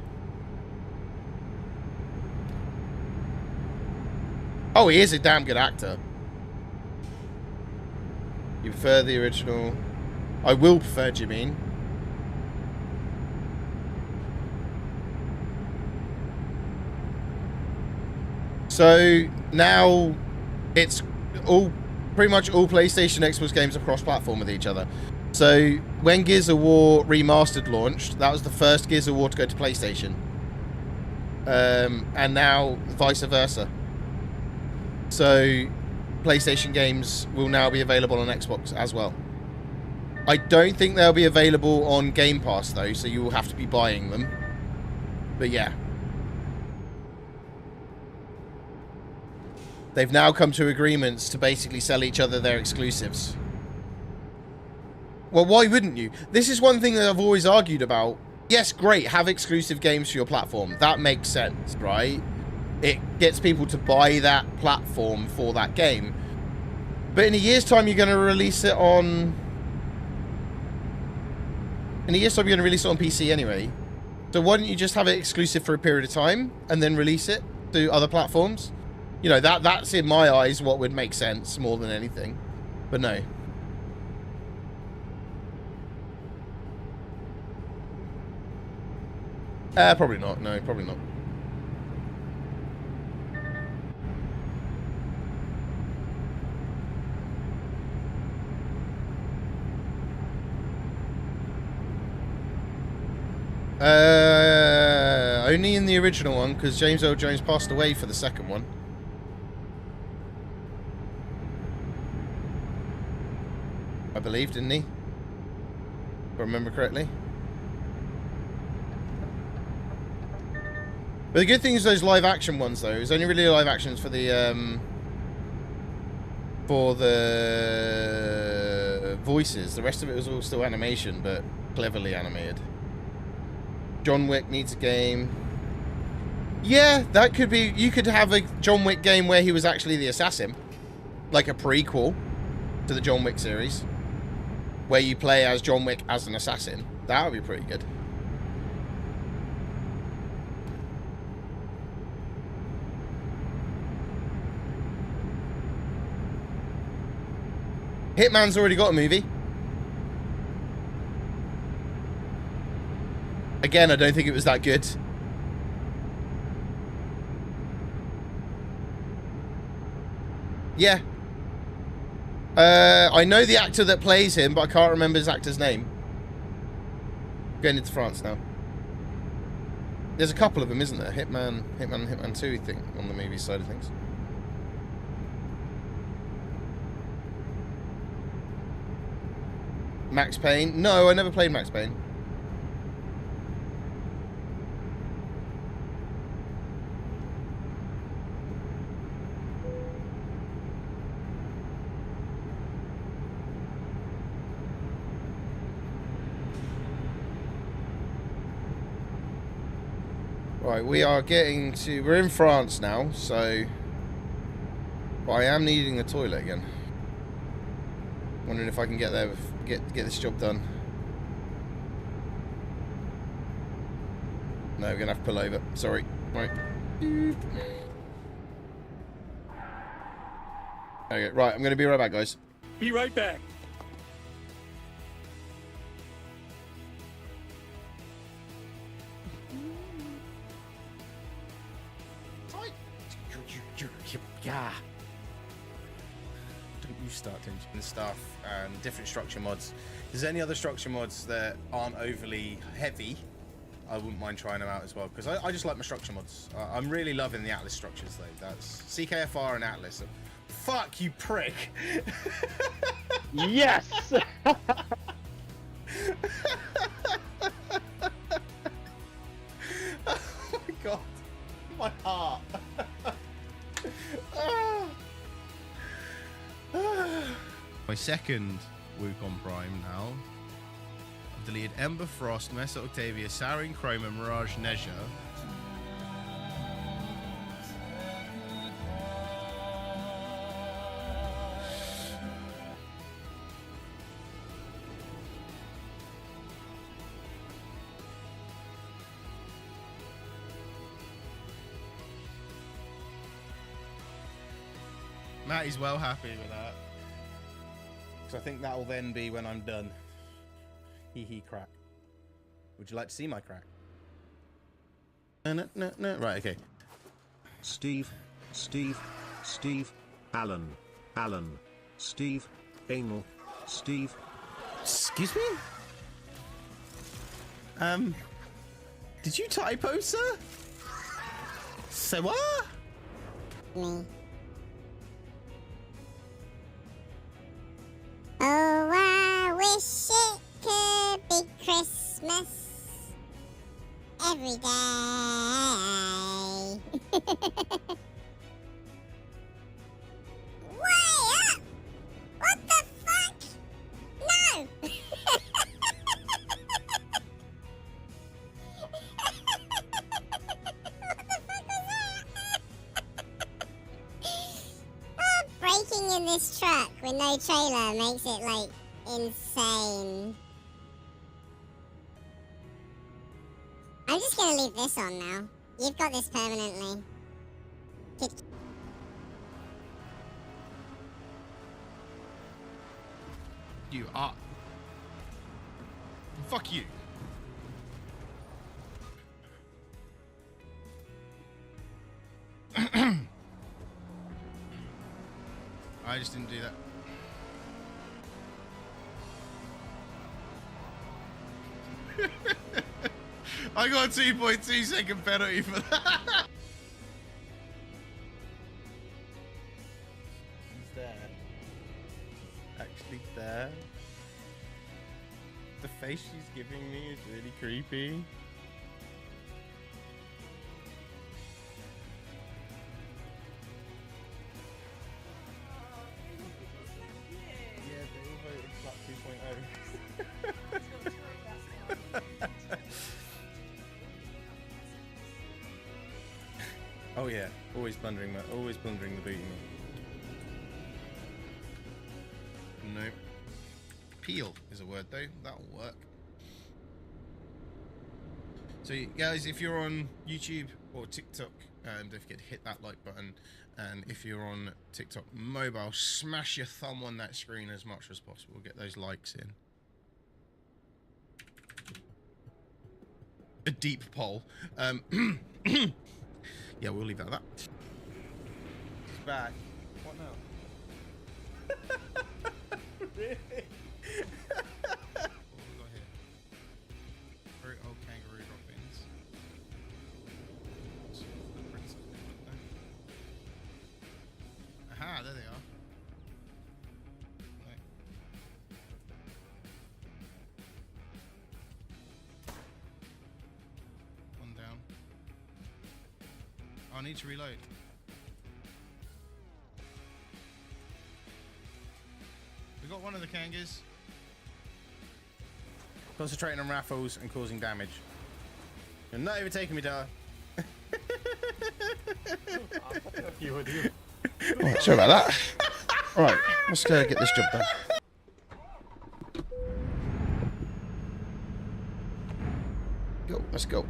Oh, he is a damn good actor. You prefer the original? I will prefer, do you mean? So now it's all pretty much all PlayStation Xbox games are cross-platform with each other. So when Gears of War Remastered launched, that was the first Gears of War to go to PlayStation. And now vice versa. So PlayStation games will now be available on Xbox as well. I don't think they'll be available on Game Pass though, so you will have to be buying them. But yeah. They've now come to agreements to basically sell each other their exclusives. Well, why wouldn't you? This is one thing that I've always argued about. Yes, great, have exclusive games for your platform. That makes sense, right? It gets people to buy that platform for that game. But in a year's time, you're going to release it on... In a year's time, you're going to release it on PC anyway. So why don't you just have it exclusive for a period of time and then release it to other platforms? You know, that's in my eyes what would make sense more than anything. But no. Probably not. No, probably not. Only in the original one, because James Earl Jones passed away for the second one. I believe, didn't he? If I remember correctly. But the good thing is those live action ones, though, is only really live actions for the voices. The rest of it was all still animation, but cleverly animated. John Wick needs a game. Yeah, that could be... You could have a John Wick game where he was actually the assassin. Like a prequel to the John Wick series. Where you play as John Wick as an assassin. That would be pretty good. Hitman's already got a movie. Again, I don't think it was that good. Yeah. I know the actor that plays him, but I can't remember his actor's name. Going into France now. There's a couple of them, isn't there? Hitman, Hitman 2, I think, on the movie side of things. Max Payne? No, I never played Max Payne. Right, we are getting to... We're in France now, so... But I am needing a toilet again. Wondering if I can get there, get this job done. No, we're going to have to pull over. Sorry. Right. Okay, right, I'm going to be right back, guys. Be right back. Yeah. Don't you start to and stuff and different structure mods. If there's any other structure mods that aren't overly heavy, I wouldn't mind trying them out as well, because I just like my structure mods. I'm really loving the Atlas structures though. That's CKFR and Atlas. Fuck you, prick. Yes. Oh my god, my heart. My second Wukong Prime now. I've deleted Ember Frost, Mesa Octavia, Sarin Chroma, Mirage Neja. Matt is well happy with that. Because I think that will then be when I'm done. Hee hee crack. Would you like to see my crack? No. Right, okay. Steve, Alan, Steve, Anal, Steve. Excuse me? Did you typo, sir? Say what? Me. Oh, I wish it could be Christmas every day. Way up! What the fuck? No! Breaking in this truck with no trailer makes it, like, insane. I'm just gonna leave this on now. You've got this permanently. You are. Fuck you. I just didn't do that. I got a 2.2 second penalty for that. He's there. Actually there. The face she's giving me is really creepy. Yeah, they all voted flat 2.0. Oh yeah, always blundering the booty. Nope. Peel is a word though, that'll work. So guys, if you're on YouTube or TikTok, don't forget to hit that like button, and if you're on TikTok mobile, smash your thumb on that screen as much as possible, get those likes in. a deep poll. Yeah, we'll leave it at that. It's back. What now? Really? What we got here? Very old kangaroo droppings. Footprints of them, look there. Aha, there they are. Right. One down. Oh, I need to reload. We got one of the kangas. Concentrating on raffles and causing damage. You're not overtaking me, Dara. You would do. Alright, sorry about that. Right, let's get this job done. Go, let's go.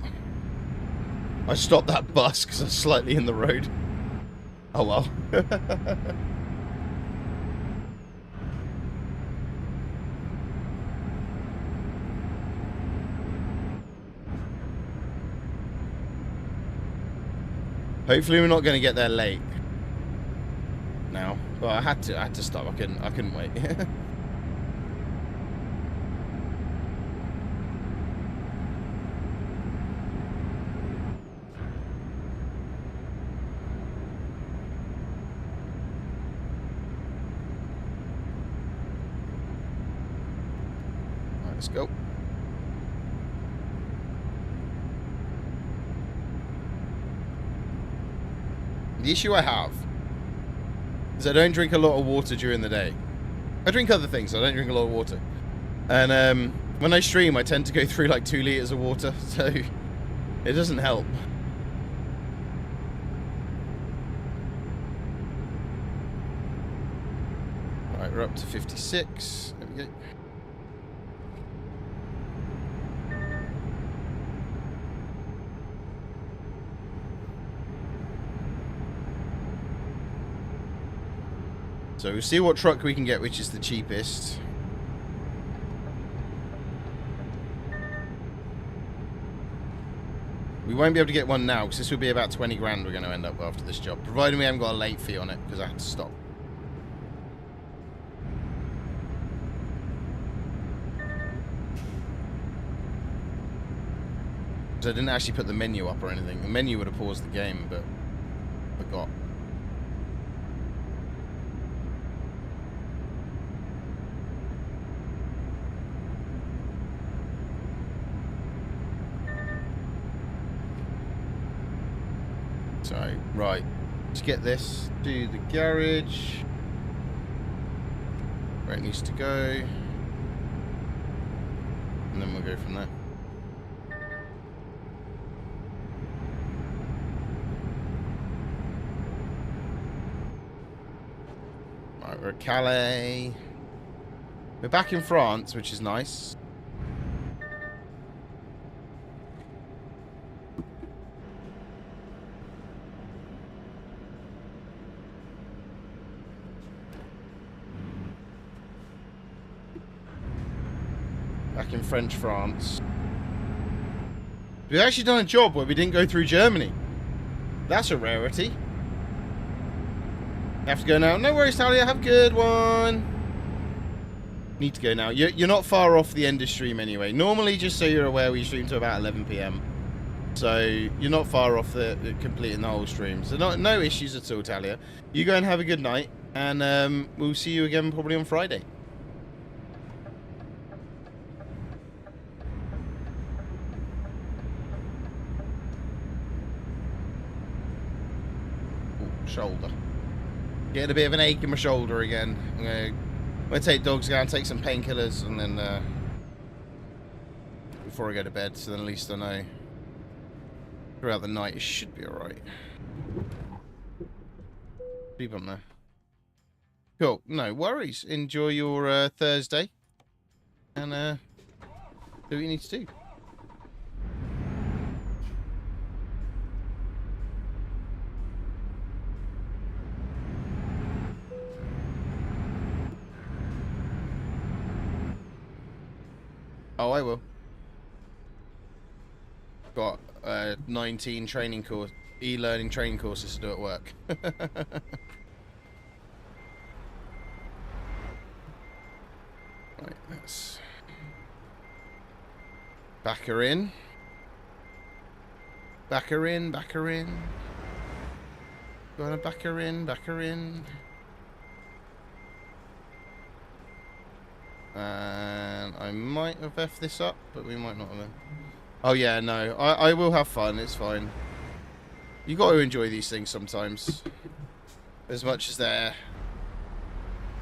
I stopped that bus because I was slightly in the road. Oh well. Hopefully we're not going to get there late. Now, well, I had to stop. I couldn't wait. Right, let's go. The issue I have is I don't drink a lot of water during the day. I drink other things, I don't drink a lot of water. And when I stream, I tend to go through like 2 liters of water, so it doesn't help. Alright, we're up to 56. There we go. So we'll see what truck we can get, which is the cheapest. We won't be able to get one now, because this will be about 20 grand we're going to end up with after this job. Providing we haven't got a late fee on it, because I had to stop. So I didn't actually put the menu up or anything. The menu would have paused the game, but I forgot. So, right, let's get this to the garage, where it needs to go, and then we'll go from there. Right, we're at Calais. We're back in France, which is nice. Back in French France. We've actually done a job where we didn't go through Germany. That's a rarity. Have to go now. No worries, Talia. Have a good one. Need to go now. You're not far off the end of stream anyway. Normally, just so you're aware, we stream to about 11 PM. So you're not far off the completing the whole stream. So no issues at all, Talia. You go and have a good night, and we'll see you again probably on Friday. Shoulder. Getting a bit of an ache in my shoulder again. I'm gonna take dogs down, take some painkillers, and then before I go to bed, so then at least I know throughout the night it should be alright. Deep on there. Cool. No worries. Enjoy your Thursday, and do what you need to do. Oh, I will. Got 19 training course, e-learning training courses to do at work. Right, let's back her in. Back her in, back her in. Gonna back her in, back her in. And I might have effed this up, but we might not have. Oh yeah, no. I will have fun, it's fine. You got to enjoy these things sometimes. As much as they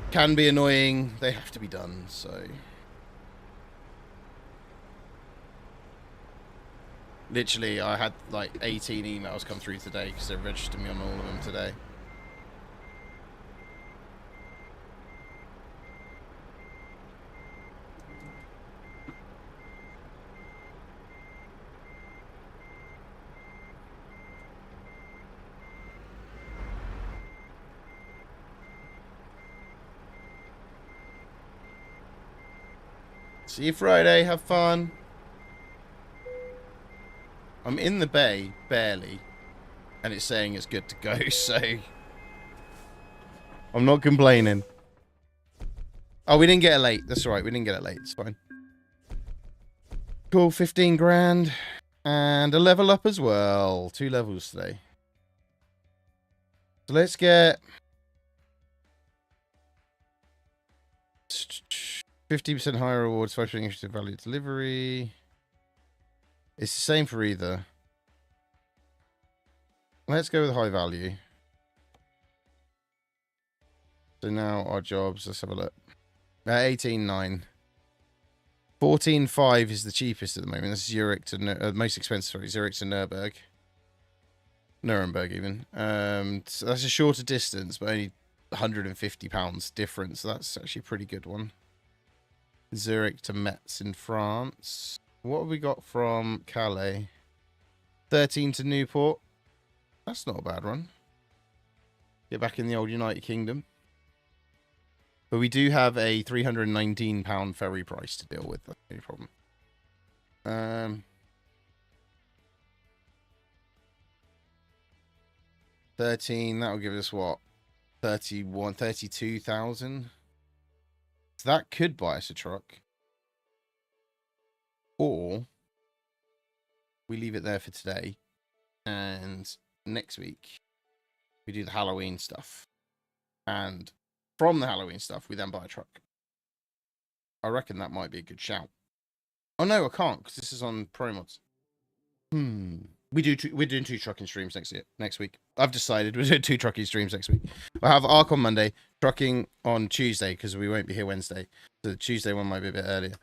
can be annoying, they have to be done, so. Literally, I had like 18 emails come through today because they registered me on all of them today. See you Friday, have fun. I'm in the bay, barely, and it's saying it's good to go, so I'm not complaining. Oh, we didn't get it late. That's all right, we didn't get it late. It's fine. Cool, 15 grand. And a level up as well. 2 levels today. So let's get 50% higher rewards, 5% interesting value delivery. It's the same for either. Let's go with high value. So now our jobs, let's have a look. 18.9. 14.5 is the cheapest at the moment. That's Zurich to most expensive. Sorry, Zurich to Nuremberg even. So that's a shorter distance, but only £150 difference. So that's actually a pretty good one. Zurich to Metz in France. What have we got from Calais? 13 to Newport. That's not a bad run. Get back in the old United Kingdom. But we do have a £319 ferry price to deal with. That's no problem. 13, that'll give us what? 32,000. So that could buy us a truck. Or we leave it there for today. And next week we do the Halloween stuff. And from the Halloween stuff, we then buy a truck. I reckon that might be a good shout. Oh no, I can't because this is on ProMods. We're doing 2 trucking streams next week. I've decided we're doing 2 trucking streams next week. We'll have ARC on Monday, trucking on Tuesday because we won't be here Wednesday. So the Tuesday one might be a bit earlier.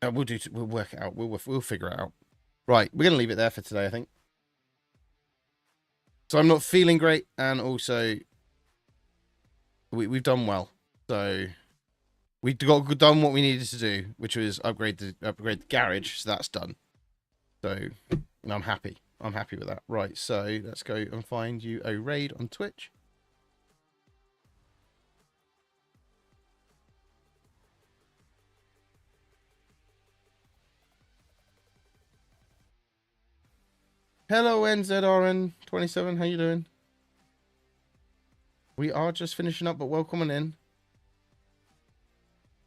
We'll work it out. We'll figure it out. Right, we're gonna leave it there for today, I think. So I'm not feeling great, and also we've done well. So we done what we needed to do, which was upgrade the garage. So that's done. So I'm happy. I'm happy with that. Right, so let's go and find you a raid on Twitch. Hello, NZRN27. How you doing? We are just finishing up, but welcome on in.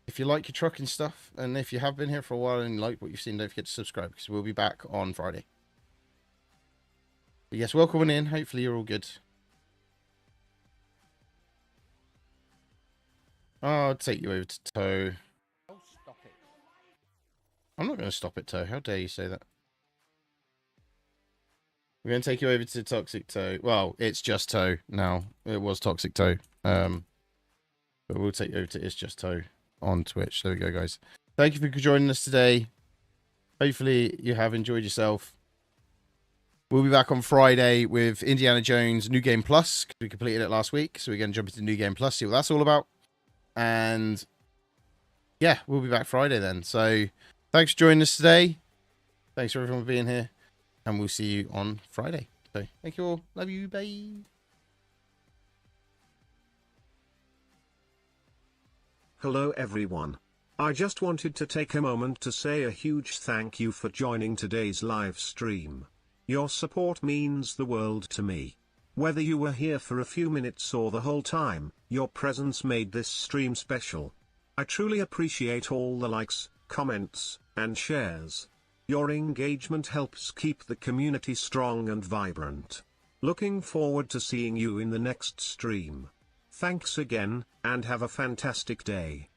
If you like your trucking stuff, and if you have been here for a while and like what you've seen, don't forget to subscribe because we'll be back on Friday. But yes, welcome on in. Hopefully you're all good. I'll take you over to Toe. Oh, stop it. I'm not going to stop it, Toe. How dare you say that? We're going to take you over to Toxic Toe. Well, it's just Toe now. It was Toxic Toe. But we'll take you over to It's Just Toe on Twitch. There we go, guys. Thank you for joining us today. Hopefully you have enjoyed yourself. We'll be back on Friday with Indiana Jones New Game Plus, because we completed it last week. So we're going to jump into New Game Plus, see what that's all about. And yeah, we'll be back Friday then. So thanks for joining us today. Thanks for everyone for being here. And we'll see you on Friday. So thank you all. Love you. Bye. Hello everyone. I just wanted to take a moment to say a huge thank you for joining today's live stream. Your support means the world to me. Whether you were here for a few minutes or the whole time, your presence made this stream special. I truly appreciate all the likes, comments, and shares. Your engagement helps keep the community strong and vibrant. Looking forward to seeing you in the next stream. Thanks again, and have a fantastic day.